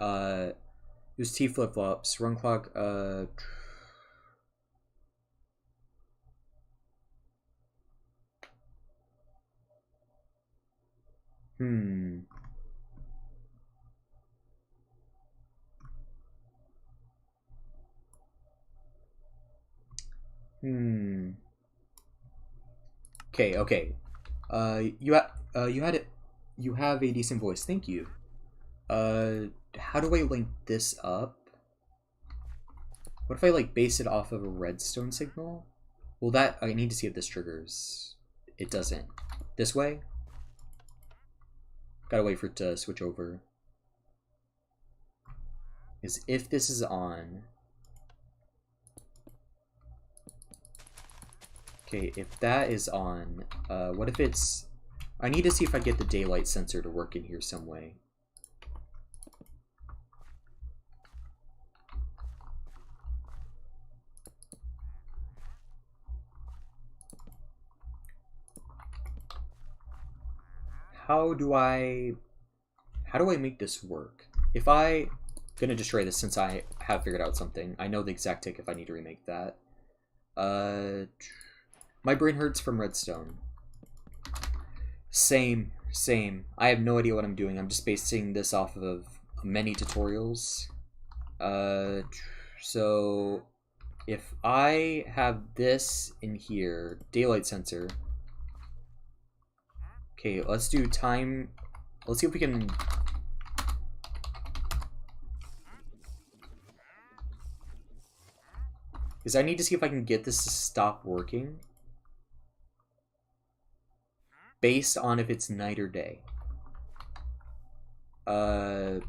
use T flip-flops. Run clock, Okay, okay. You have a decent voice. Thank you. How do I link this up? What if I like base it off of a redstone signal? Well, that I need to see if this triggers. It doesn't. This way? Gotta wait for it to switch over. Because if this is on... Okay, if that is on, what if it's... I need to see if I get the daylight sensor to work in here some way. How do I make this work? If I'm gonna destroy this since I have figured out something. I know the exact tick if I need to remake that. My brain hurts from redstone. Same. I have no idea what I'm doing. I'm just basing this off of many tutorials. So if I have this in here, daylight sensor. Okay, let's do time. Let's see if we can... Because I need to see if I can get this to stop working. Based on if it's night or day. I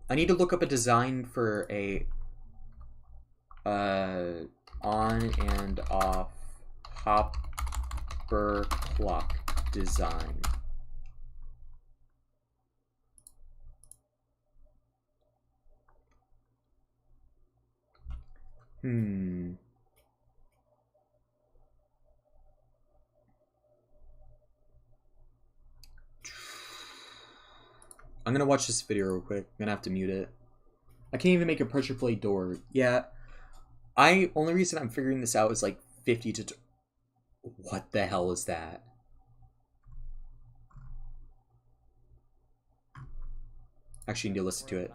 need to look up a design for a... on and off hopper clock design. I'm gonna watch this video real quick. I'm gonna have to mute it. I can't even make a pressure plate door. Yeah. Only reason I'm figuring this out is like 50 to... What the hell is that? Actually, you need to listen to it.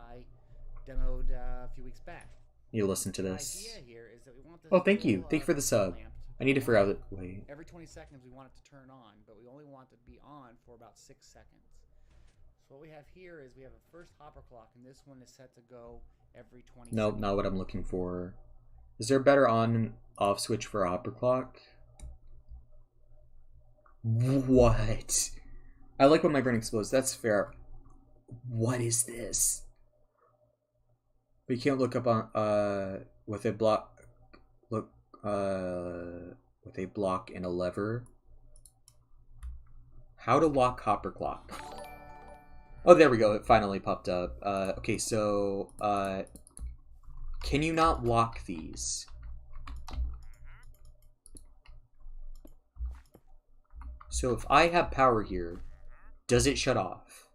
Demoed a few weeks back. You need to listen to this. The idea here is that we want this Oh, thank you. Thank you for the sub. I need to figure out... Wait. Every 20 seconds we want it to turn on, but we only want it to be on for about 6 seconds. So what we have here is we have a first hopper clock, and this one is set to go every 20 Nope, seconds. not what I'm looking for. Is there a better on and off switch for a hopper clock? What? I like when my brain explodes. That's fair. What is this? We can't look up on with a block with a block and a lever. How to lock hopper clock. Oh, there we go. It finally popped up. Okay, so can you not lock these? So if I have power here, does it shut off?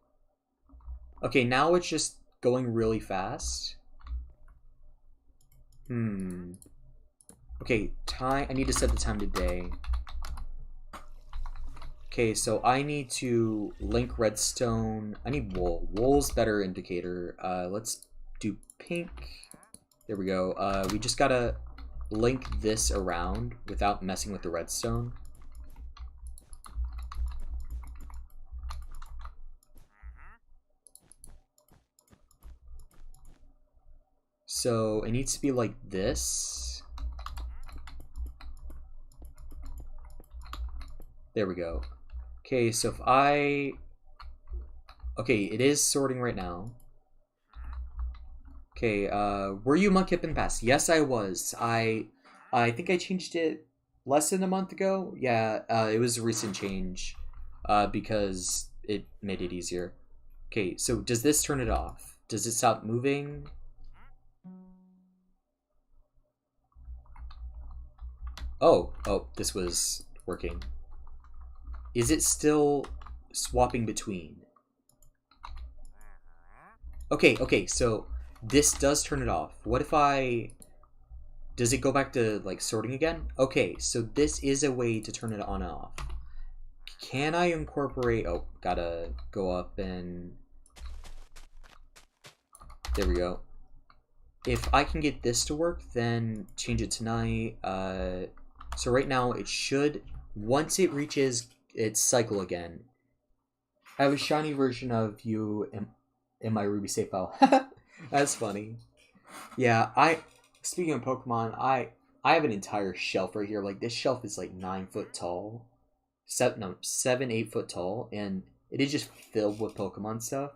Okay, now it's just going really fast. Okay, time. I need to set the time to day. Okay, so I need to link redstone. I need wool. Wool's better indicator. Let's do pink. There we go. We just gotta link this around without messing with the redstone. So it needs to be like this. There we go. Okay, so if I... Okay, it is sorting right now. Okay, were you Monkey Up in the past? Yes, I was. I think I changed it less than a month ago. Yeah, it was a recent change. Because it made it easier. Okay, so does this turn it off? Does it stop moving? Oh, this was working. Is it still swapping between? Okay, so this does turn it off. What if I... Does it go back to, like, sorting again? Okay, so this is a way to turn it on and off. Can I incorporate... Oh, gotta go up and... There we go. If I can get this to work, then change it to night. So right now it should... Once it reaches its cycle again... I have a shiny version of you in my Ruby save file. That's funny. Yeah, speaking of Pokemon, I have an entire shelf right here. Like, this shelf is like 9 foot tall. 7, 8 foot tall, and it is just filled with Pokemon stuff.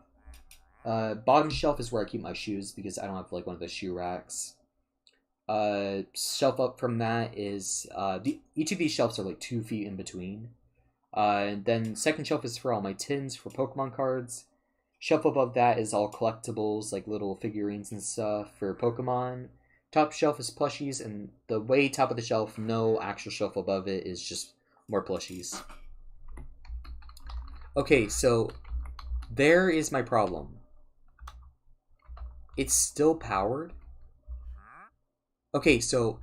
Bottom shelf is where I keep my shoes because I don't have like one of those shoe racks. Shelf up from that is each of these shelves are like 2 feet in between. And then second shelf is for all my tins for Pokemon cards. Shelf above that is all collectibles, like little figurines and stuff for Pokemon. Top shelf is plushies, and the way top of the shelf, no actual shelf above it, is just more plushies. Okay, so there is my problem. It's still powered. Okay, so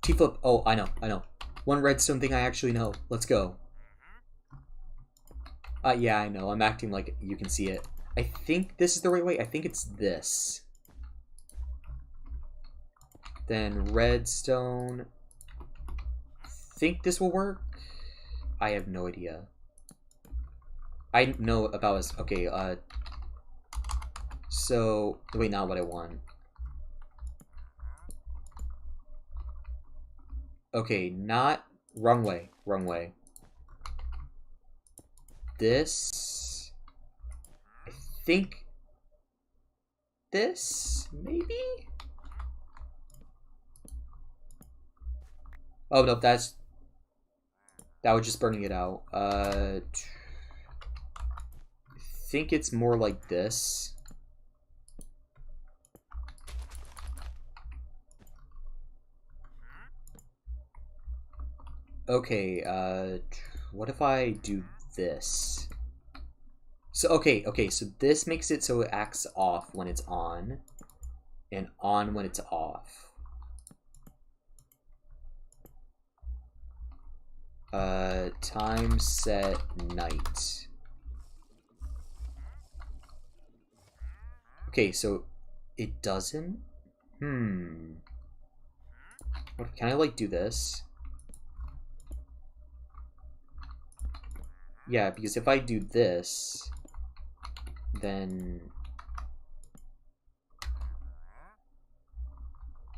T-Flip. Oh, I know. One redstone thing I actually know. Let's go. Yeah, I know. I'm acting like you can see it. I think this is the right way. I think it's this. Then redstone. Think this will work? I have no idea. I know about this. Okay, so wait, not what I want. Okay, not wrong way. This, I think this, maybe? Oh no, that was just burning it out. I think it's more like this. Okay, what if I do this? So, okay, so this makes it so it acts off when it's on, and on when it's off. Time set night. Okay, so it doesn't? What, can I, like, do this? Yeah, because if I do this, then...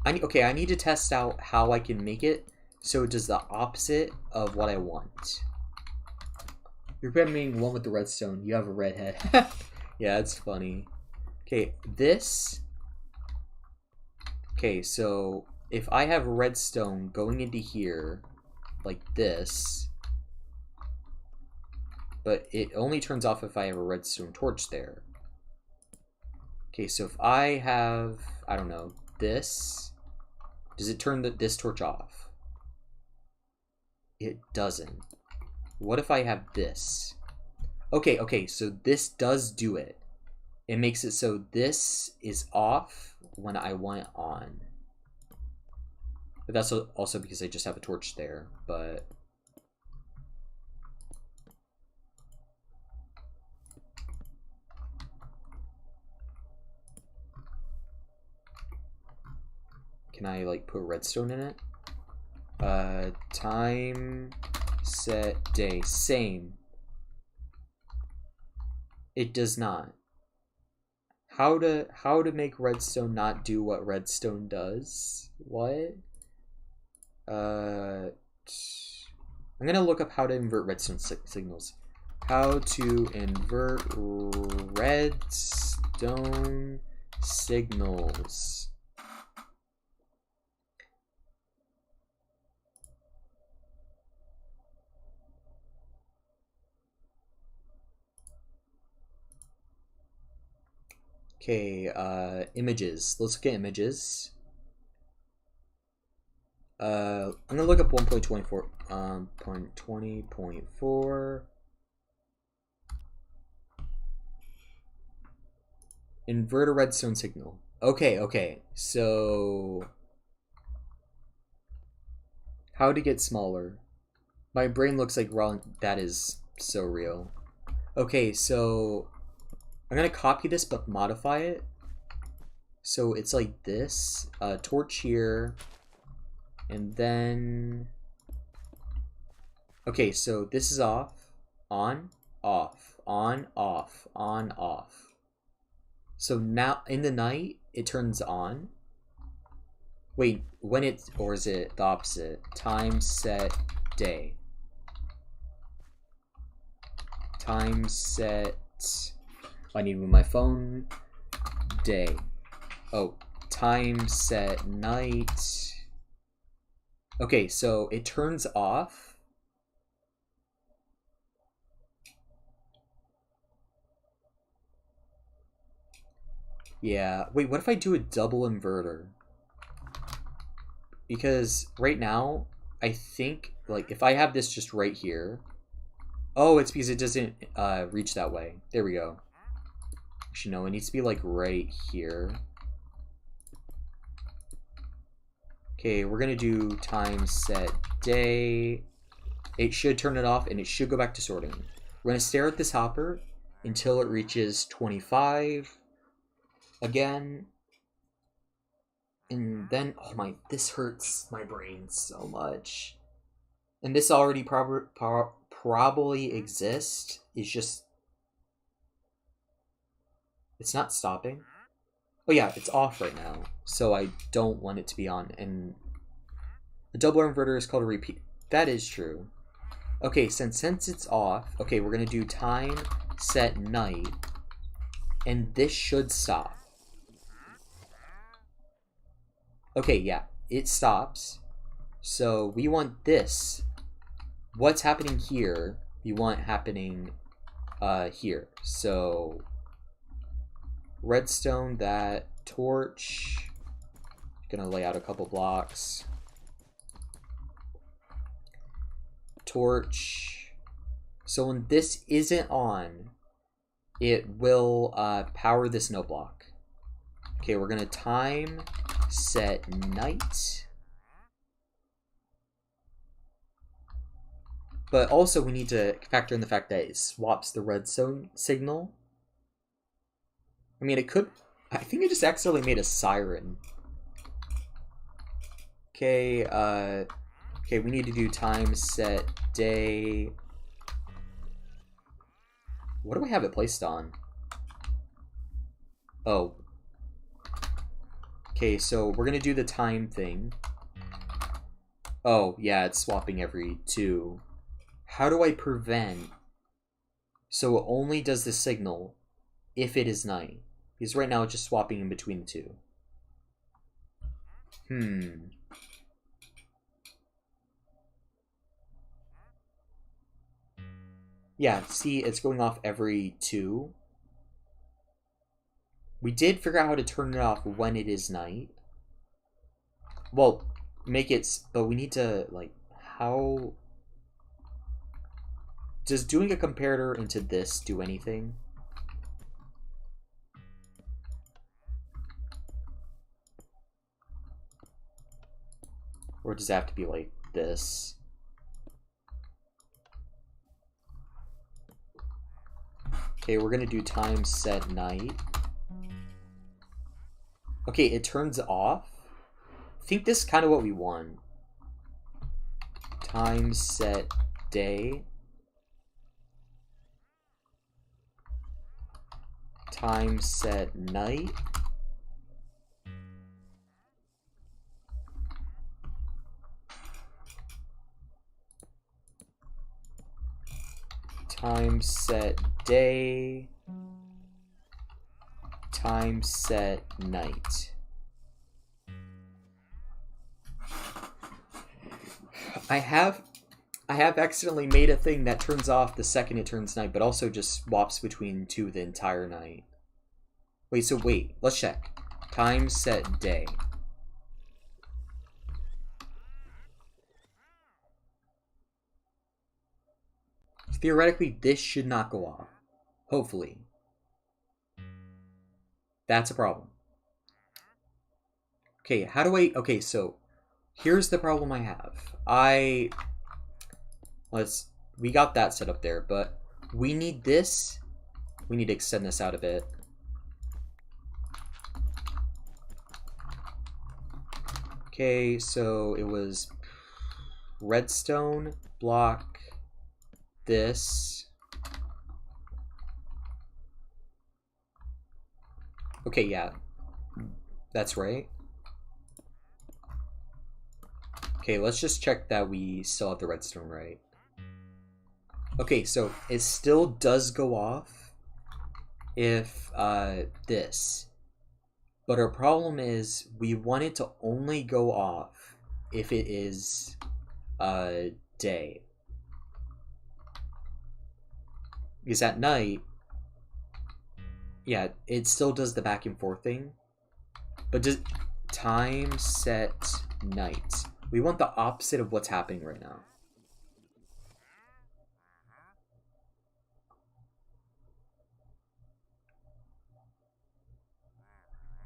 I need to test out how I can make it so it does the opposite of what I want. You're grabbing one with the redstone. You have a redhead. Yeah, it's funny. Okay, this... Okay, so if I have redstone going into here, like this, but it only turns off if I have a redstone torch there. Okay, so if I have, I don't know, this, does it turn this torch off? It doesn't. What if I have this? Okay, so this does do it. It makes it so this is off when I want it on. But that's also because I just have a torch there, but... Can I, like, put redstone in it? Time, set, day. Same. It does not. How to make redstone not do what redstone does? What? I'm gonna look up how to invert redstone signals. How to invert redstone signals. Okay, images. Let's look at images. I'm gonna look up 1.24, 20.4. Inverter redstone signal. Okay, so how to get smaller. My brain looks like wrong. That is so real. Okay, so I'm gonna copy this but modify it. So it's like this. Torch here. And then... Okay, so this is off. On, off, on, off, on, off. So now, in the night, it turns on. Wait, when it... Or is it the opposite? Time set day. Time set... I need to move my phone. Day. Oh, time set night. Okay, so it turns off. Yeah, wait, what if I do a double inverter? Because right now, I think, like, if I have this just right here... Oh, it's because it doesn't reach that way. There we go. Actually, no, it needs to be, like, right here. Okay, we're gonna do time set day. It should turn it off, and it should go back to sorting. We're gonna stare at this hopper until it reaches 25 again. And then, oh my, this hurts my brain so much. And this already probably exists. It's just... It's not stopping. Oh yeah, it's off right now. So I don't want it to be on. And the double inverter is called a repeat. That is true. Okay, since it's off, okay, we're going to do time set night. And this should stop. Okay, yeah, it stops. So we want this. What's happening here, we want happening here. So redstone that, torch. Gonna lay out a couple blocks. Torch. So when this isn't on, it will power this no block. Okay, we're gonna time set night. But also we need to factor in the fact that it swaps the redstone signal. I mean, it could... I think it just accidentally made a siren. Okay, okay, we need to do time set day. What do I have it placed on? Oh. Okay, so we're gonna do the time thing. Oh, yeah, it's swapping every 2. How do I prevent... So it only does the signal if it is night. Because right now it's just swapping in between the 2. Yeah, see, it's going off every 2. We did figure out how to turn it off when it is night. Well, make it... But we need to, like, how... Does doing a comparator into this do anything? Or does it have to be like this? Okay, we're gonna do time set night. Okay, it turns off. I think this is kind of what we want. Time set day. Time set night. Time set day. Time set night. I have accidentally made a thing that turns off the second it turns night, but also just swaps between 2 the entire night. Wait, so wait, let's check. Time set day. Theoretically, this should not go off. Hopefully. That's a problem. Okay, how do I... Okay, so here's the problem I have. We got that set up there, but we need this. We need to extend this out a bit. Okay, so it was redstone, block, this. Okay, yeah. That's right. Okay, let's just check that we still have the redstone right. Okay, so it still does go off if this. But our problem is we want it to only go off if it is day. Because at night, yeah, it still does the back and forth thing. But does time set night. We want the opposite of what's happening right now.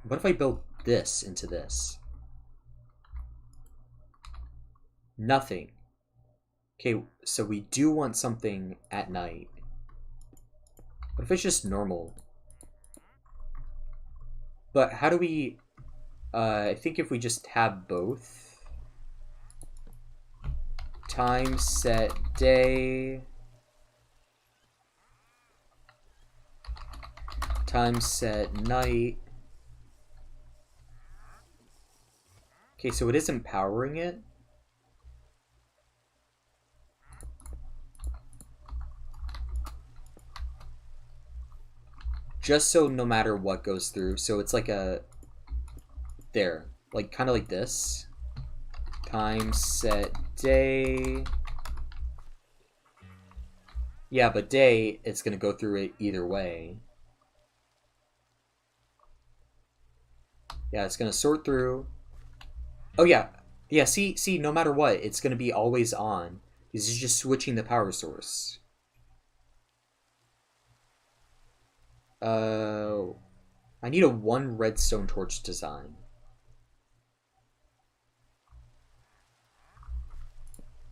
What if I build this into this? Nothing. Okay, so we do want something at night. What if it's just normal? But how do we... I think if we just have both... Time set day... Time set night... Okay, so it isn't powering it. Just so no matter what goes through. So it's like a... There. Like, kind of like this. Time set day... Yeah, but day, it's going to go through it either way. Yeah, it's going to sort through... Oh, yeah. Yeah, see, no matter what, it's going to be always on. This is just switching the power source. I need a 1 redstone torch design.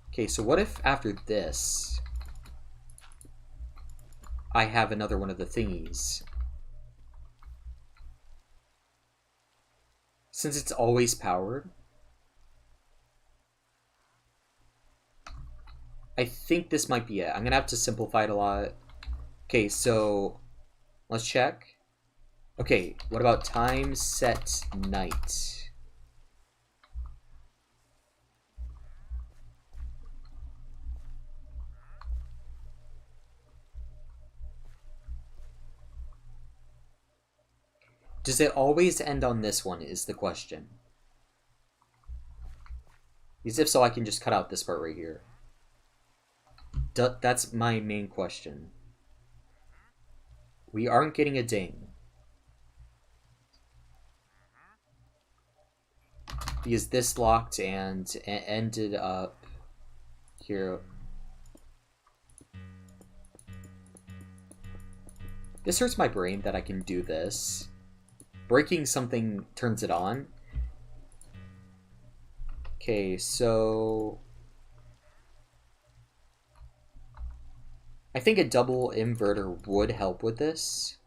Okay, so what if after this, I have another one of the thingies? Since it's always powered, I think this might be it. I'm gonna have to simplify it a lot. Okay, so let's check. Okay, what about time set night? Does it always end on this one is the question. Because if so, I can just cut out this part right here. That's my main question. We aren't getting a ding. Because this locked and ended up here. This hurts my brain that I can do this. Breaking something turns it on. Okay, so... I think a double inverter would help with this.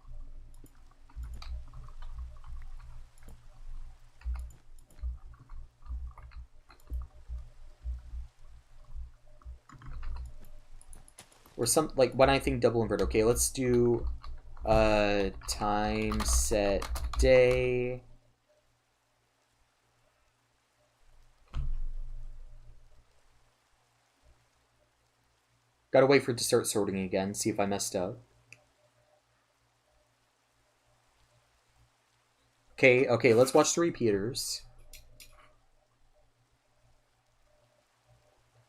Or some, like, when I think double inverter, okay, let's do time set day. Gotta wait for it to start sorting again, see if I messed up. Okay, let's watch the repeaters.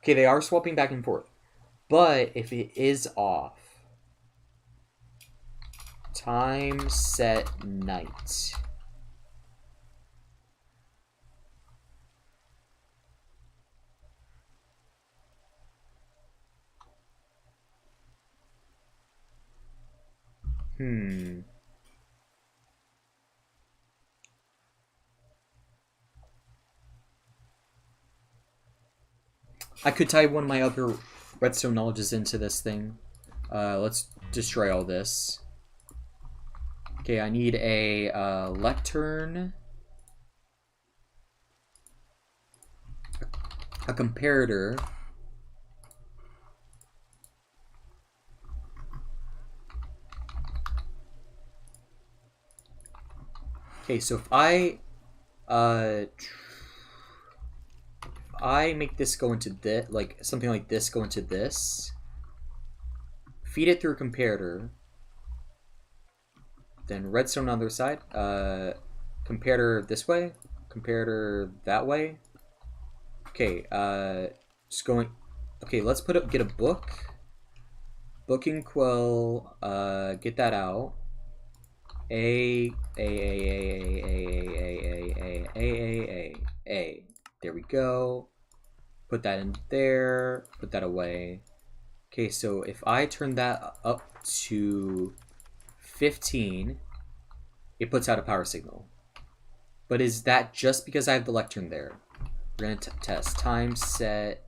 Okay, they are swapping back and forth. But if it is off, Time set night. I could tie one of my other redstone knowledges into this thing. Let's destroy all this. Okay, I need a lectern, a comparator, okay, so if I make this go into this, like something like this go into this, feed it through a comparator, then redstone on the other side, comparator this way, comparator that way. Okay, just going. Okay, let's get a book. Booking quill. Get that out. A. There we go. Put that in there. Put that away. Okay, so if I turn that up to 15, it puts out a power signal. But is that just because I have the lectern there? We're gonna test time set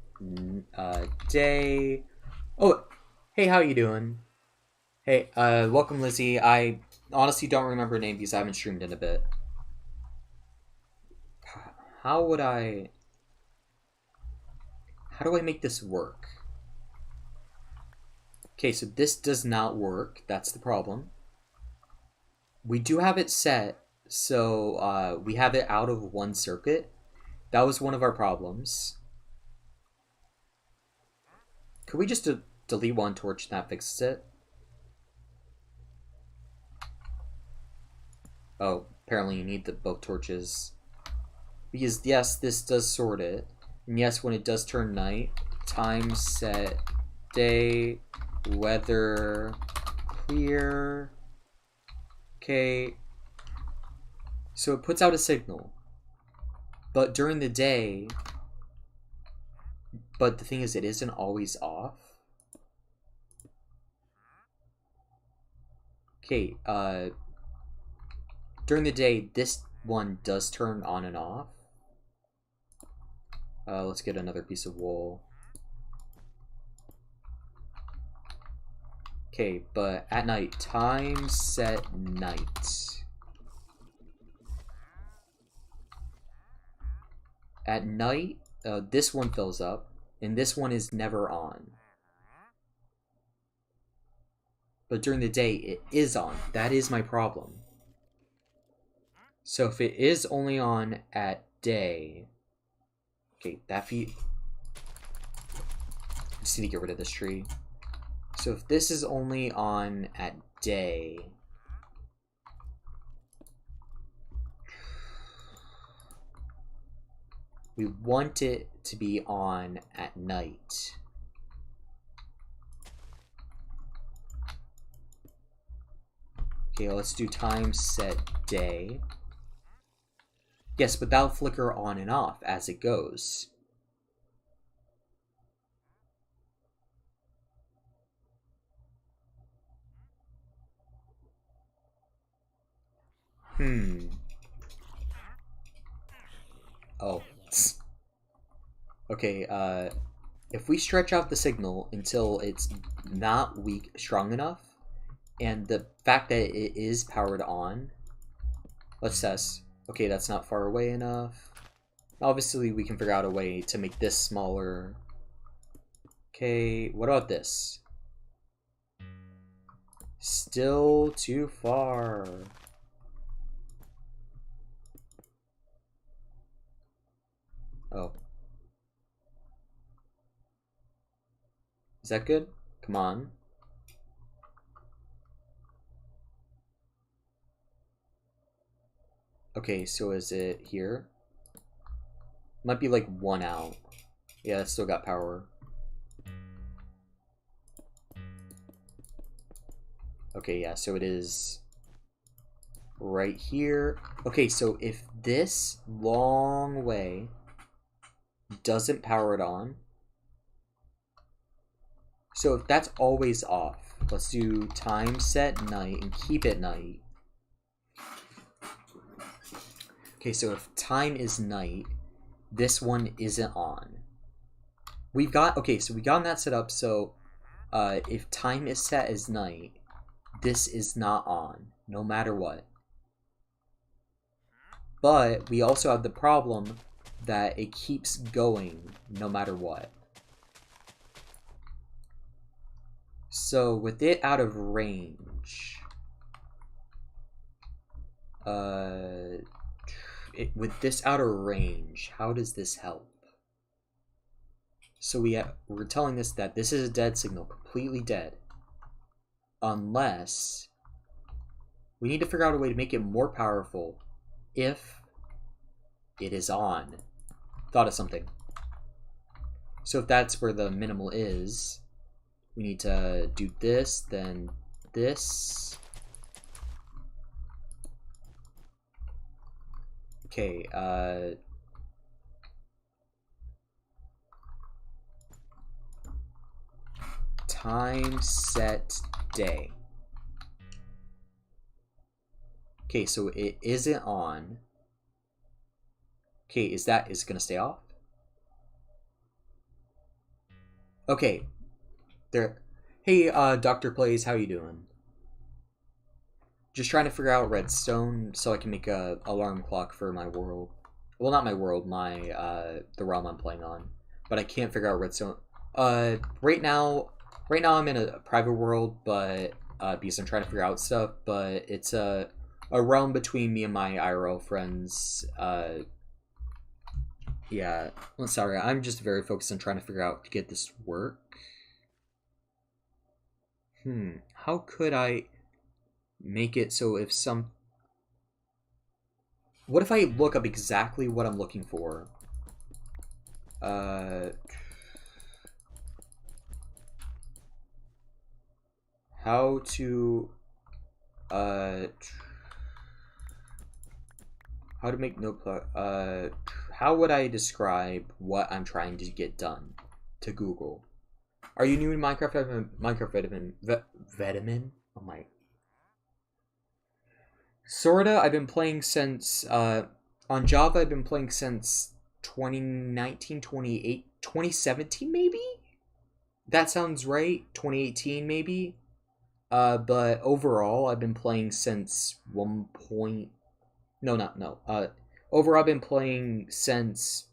day. Oh, hey, how you doing? Hey, welcome, Lizzie. I honestly don't remember her name because I haven't streamed in a bit. How do I make this work? Okay, so this does not work. That's the problem. We do have it set, so we have it out of one circuit. That was one of our problems. Could we just delete one torch and that fixes it? Oh, apparently you need both torches. Because yes, this does sort it. And yes, when it does turn night, time set day, weather clear. Okay. So it puts out a signal. But during the day, but the thing is, it isn't always off. Okay, during the day, this one does turn on and off. Let's get another piece of wool. Okay, but at night, time set night. At night, this one fills up, and this one is never on. But during the day, it is on. That is my problem. So if it is only on at day... Okay, that feed... I just need to get rid of this tree. So if this is only on at day... We want it to be on at night. Okay, let's do time set day. Yes, but that'll flicker on and off as it goes. Oh. Okay, if we stretch out the signal until it's not strong enough, and the fact that it is powered on, let's test. Okay, that's not far away enough. Obviously, we can figure out a way to make this smaller. Okay, what about this? Still too far. Oh. Is that good? Come on. Okay, so is it here? Might be like one out. Yeah, it's still got power. Okay, yeah, so it is right here. Okay, so if this long way doesn't power it on, so if that's always off, let's do time set night and keep it night. Okay, so if time is night, this one isn't on. We've got, okay, so we got that set up, so if time is set as night, this is not on, no matter what. But we also have the problem that it keeps going no matter what. So with it out of range, with this out of range, how does this help? So we're telling this that this is a dead signal, completely dead. Unless we need to figure out a way to make it more powerful if it is on. Thought of something. So if that's where the minimal is, we need to do this, then this. Okay, time set day. Okay, so it isn't on. Okay, is it gonna stay off? Okay. There. Hey, Dr. Plays, how you doing? Just trying to figure out redstone so I can make a alarm clock for my world. Well, not my world, the realm I'm playing on. But I can't figure out redstone. Right now I'm in a private world, but because I'm trying to figure out stuff. But it's a realm between me and my IRL friends. Yeah. Well, sorry, I'm just very focused on trying to figure out to get this to work. How could I make it so if some... What if I look up exactly what I'm looking for? How to... How to make no plug... how would I describe what I'm trying to get done to Google? Are you new to Minecraft? Minecraft Vitamin? Oh my... Sorta, I've been playing since, on Java, I've been playing since 2019, 2017 maybe? That sounds right, 2018 maybe? But overall, I've been playing since overall, I've been playing since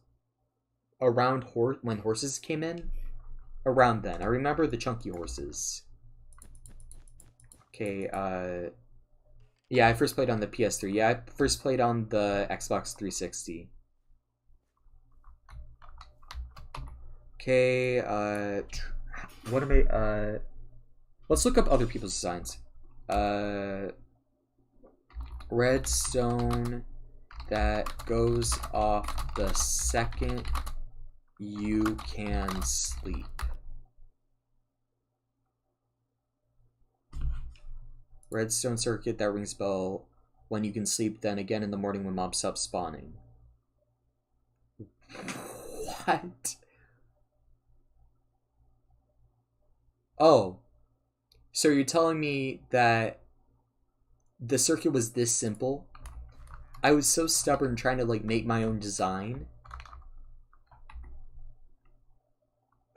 around when horses came in. Around then. I remember the chunky horses. Okay, yeah, I first played on the PS3. Yeah, I first played on the Xbox 360. Okay, what am I, let's look up other people's designs. Redstone that goes off the second you can sleep. Redstone circuit that rings bell when you can sleep, then again in the morning when mobs stop spawning. What? Oh. So you're telling me that the circuit was this simple? I was so stubborn trying to like make my own design.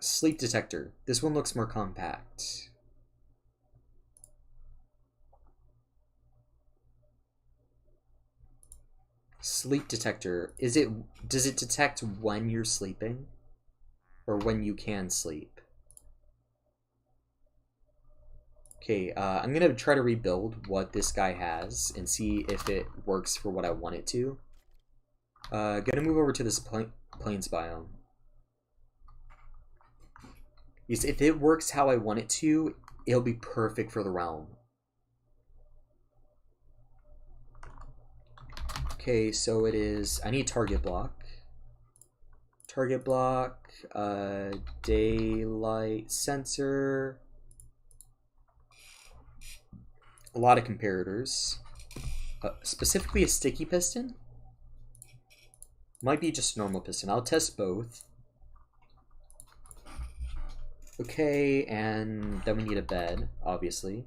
Sleep detector. This one looks more compact. Sleep detector. Does it detect when you're sleeping? Or when you can sleep? Okay, I'm gonna try to rebuild what this guy has and see if it works for what I want it to. Gonna move over to this plains biome. Because if it works how I want it to, it'll be perfect for the realm. Okay, so it is... I need target block. Target block, daylight sensor... A lot of comparators. Specifically a sticky piston? Might be just a normal piston. I'll test both. Okay, and then we need a bed, obviously.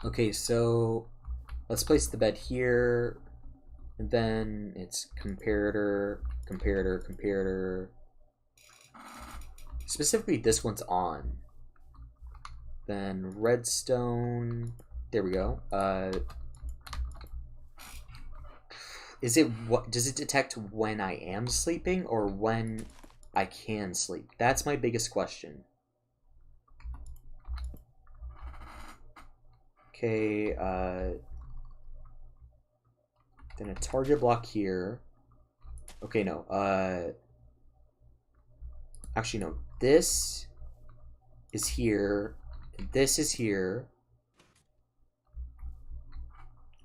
Okay, so let's place the bed here. And then it's comparator, comparator, comparator. Specifically, this one's on. Then redstone. There we go. Is it what? Does it detect when I am sleeping or when I can sleep? That's my biggest question. Okay. Then a target block here. Okay, no. Actually, no. This is here. This is here.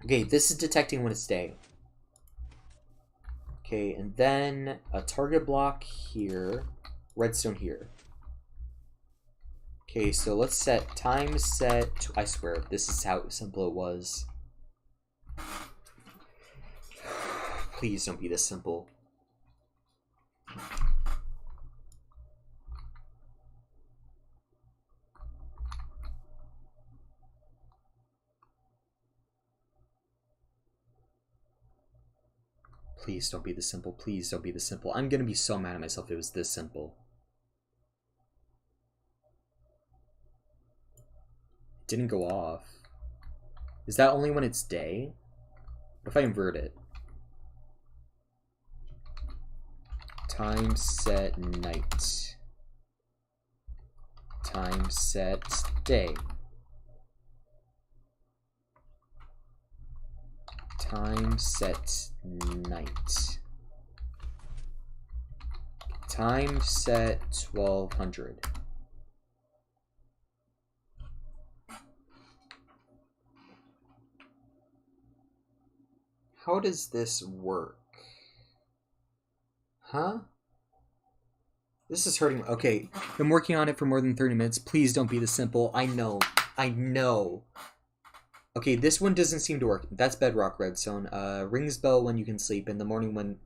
Okay, this is detecting when it's day. Okay, and then a target block here. Redstone here. Okay, so let's set time set. I swear, this is how simple it was. Please don't be this simple. Please don't be this simple. Please don't be this simple. I'm gonna be so mad at myself if it was this simple. It didn't go off. Is that only when it's day? What if I invert it? Time set night. Time set day. Time set night. Time set 1200. How does this work? Huh? This is hurting. Okay, been working on it for more than 30 minutes. Please don't be this simple. I know. I know. Okay, this one doesn't seem to work. That's bedrock redstone. Rings bell when you can sleep. In the morning when...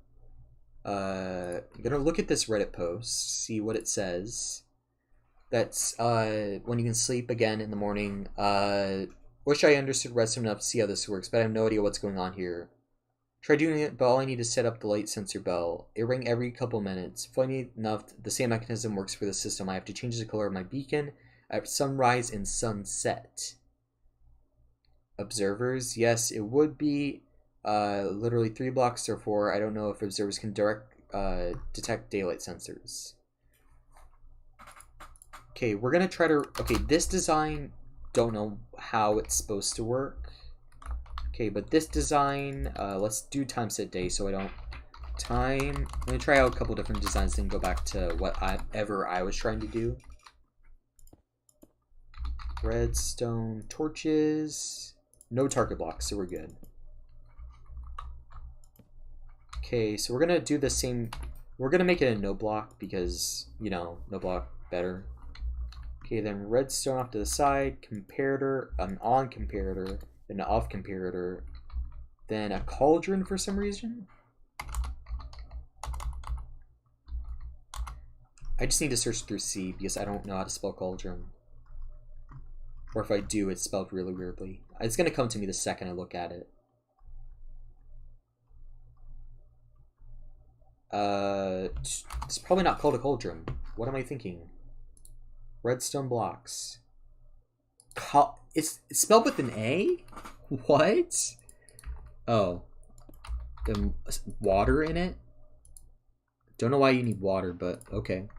I'm gonna look at this Reddit post, see what it says. That's, when you can sleep again in the morning. Wish I understood redstone enough to see how this works, but I have no idea what's going on here. Try doing it, but all I need is set up the light sensor bell. It ring every couple minutes. Funny enough, the same mechanism works for the system. I have to change the color of my beacon at sunrise and sunset. Observers, yes, it would be literally 3 blocks or 4. I don't know if observers can detect daylight sensors. Okay, we're gonna try to... Okay, this design, don't know how it's supposed to work. Okay, but this design, let's do time set day so I don't... I'm gonna try out a couple different designs and go back to whatever I was trying to do. Redstone torches. No target blocks, so we're good. Okay, so we're gonna do the same. We're gonna make it a no block because, you know, no block better. Okay, then redstone off to the side, comparator, an on comparator, then an off comparator, then a cauldron for some reason. I just need to search through C because I don't know how to spell cauldron. Or if I do, it's spelled really weirdly. It's gonna come to me the second I look at it. It's probably not called a cauldron. What am I thinking? Redstone blocks. It's spelled with an A? What? Oh. The water in it? Don't know why you need water, but okay.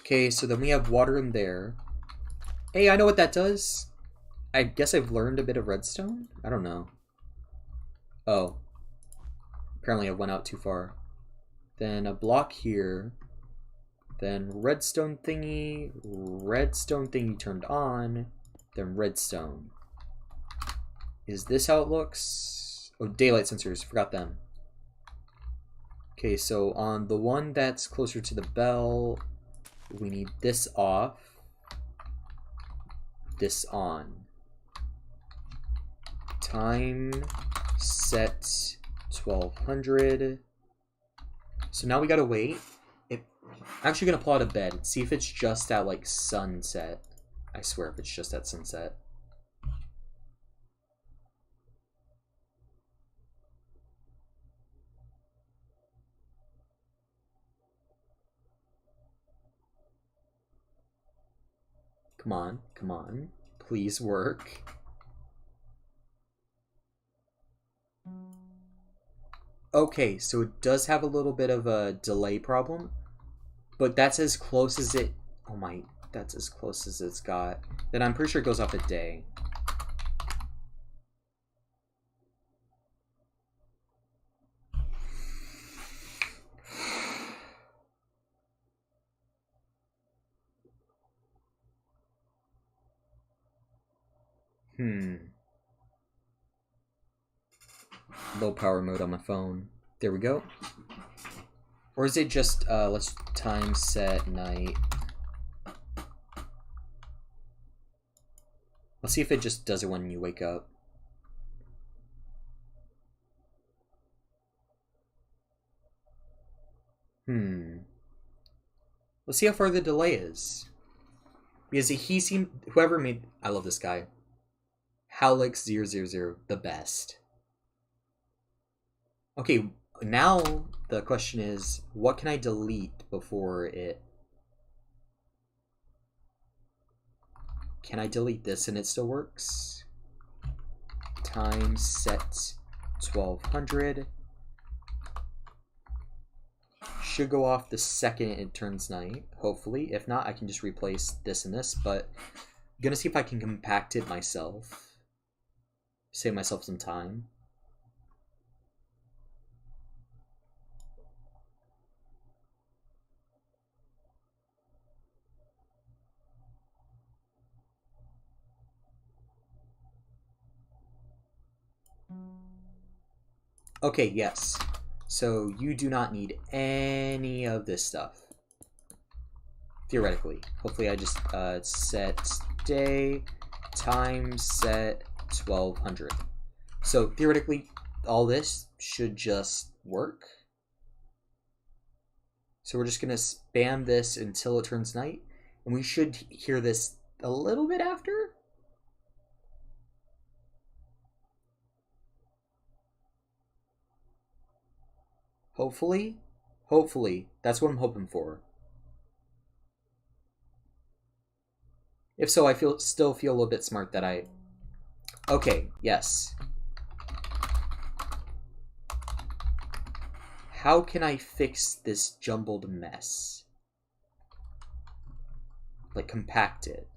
Okay, so then we have water in there. Hey, I know what that does. I guess I've learned a bit of redstone? I don't know. Oh. Apparently I went out too far. Then a block here. Then redstone thingy turned on. Then redstone. Is this how it looks? Oh, daylight sensors, forgot them. Okay, so on the one that's closer to the bell, we need this off. this on. Time set 1200. So now we gotta wait. I'm actually gonna pull out of bed, see if it's just at like sunset. I swear if it's just at sunset. Come on, come on. Please work. Okay, so it does have a little bit of a delay problem, but that's as close as it... Oh my, that's as close as it's got. Then I'm pretty sure it goes off a day. Low power mode on my phone. There we go. Or is it just, let's time set night. Let's see if it just does it when you wake up. Let's see how far the delay is. Because he seemed, whoever made, I love this guy. Howlix000, the best. Okay, now the question is, what can I delete before it... Can I delete this and it still works? Time set 1200. Should go off the second it turns night, hopefully. If not, I can just replace this and this, but I'm gonna see if I can compact it myself. Save myself some time. Okay, yes. So you do not need any of this stuff. Theoretically. Hopefully I just set day, time set 1200. So theoretically, all this should just work. So we're just gonna spam this until it turns night, and we should hear this a little bit after. Hopefully. Hopefully. That's what I'm hoping for. If so, I still feel a little bit smart that I... Okay, yes. How can I fix this jumbled mess? Like, compact it.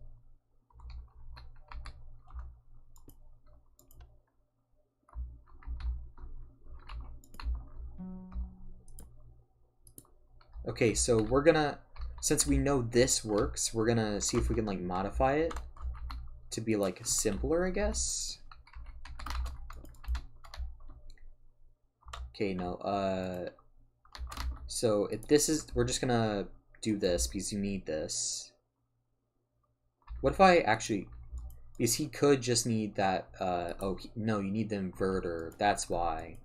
Okay, so we're gonna... Since we know this works, we're gonna see if we can, like, modify it to be, like, simpler, I guess. Okay, no, so if this is... We're just gonna do this because you need this. What if I actually... Because he could just need that, oh, no, you need the inverter. That's why.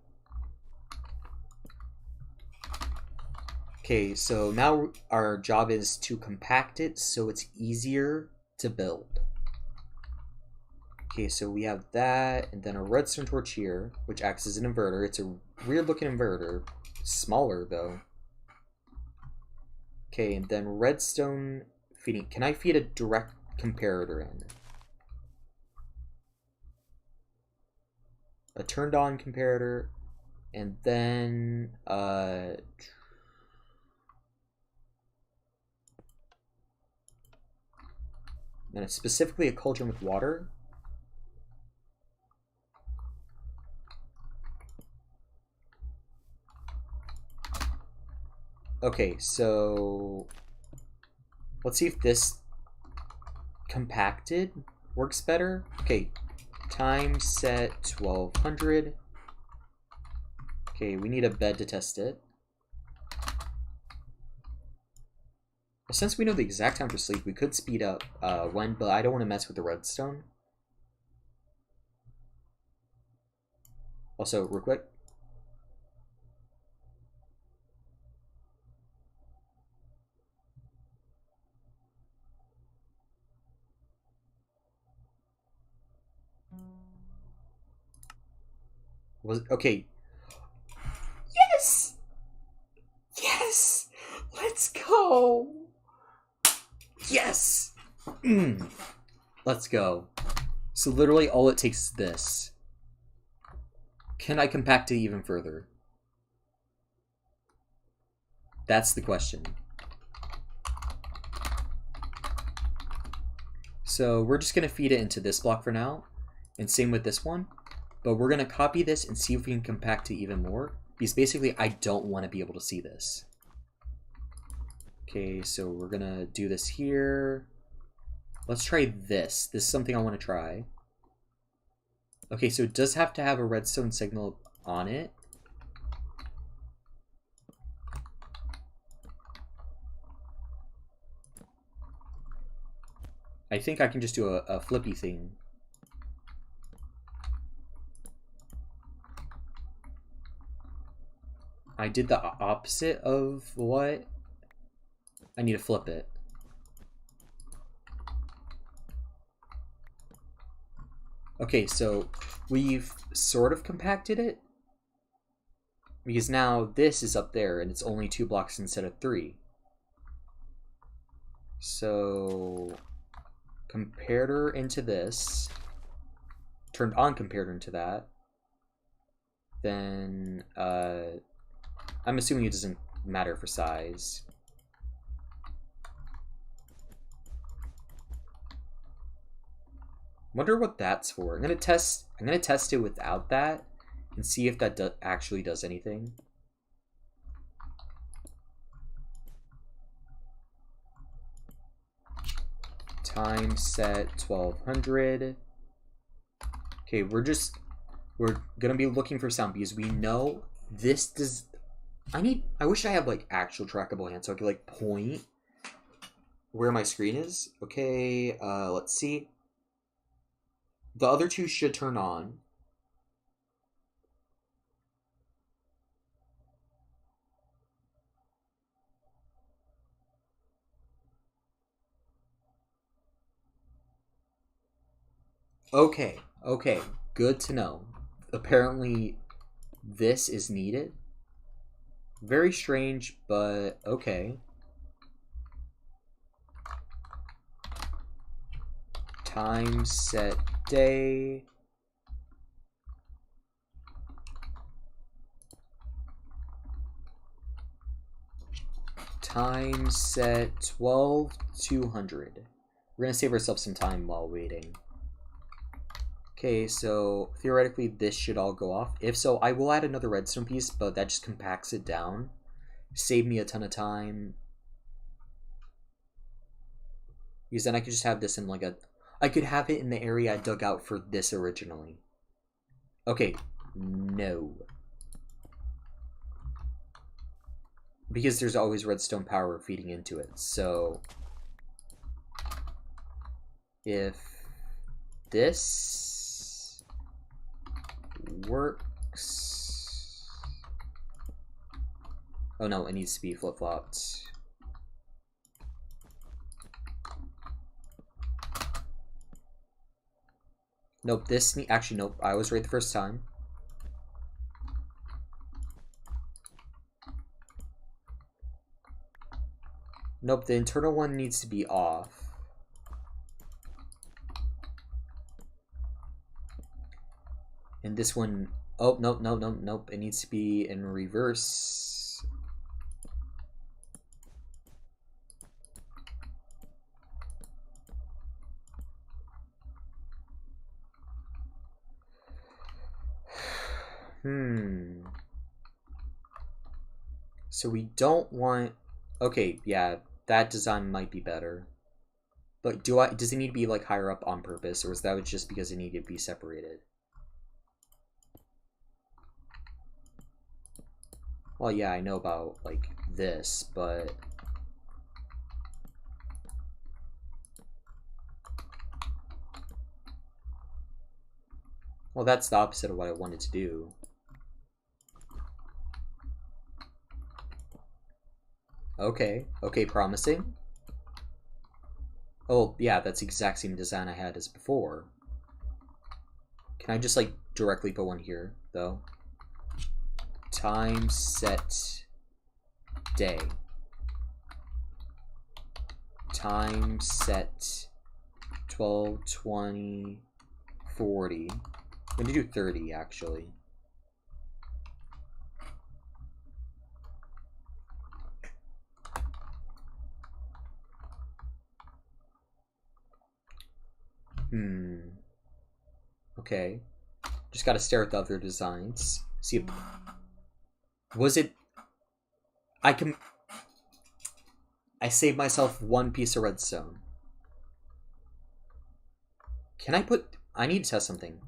Okay, so now our job is to compact it so it's easier to build. Okay, so we have that, and then a redstone torch here, which acts as an inverter. It's a weird looking inverter. Smaller, though. Okay, and then redstone feeding. Can I feed a direct comparator in? A turned on comparator, and then, and it's specifically a cauldron with water. Okay, so let's see if this compacted works better. Okay, time set 1200. Okay, we need a bed to test it. Since we know the exact time for sleep, we could speed up when, but I don't want to mess with the redstone. Also, real quick. Was okay. Yes! Yes! Let's go! Yes! Let's go. So literally all it takes is this. Can I compact it even further? That's the question. So we're just going to feed it into this block for now. And same with this one. But we're going to copy this and see if we can compact it even more. Because basically I don't want to be able to see this. Okay, so we're going to do this here. Let's try this. This is something I want to try. Okay, so it does have to have a redstone signal on it. I think I can just do a flippy thing. I did the opposite of what? I need to flip it. Okay, so we've sort of compacted it. Because now this is up there and it's only 2 blocks instead of 3. So comparator into this. Turned on comparator into that. Then I'm assuming it doesn't matter for size. Wonder what that's for. I'm gonna test it without that and see if that actually does anything. Time set 1200. Okay, we're gonna be looking for sound because we know this does. I wish I had like actual trackable hands so I could like point where my screen is. Okay, let's see. The other two should turn on. Okay, okay, good to know. Apparently, this is needed. Very strange, but okay. Time set day. Time set 12,200. We're gonna save ourselves some time while waiting. Okay, so theoretically this should all go off. If so, I will add another redstone piece, but that just compacts it down. Save me a ton of time. Because then I could just have this in like a... I could have it in the area I dug out for this originally. Okay, no. Because there's always redstone power feeding into it, so... If this works... Oh no, it needs to be flip-flopped. Nope, actually, nope, I was right the first time. Nope, the internal one needs to be off. And this one... Oh, nope, nope, nope, nope. It needs to be in reverse. So we don't want... Okay, yeah, that design might be better. But does it need to be like higher up on purpose, or is that just because it needed to be separated? Well, yeah, I know about like this, but Well, that's the opposite of what I wanted to do. Okay, promising. Oh, yeah, that's the exact same design I had as before. Can I just, like, directly put one here, though? Time set day. Time set 12, 20, 40. I'm gonna do 30, actually. Okay. Just gotta stare at the other designs. See if... Was it... I saved myself one piece of redstone. Can I put... I need to test something.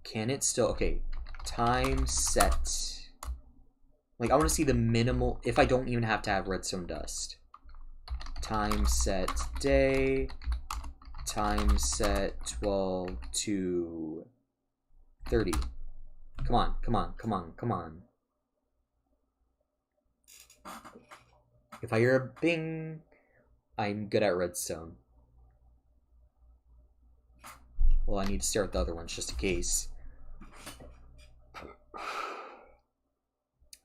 Can it still... Okay. Time set... Like, I want to see the minimal... If I don't even have to have redstone dust. Time set day... Time set 12 to 30. Come on, come on, come on, come on. If I hear a bing, I'm good at redstone. Well, I need to stare at the other ones just in case.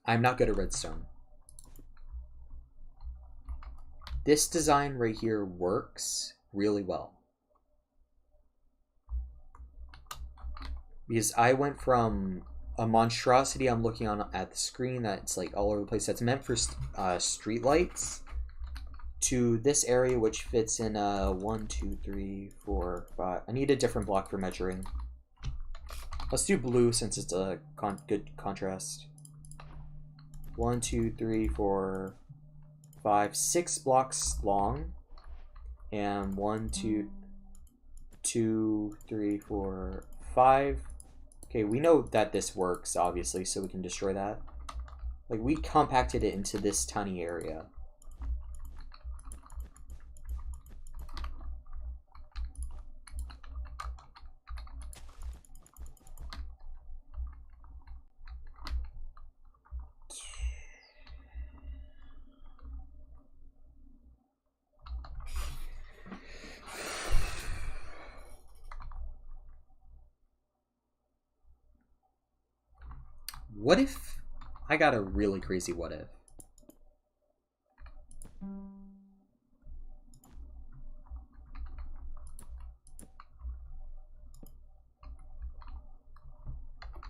I'm not good at redstone. This design right here works really well. Because I went from a monstrosity I'm looking on at the screen that's like all over the place, that's meant for street lights, to this area which fits in 1, 2, 3, 4, 5. I need a different block for measuring. Let's do blue since it's a good contrast. 1, 2, 3, 4, 5, 6 blocks long, and 1, 2, 2, 3, 4, 5. Okay, we know that this works, obviously, so we can destroy that. Like, we compacted it into this tiny area. What if... I got a really crazy what if.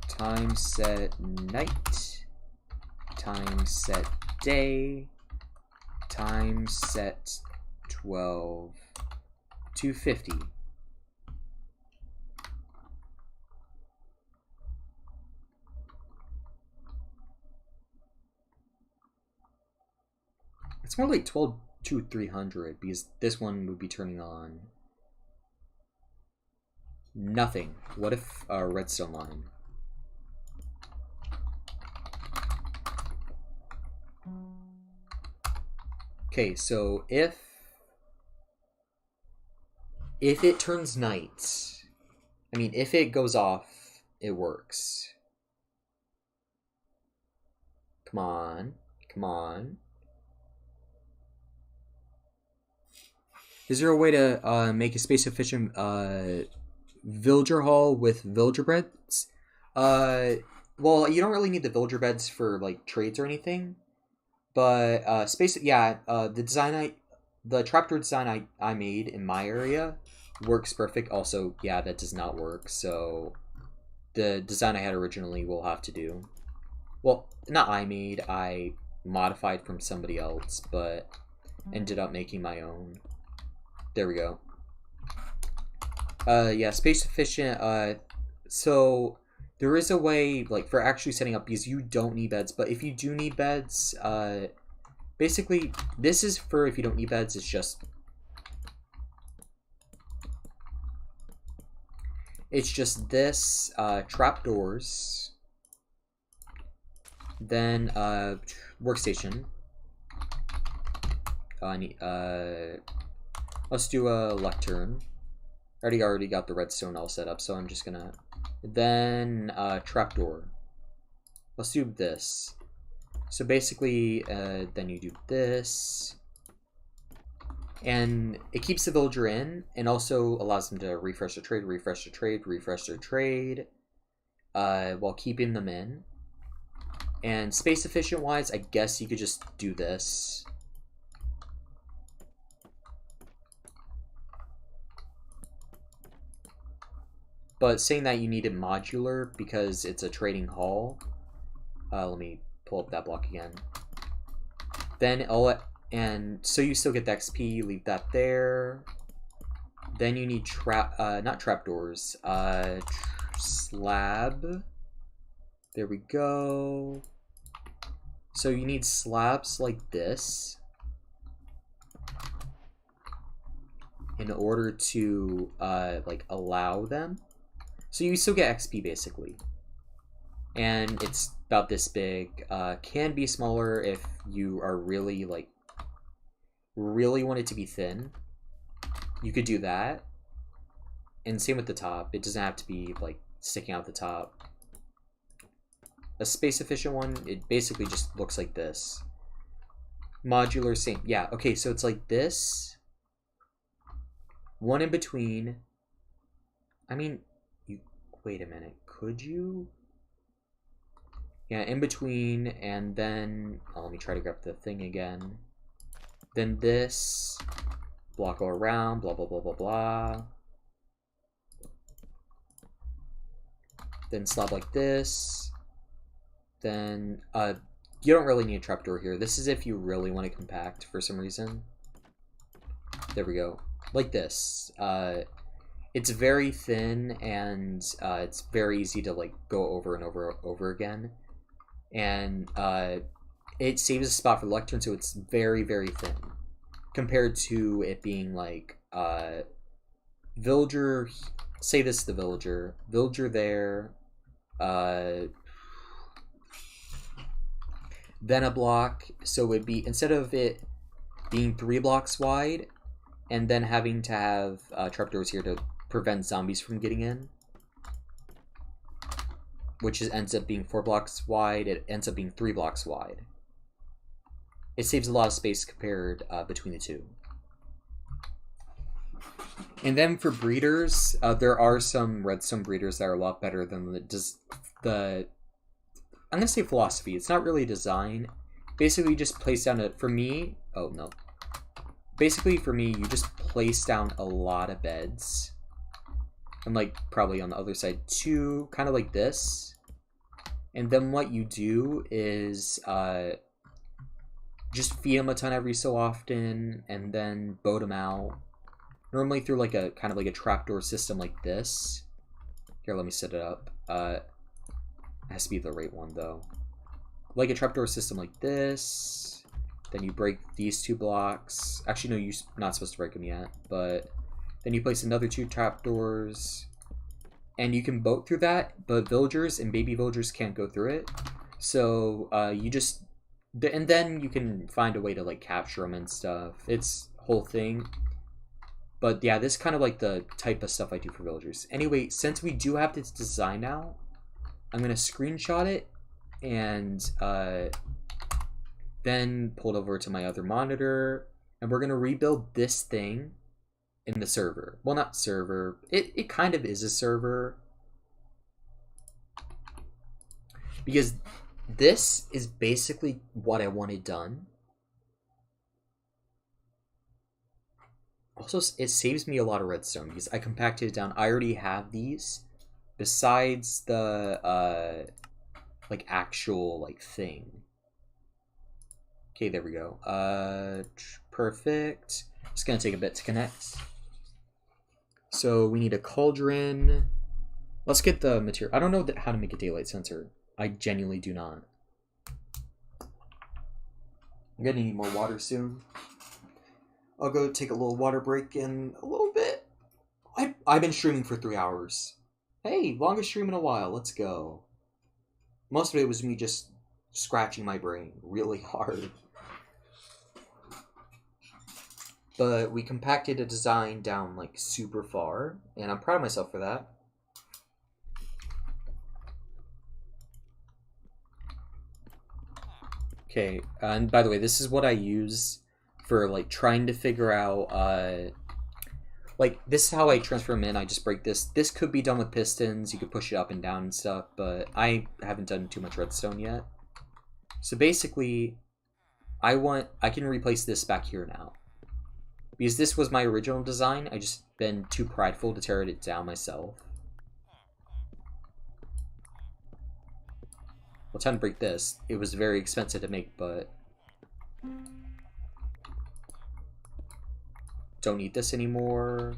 Time set night. Time set day. Time set 12 to 50. It's more like 12 to 300 because this one would be turning on nothing. What if a redstone line? Okay, so if it turns night, I mean, if it goes off, it works. Come on, come on. Is there a way to make a space efficient villager hall with villager beds? Well, you don't really need the villager beds for like trades or anything, but space. Yeah, the trapdoor design I made in my area works perfect. Also, yeah, that does not work. So the design I had originally will have to do. Well, not I made. I modified from somebody else, but ended up making my own. There we go. Yeah, space efficient. So there is a way, like, for actually setting up, because you don't need beds, but if you do need beds, basically, this is for if you don't need beds, it's just this, trapdoors, then, workstation. I need, let's do a lectern. I already got the redstone all set up, so I'm just gonna... Then, trapdoor. Let's do this. So basically, then you do this. And it keeps the villager in, and also allows them to refresh their trade, refresh their trade, refresh their trade, while keeping them in. And space efficient wise, I guess you could just do this. But saying that you need it modular because it's a trading hall. Let me pull up that block again. Then and so you still get the XP, leave that there. Then you need not trapdoors, slab. There we go. So you need slabs like this in order to like allow them. So you still get XP basically. And it's about this big. Can be smaller if you are really like really want it to be thin. You could do that. And same with the top. It doesn't have to be like sticking out the top. A space efficient one, it basically just looks like this. Modular, same. Yeah, okay, so it's like this. One in between. I mean, wait a minute. Could you? Yeah, in between, and then... Oh, let me try to grab the thing again. Then this. Block go around, blah, blah, blah, blah, blah. Then slab like this. Then, you don't really need a trapdoor here. This is if you really want to compact for some reason. There we go. Like this. It's very thin, and it's very easy to like go over and over again. And it saves a spot for the lectern, so it's very, very thin. Compared to it being like villager, say this is the villager. Villager there. Then a block, so it would be, instead of it being 3 blocks wide, and then having to have trapdoors here to prevent zombies from getting in, which ends up being 4 blocks wide, it ends up being 3 blocks wide. It saves a lot of space compared between the two. And then for breeders, there are some redstone breeders that are a lot better than the I'm gonna say philosophy. It's not really design. Basically, you just place down for me. Oh no. Basically, for me, you just place down a lot of beds, and like probably on the other side too, kind of like this. And then what you do is just feed them a ton every so often, and then boat them out. Normally through like a kind of like a trapdoor system like this. Here, let me set it up. It has to be the right one though. Like a trapdoor system like this. Then you break these 2 blocks. Actually, no, you're not supposed to break them yet. But then you place another 2 trapdoors. And you can boat through that, but villagers and baby villagers can't go through it. So you just... And then you can find a way to like capture them and stuff. It's a whole thing. But yeah, this is kind of like the type of stuff I do for villagers. Anyway, since we do have this design now, I'm going to screenshot it and then pull it over to my other monitor. And we're going to rebuild this thing in the server. Well, not server. It kind of is a server. Because this is basically what I wanted done. Also, it saves me a lot of redstone because I compacted it down. I already have these. Besides the, like, actual, like, thing. Okay, there we go. Perfect. It's gonna take a bit to connect. So, we need a cauldron. Let's get the material. I don't know how to make a daylight sensor. I genuinely do not. I'm gonna need more water soon. I'll go take a little water break in a little bit. I've been streaming for 3 hours. Hey, longest stream in a while. Let's go. Most of it was me just scratching my brain really hard. but we compacted a design down like super far, and I'm proud of myself for that. Okay, and by the way, this is what I use for like trying to figure out like this is how I transfer them in. I just break this. This could be done with pistons. You could push it up and down and stuff, but I haven't done too much redstone yet. So basically, I can replace this back here now. Because this was my original design, I just been too prideful to tear it down myself. Well, time to break this. It was very expensive to make, but don't need this anymore.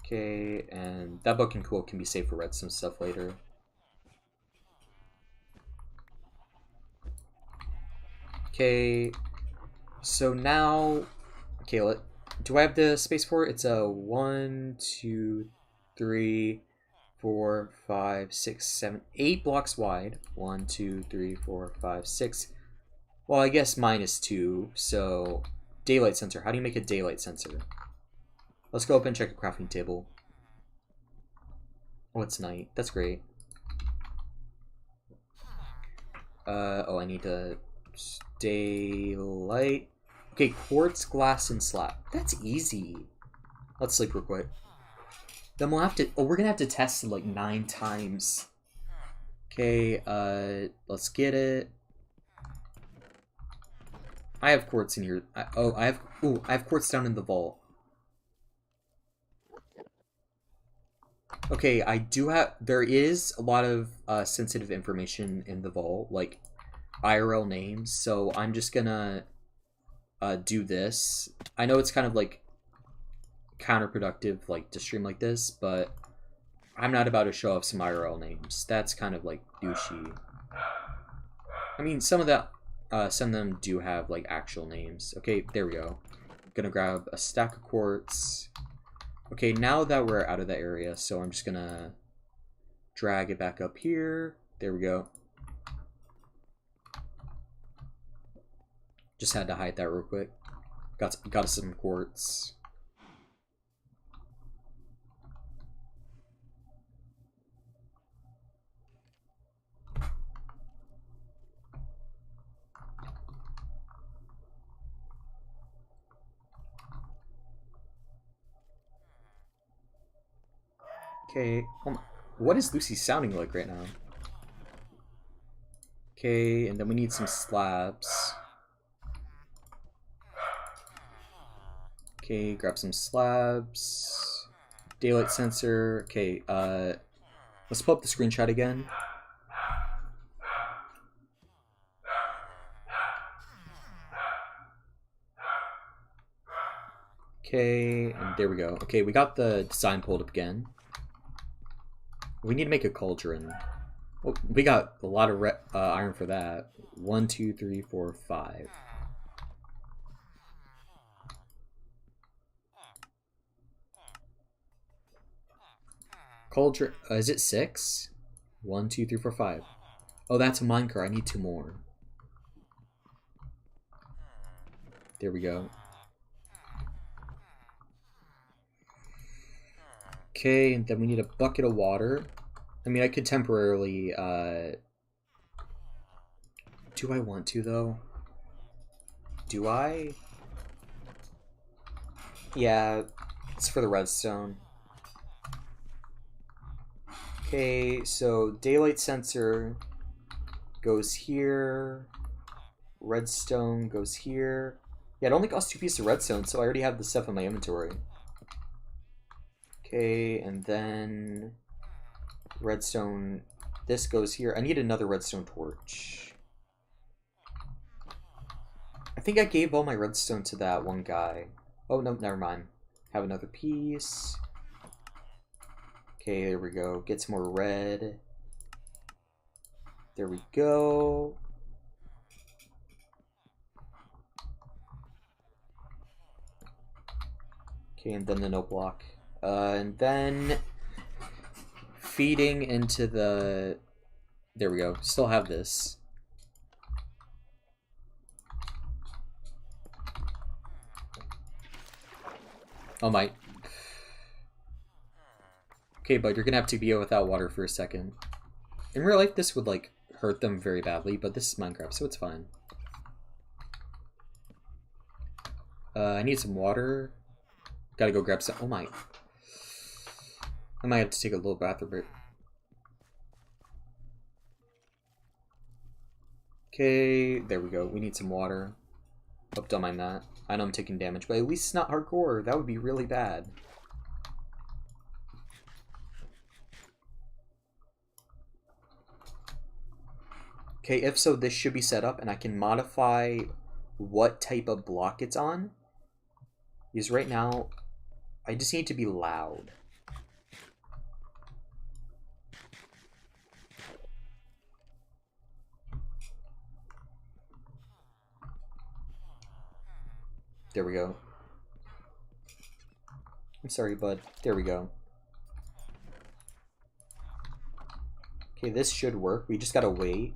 Okay, and that book and quill can be saved for redstone stuff later. Okay, so now, okay, do I have the space for it? It's a 1, 2, 3, 4, 5, 6, 7, 8 blocks wide. 1, 2, 3, 4, 5, 6. Well, I guess -2. So, daylight sensor. How do you make a daylight sensor? Let's go up and check a crafting table. Oh, it's night. That's great. Oh, I need to daylight. Okay, quartz, glass, and slab. That's easy. Let's sleep real quick. Then we'll have to. Oh, we're gonna have to test it like 9 times. Okay, let's get it. I have quartz in here. I have quartz down in the vault. Okay, I do have. There is a lot of sensitive information in the vault, like IRL names. So I'm just gonna do this. I know it's kind of like counterproductive, like to stream like this, but I'm not about to show off some IRL names. That's kind of like douchey. I mean, some of them do have like actual names. Okay, there we go. Gonna grab a stack of quartz. Okay, now that we're out of the area, so I'm just gonna drag it back up here. There we go. Just had to hide that real quick. Got us some quartz. Okay, what is Lucy sounding like right now? Okay, and then we need some slabs. Okay, grab some slabs. Daylight sensor. Okay, let's pull up the screenshot again. Okay, and there we go. Okay, we got the design pulled up again. We need to make a cauldron. Oh, we got a lot of iron for that. 1, 2, 3, 4, 5. Cauldron, is it 6? 1, 2, 3, 4, 5. Oh, that's a minecart. I need 2 more. There we go. Okay, and then we need a bucket of water. I mean, I could temporarily, do I want to, though? Do I? Yeah, it's for the redstone. Okay, so daylight sensor goes here. Redstone goes here. Yeah, it only costs 2 pieces of redstone, so I already have the stuff in my inventory. Okay, and then redstone, this goes here. I need another redstone torch. I think I gave all my redstone to that one guy. Oh, no, never mind. Have another piece. Okay, there we go. Get some more red. There we go. Okay, and then the note block. And then feeding into the... There we go. Still have this. Oh my. Okay, bud, you're gonna have to be without water for a second. In real life, this would, like, hurt them very badly, but this is Minecraft, so it's fine. I need some water. Gotta go grab some. Oh my. I might have to take a little bathroom break. Okay, there we go. We need some water. Hope don't mind that. I know I'm taking damage, but at least it's not hardcore. That would be really bad. Okay, if so, this should be set up, and I can modify what type of block it's on. Because right now, I just need to be loud. There we go. I'm sorry, bud. There we go. Okay, this should work. We just gotta wait.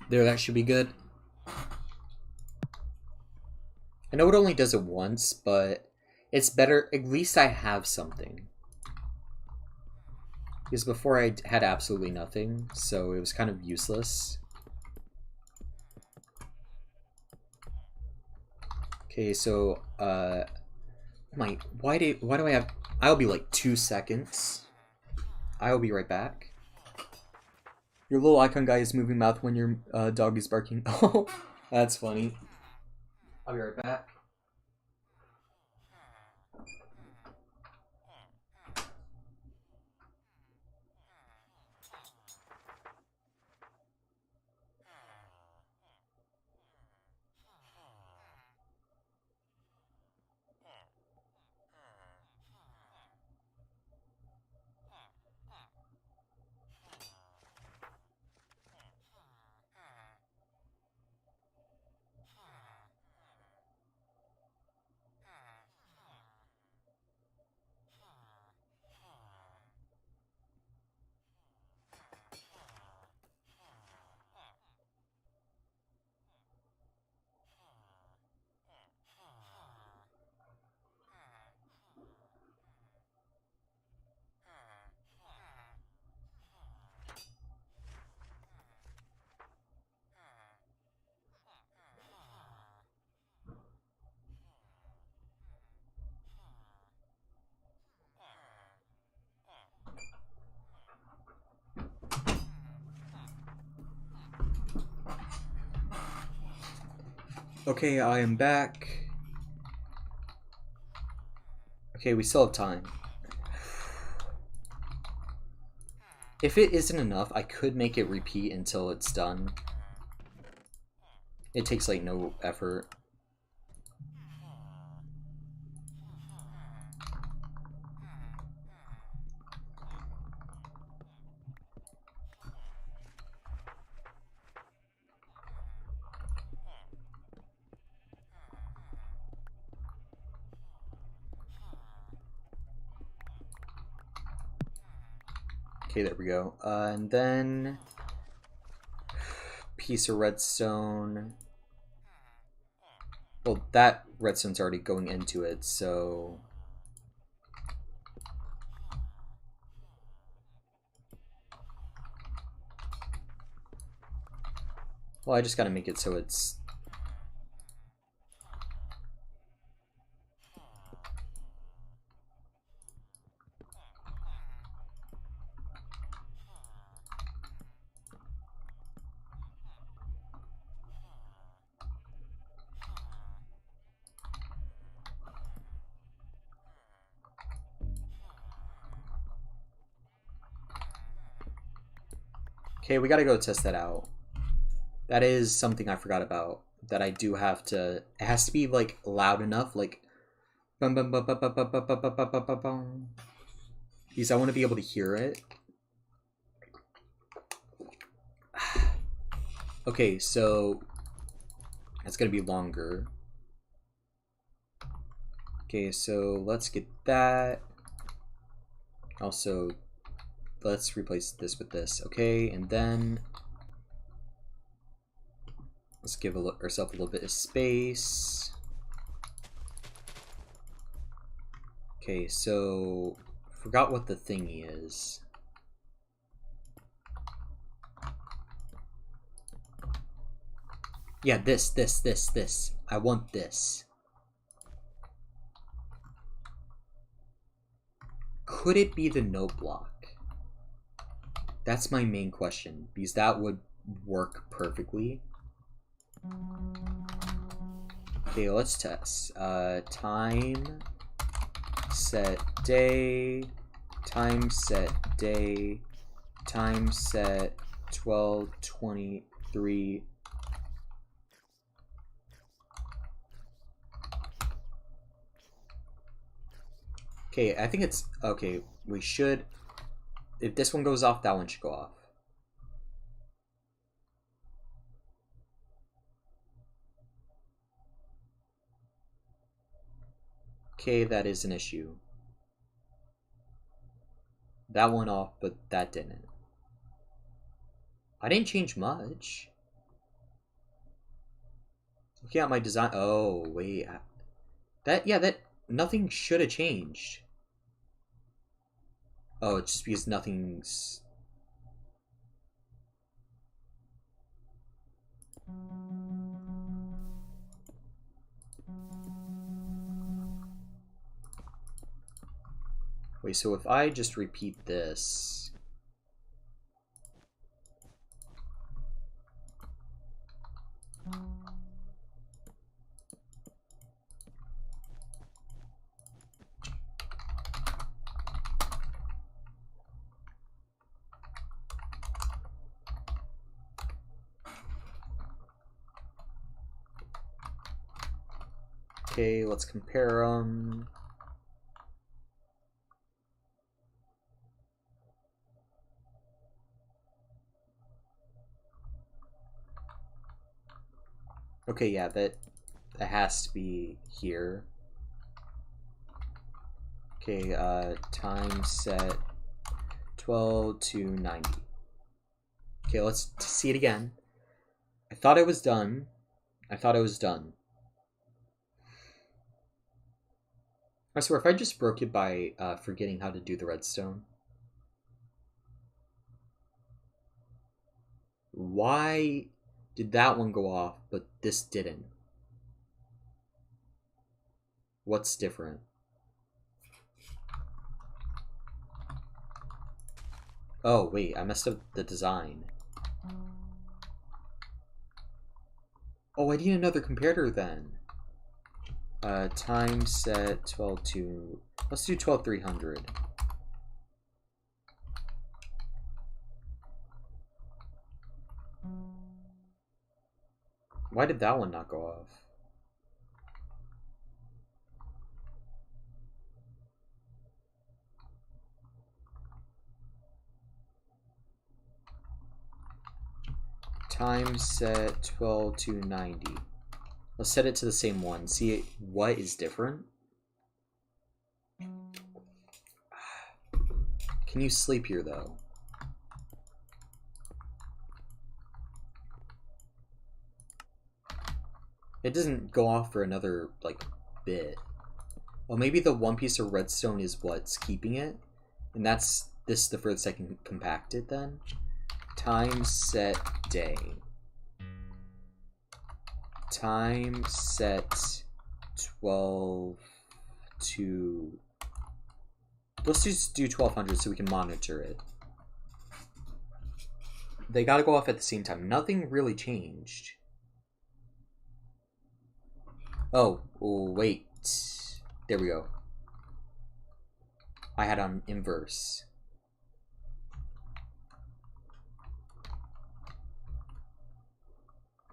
There, that should be good. I know it only does it once, but it's better. At least I have something. Because before I had absolutely nothing, so it was kind of useless. Okay, so, why do I have, I'll be like 2 seconds. I'll be right back. Your little icon guy is moving mouth when your dog is barking. Oh, that's funny. I'll be right back. Okay, I am back. Okay, we still have time. If it isn't enough, I could make it repeat until it's done. It takes like no effort. Okay, there we go. And then piece of redstone. Well, that redstone's already going into it, so well, I just gotta make it so it's okay. We gotta go test that out. That is something I forgot about. That I do have to. It has to be like loud enough, like bum bum bum bum bum bum bum bum bum bum bum bum. Because I want to be able to hear it. Okay, so it's gonna be longer. Okay, so let's get that. Also, let's replace this with this. Okay, and then let's give ourselves a little bit of space. Okay, so forgot what the thingy is. Yeah, this. I want this. Could it be the note block? That's my main question, because that would work perfectly. Okay, let's test. Time set day, time set day, time set 12:23. Okay, I think it's okay. We should, if this one goes off, that one should go off. Okay, that is an issue. That one off, but that didn't. I didn't change much. Looking at my design. Oh wait, that nothing should have changed. Oh, it's just because nothing's. Wait, so if I just repeat this. Okay, let's compare them. Okay, yeah, that has to be here. Okay, time set 12 to 90. Okay, let's see it again. I thought it was done. I swear, if I just broke it by forgetting how to do the redstone. Why did that one go off, but this didn't? What's different? Oh, wait, I messed up the design. Oh, I need another comparator then. Time set 12 to... Let's do 12,300. Why did that one not go off? Time set 12 to 90. Let's set it to the same one. See what is different? Can you sleep here though? It doesn't go off for another like bit. Well, maybe the one piece of redstone is what's keeping it, and that's this the furthest I can compact it then. Time set day. Time set 12 to... Let's just do 1200 so we can monitor it. They gotta go off at the same time. Nothing really changed. Oh, wait. There we go. I had on inverse.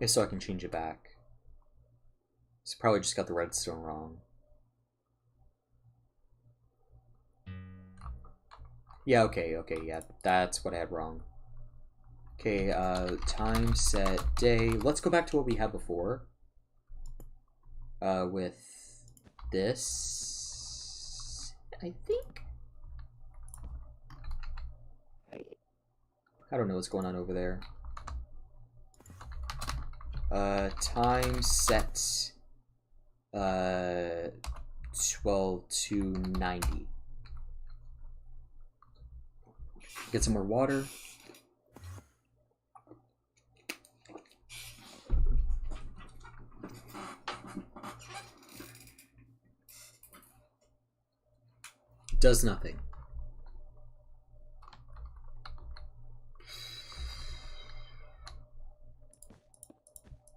Yeah, so I can change it back. So probably just got the redstone wrong. Yeah, okay, yeah, that's what I had wrong. Okay, time set day. Let's go back to what we had before. With this, I think. I don't know what's going on over there. Time set 12 to 90. Get some more water. Does nothing.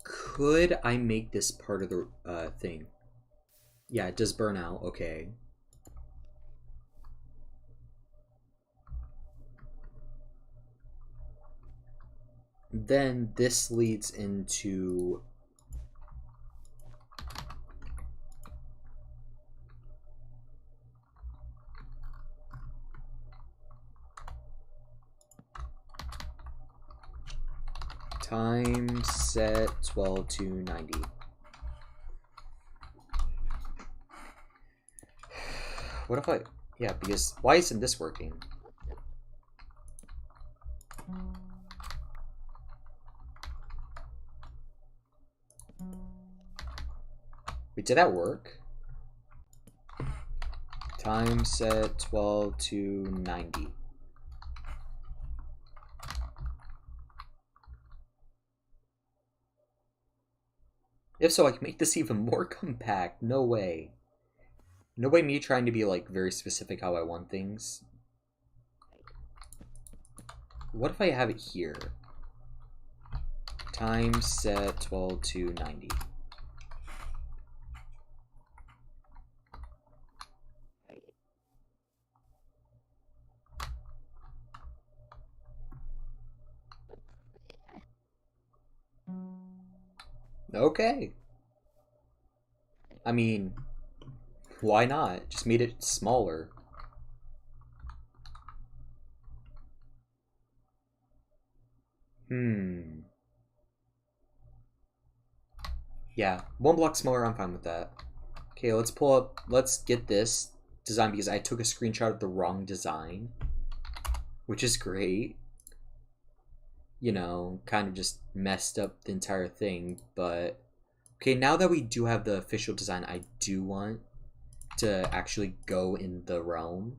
Could I make this part of the thing? Yeah, it does burn out. Okay. Then this leads into time set 12 to 90. What if I... Yeah, because... Why isn't this working? Wait, did that work? Time set 12 to 90. If so, I can make this even more compact. No way. No way me trying to be, like, very specific how I want things. What if I have it here? Time set 12 to 90. Okay. I mean, why not? Just made it smaller. Yeah, one block smaller, I'm fine with that. Okay, let's pull up, let's get this design because I took a screenshot of the wrong design, which is great. You know, kind of just messed up the entire thing, but okay, now that we do have the official design, I do want to actually go in the realm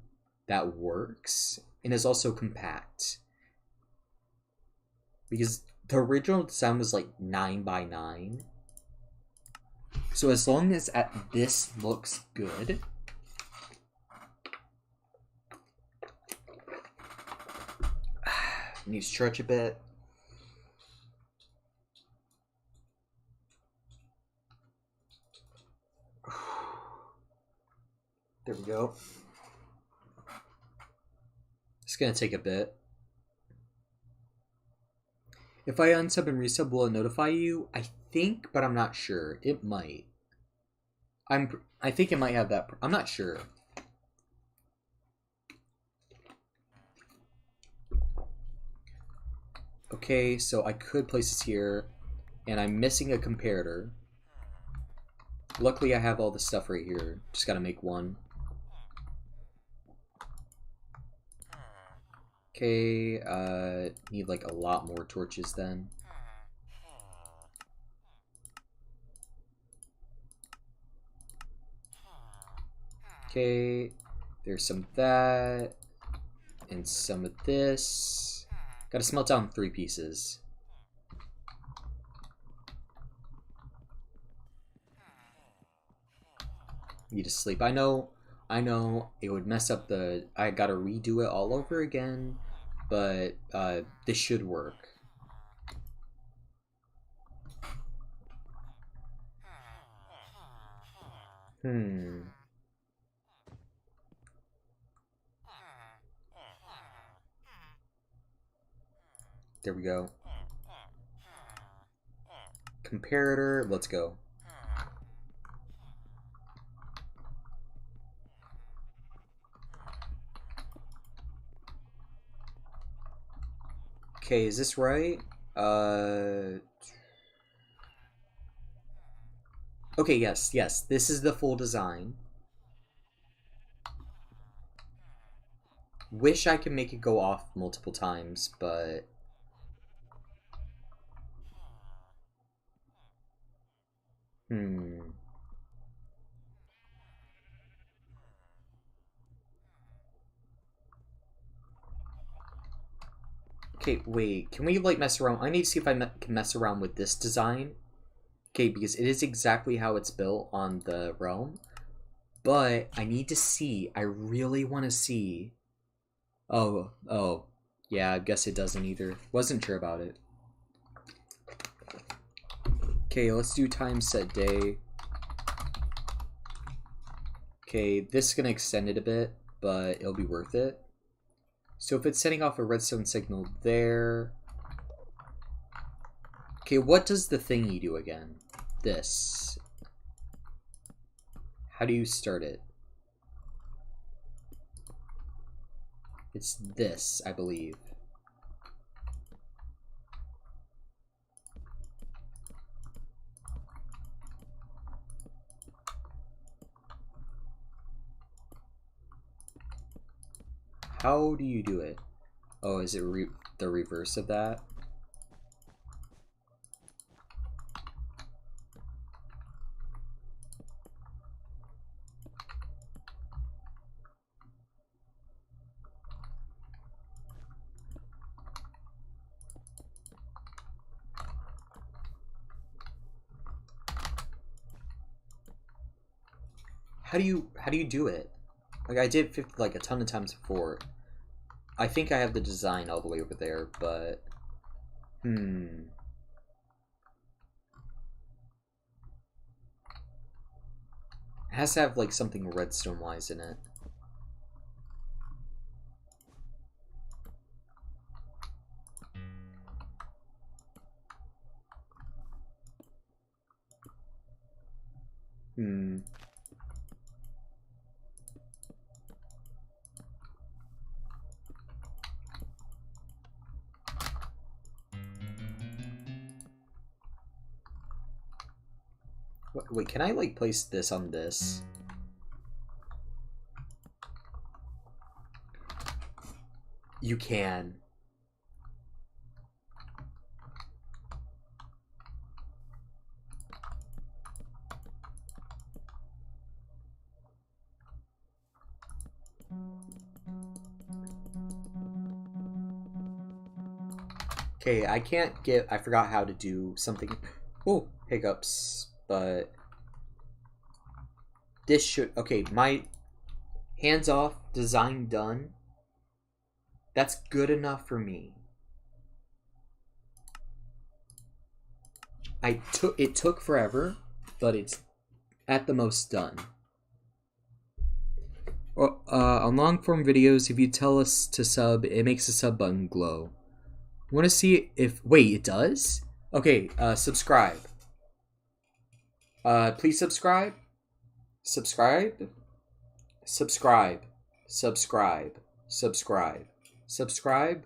that works and is also compact. Because the original design was like 9 by 9. So as long as this looks good, need to stretch a bit. There we go. It's gonna take a bit. If I unsub and resub, will it notify you? I think, but I'm not sure. It might. I think it might have that. I'm not sure. Okay, so I could place this here, and I'm missing a comparator. Luckily, I have all the stuff right here. Just gotta make one. Okay, need like a lot more torches then. Okay, there's some of that, and some of this. Gotta smelt down 3 pieces. Need to sleep. I know it would mess up the... I gotta redo it all over again, but this should work. There we go. Comparator, let's go. Okay, is this right? Okay, yes, this is the full design. Wish I could make it go off multiple times, but... Okay, wait. Can we, like, mess around? I need to see if I can mess around with this design. Okay, because it is exactly how it's built on the realm. But I need to see. I really want to see. Oh. Yeah, I guess it doesn't either. Wasn't sure about it. Okay, let's do time set day. Okay, this is going to extend it a bit, but it'll be worth it. So if it's setting off a redstone signal there... Okay, what does the thingy do again? This. How do you start it? It's this, I believe. How do you do it? Oh, is it the reverse of that? How do you do it? Like, I did 50, like a ton of times before. I think I have the design all the way over there, but it has to have like something redstone wise in it. Wait, can I like place this on this? You can. Okay, I forgot how to do something. Oh, hiccups. But this should, okay, my hands off, design done. That's good enough for me. It took forever, but it's at the most done. On long form videos, if you tell us to sub, it makes the sub button glow. Want to see if... Wait, it does? Okay, subscribe. Please subscribe. Subscribe. Subscribe. Subscribe. Subscribe.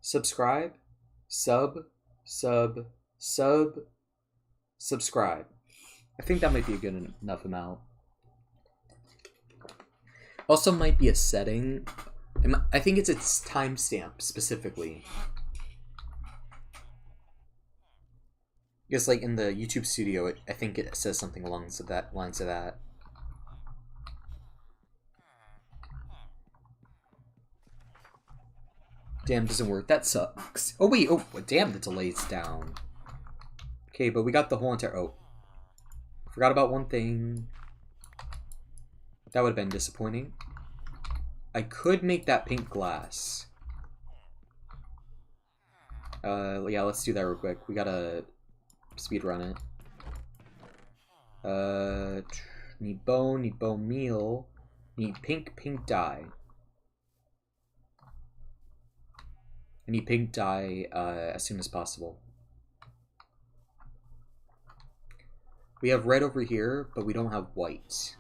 Subscribe. Subscribe. Subscribe. I think that might be a good enough amount. Also might be a setting. I think it's its timestamp specifically. Because like in the YouTube studio, I think it says something along lines of that. Damn, doesn't work. That sucks. Oh wait, oh damn, the delay's down. Okay, but we got the whole entire... Oh. Forgot about one thing. That would have been disappointing. I could make that pink glass. Yeah, let's do that real quick. We gotta speedrun it. Need bone meal. Need pink dye. I need pink dye as soon as possible. We have red over here, but we don't have white.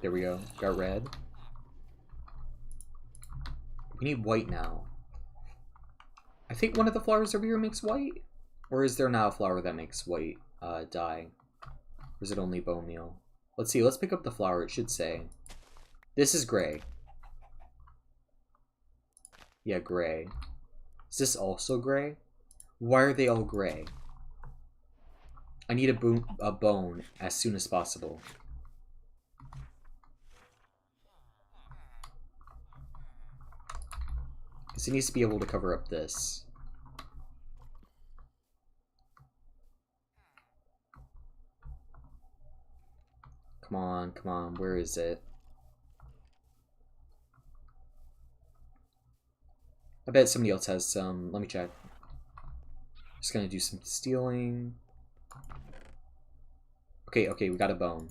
There we go. Got red. We need white now. I think one of the flowers over here makes white? Or is there now a flower that makes white dye? Or is it only bone meal? Let's see, let's pick up the flour. It should say. This is gray. Yeah, gray. Is this also gray? Why are they all gray? I need a bone as soon as possible. Because it needs to be able to cover up this. Come on, come on, where is it? I bet somebody else has some. Let me check. Just gonna do some stealing. Okay, okay, we got a bone.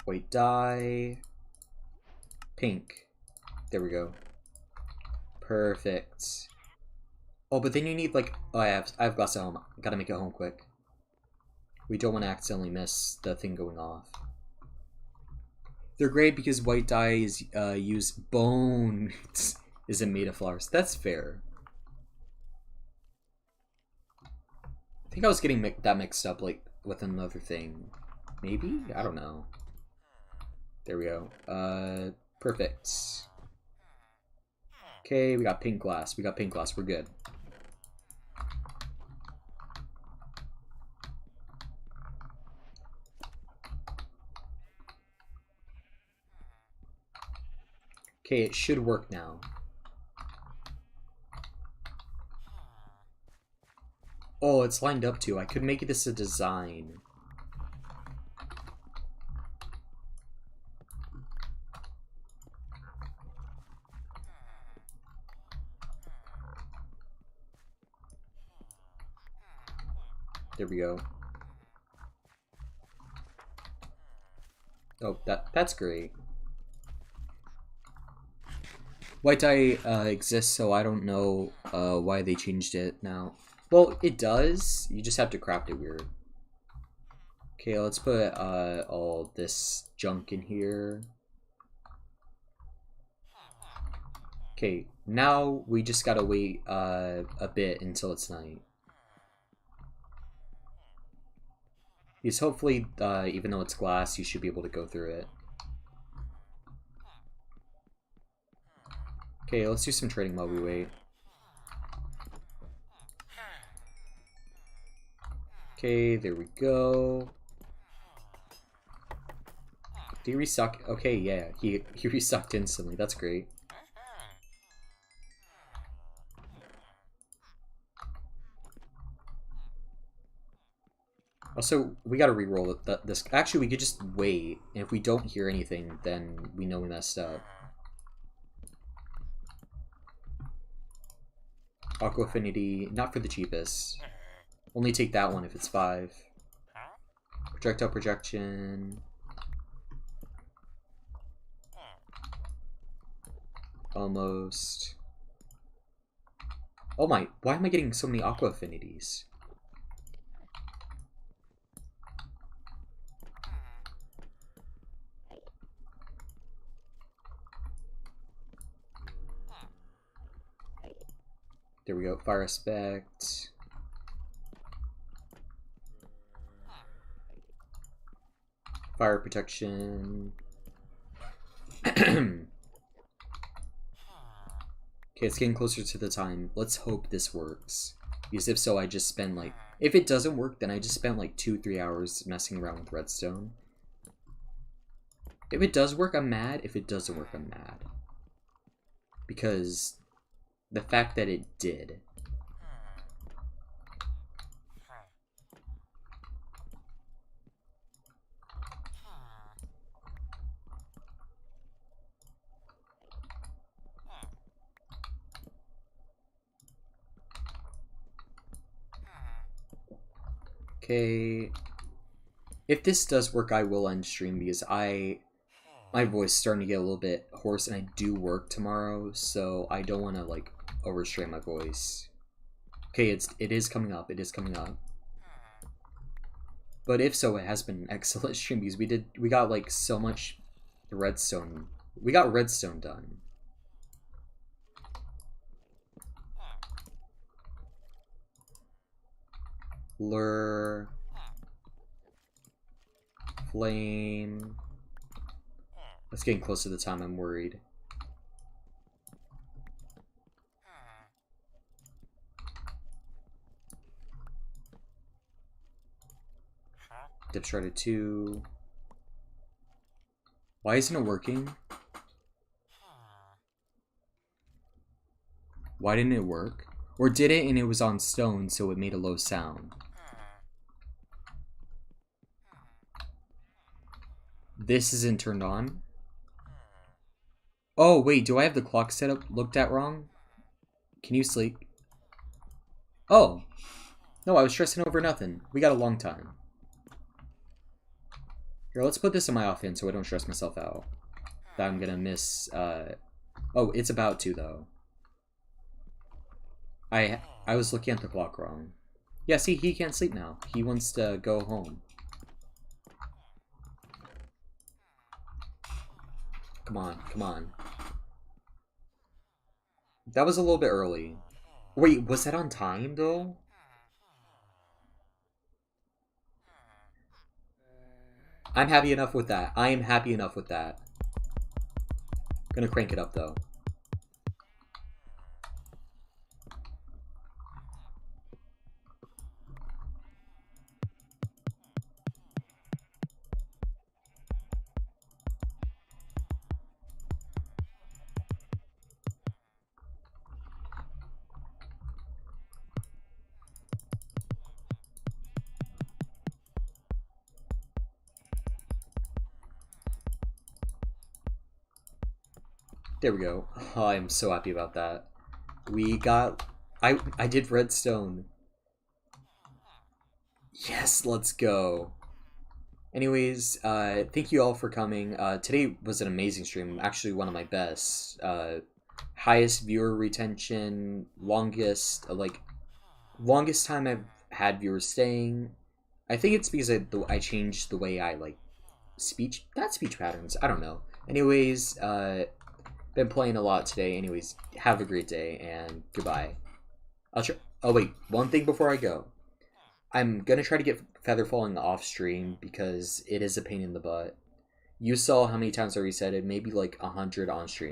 White dye. Pink. There we go. Perfect. Oh, but then you need like... Oh, I have glass at home. Gotta make it home quick. We don't want to accidentally miss the thing going off. They're great because white dye is used... Bone isn't made of flowers. That's fair. I think I was getting that mixed up like with another thing. Maybe? I don't know. There we go. Perfect. Okay, we got pink glass. We got pink glass. We're good. Okay, it should work now. Oh, it's lined up too. I could make this a design. There we go. Oh, that's great. White dye exists, so I don't know why they changed it now. Well, it does. You just have to craft it weird. Okay, let's put all this junk in here. Okay, now we just gotta wait a bit until it's night. Because hopefully, even though it's glass, you should be able to go through it. Okay, let's do some trading while we wait. Okay, there we go. Did he restock? Okay, yeah, he restocked instantly. That's great. Also, we gotta re-roll this. Actually, we could just wait. And if we don't hear anything, then we know we messed up. Aqua Affinity, not for the cheapest. Only take that one if it's 5. Projectile projection. Almost. Oh my, why am I getting so many Aqua Affinities? There we go, Fire Aspect. Fire Protection. Okay, it's getting closer to the time. Let's hope this works. Because if so, I just spend like... If it doesn't work, then I just spent like 2-3 hours messing around with redstone. If it does work, I'm mad. If it doesn't work, I'm mad. Because the fact that it did. Okay. If this does work, I will end stream because my voice is starting to get a little bit hoarse and I do work tomorrow, so I don't want to like overstrain my voice. Okay, it is coming up. It is coming up. But if so, it has been an excellent stream because we got like so much redstone. We got redstone done. Lure. Flame. It's getting close to the time I'm worried. Dip Strider 2. Why isn't it working? Why didn't it work? Or did it and it was on stone so it made a low sound? This isn't turned on? Oh, wait, do I have the clock set up looked at wrong? Can you sleep? Oh. No, I was stressing over nothing. We got a long time. Here, let's put this in my offhand so I don't stress myself out. That I'm gonna miss, Oh, it's about to, though. I was looking at the clock wrong. Yeah, see, he can't sleep now. He wants to go home. Come on, come on. That was a little bit early. Wait, was that on time, though? I'm happy enough with that. I am happy enough with that. Gonna crank it up, though. There we go. Oh, I'm so happy about that. We got... I did redstone. Yes, let's go. Anyways, thank you all for coming. Today was an amazing stream. Actually, one of my best. Highest viewer retention, longest time I've had viewers staying. I think it's because I changed the way I like not speech patterns. I don't know. Anyways, been playing a lot today. Anyways, have a great day and goodbye. I'll try. Oh wait, one thing before I go. I'm gonna try to get feather falling off stream because it is a pain in the butt. You saw how many times I reset it, maybe like 100 on stream.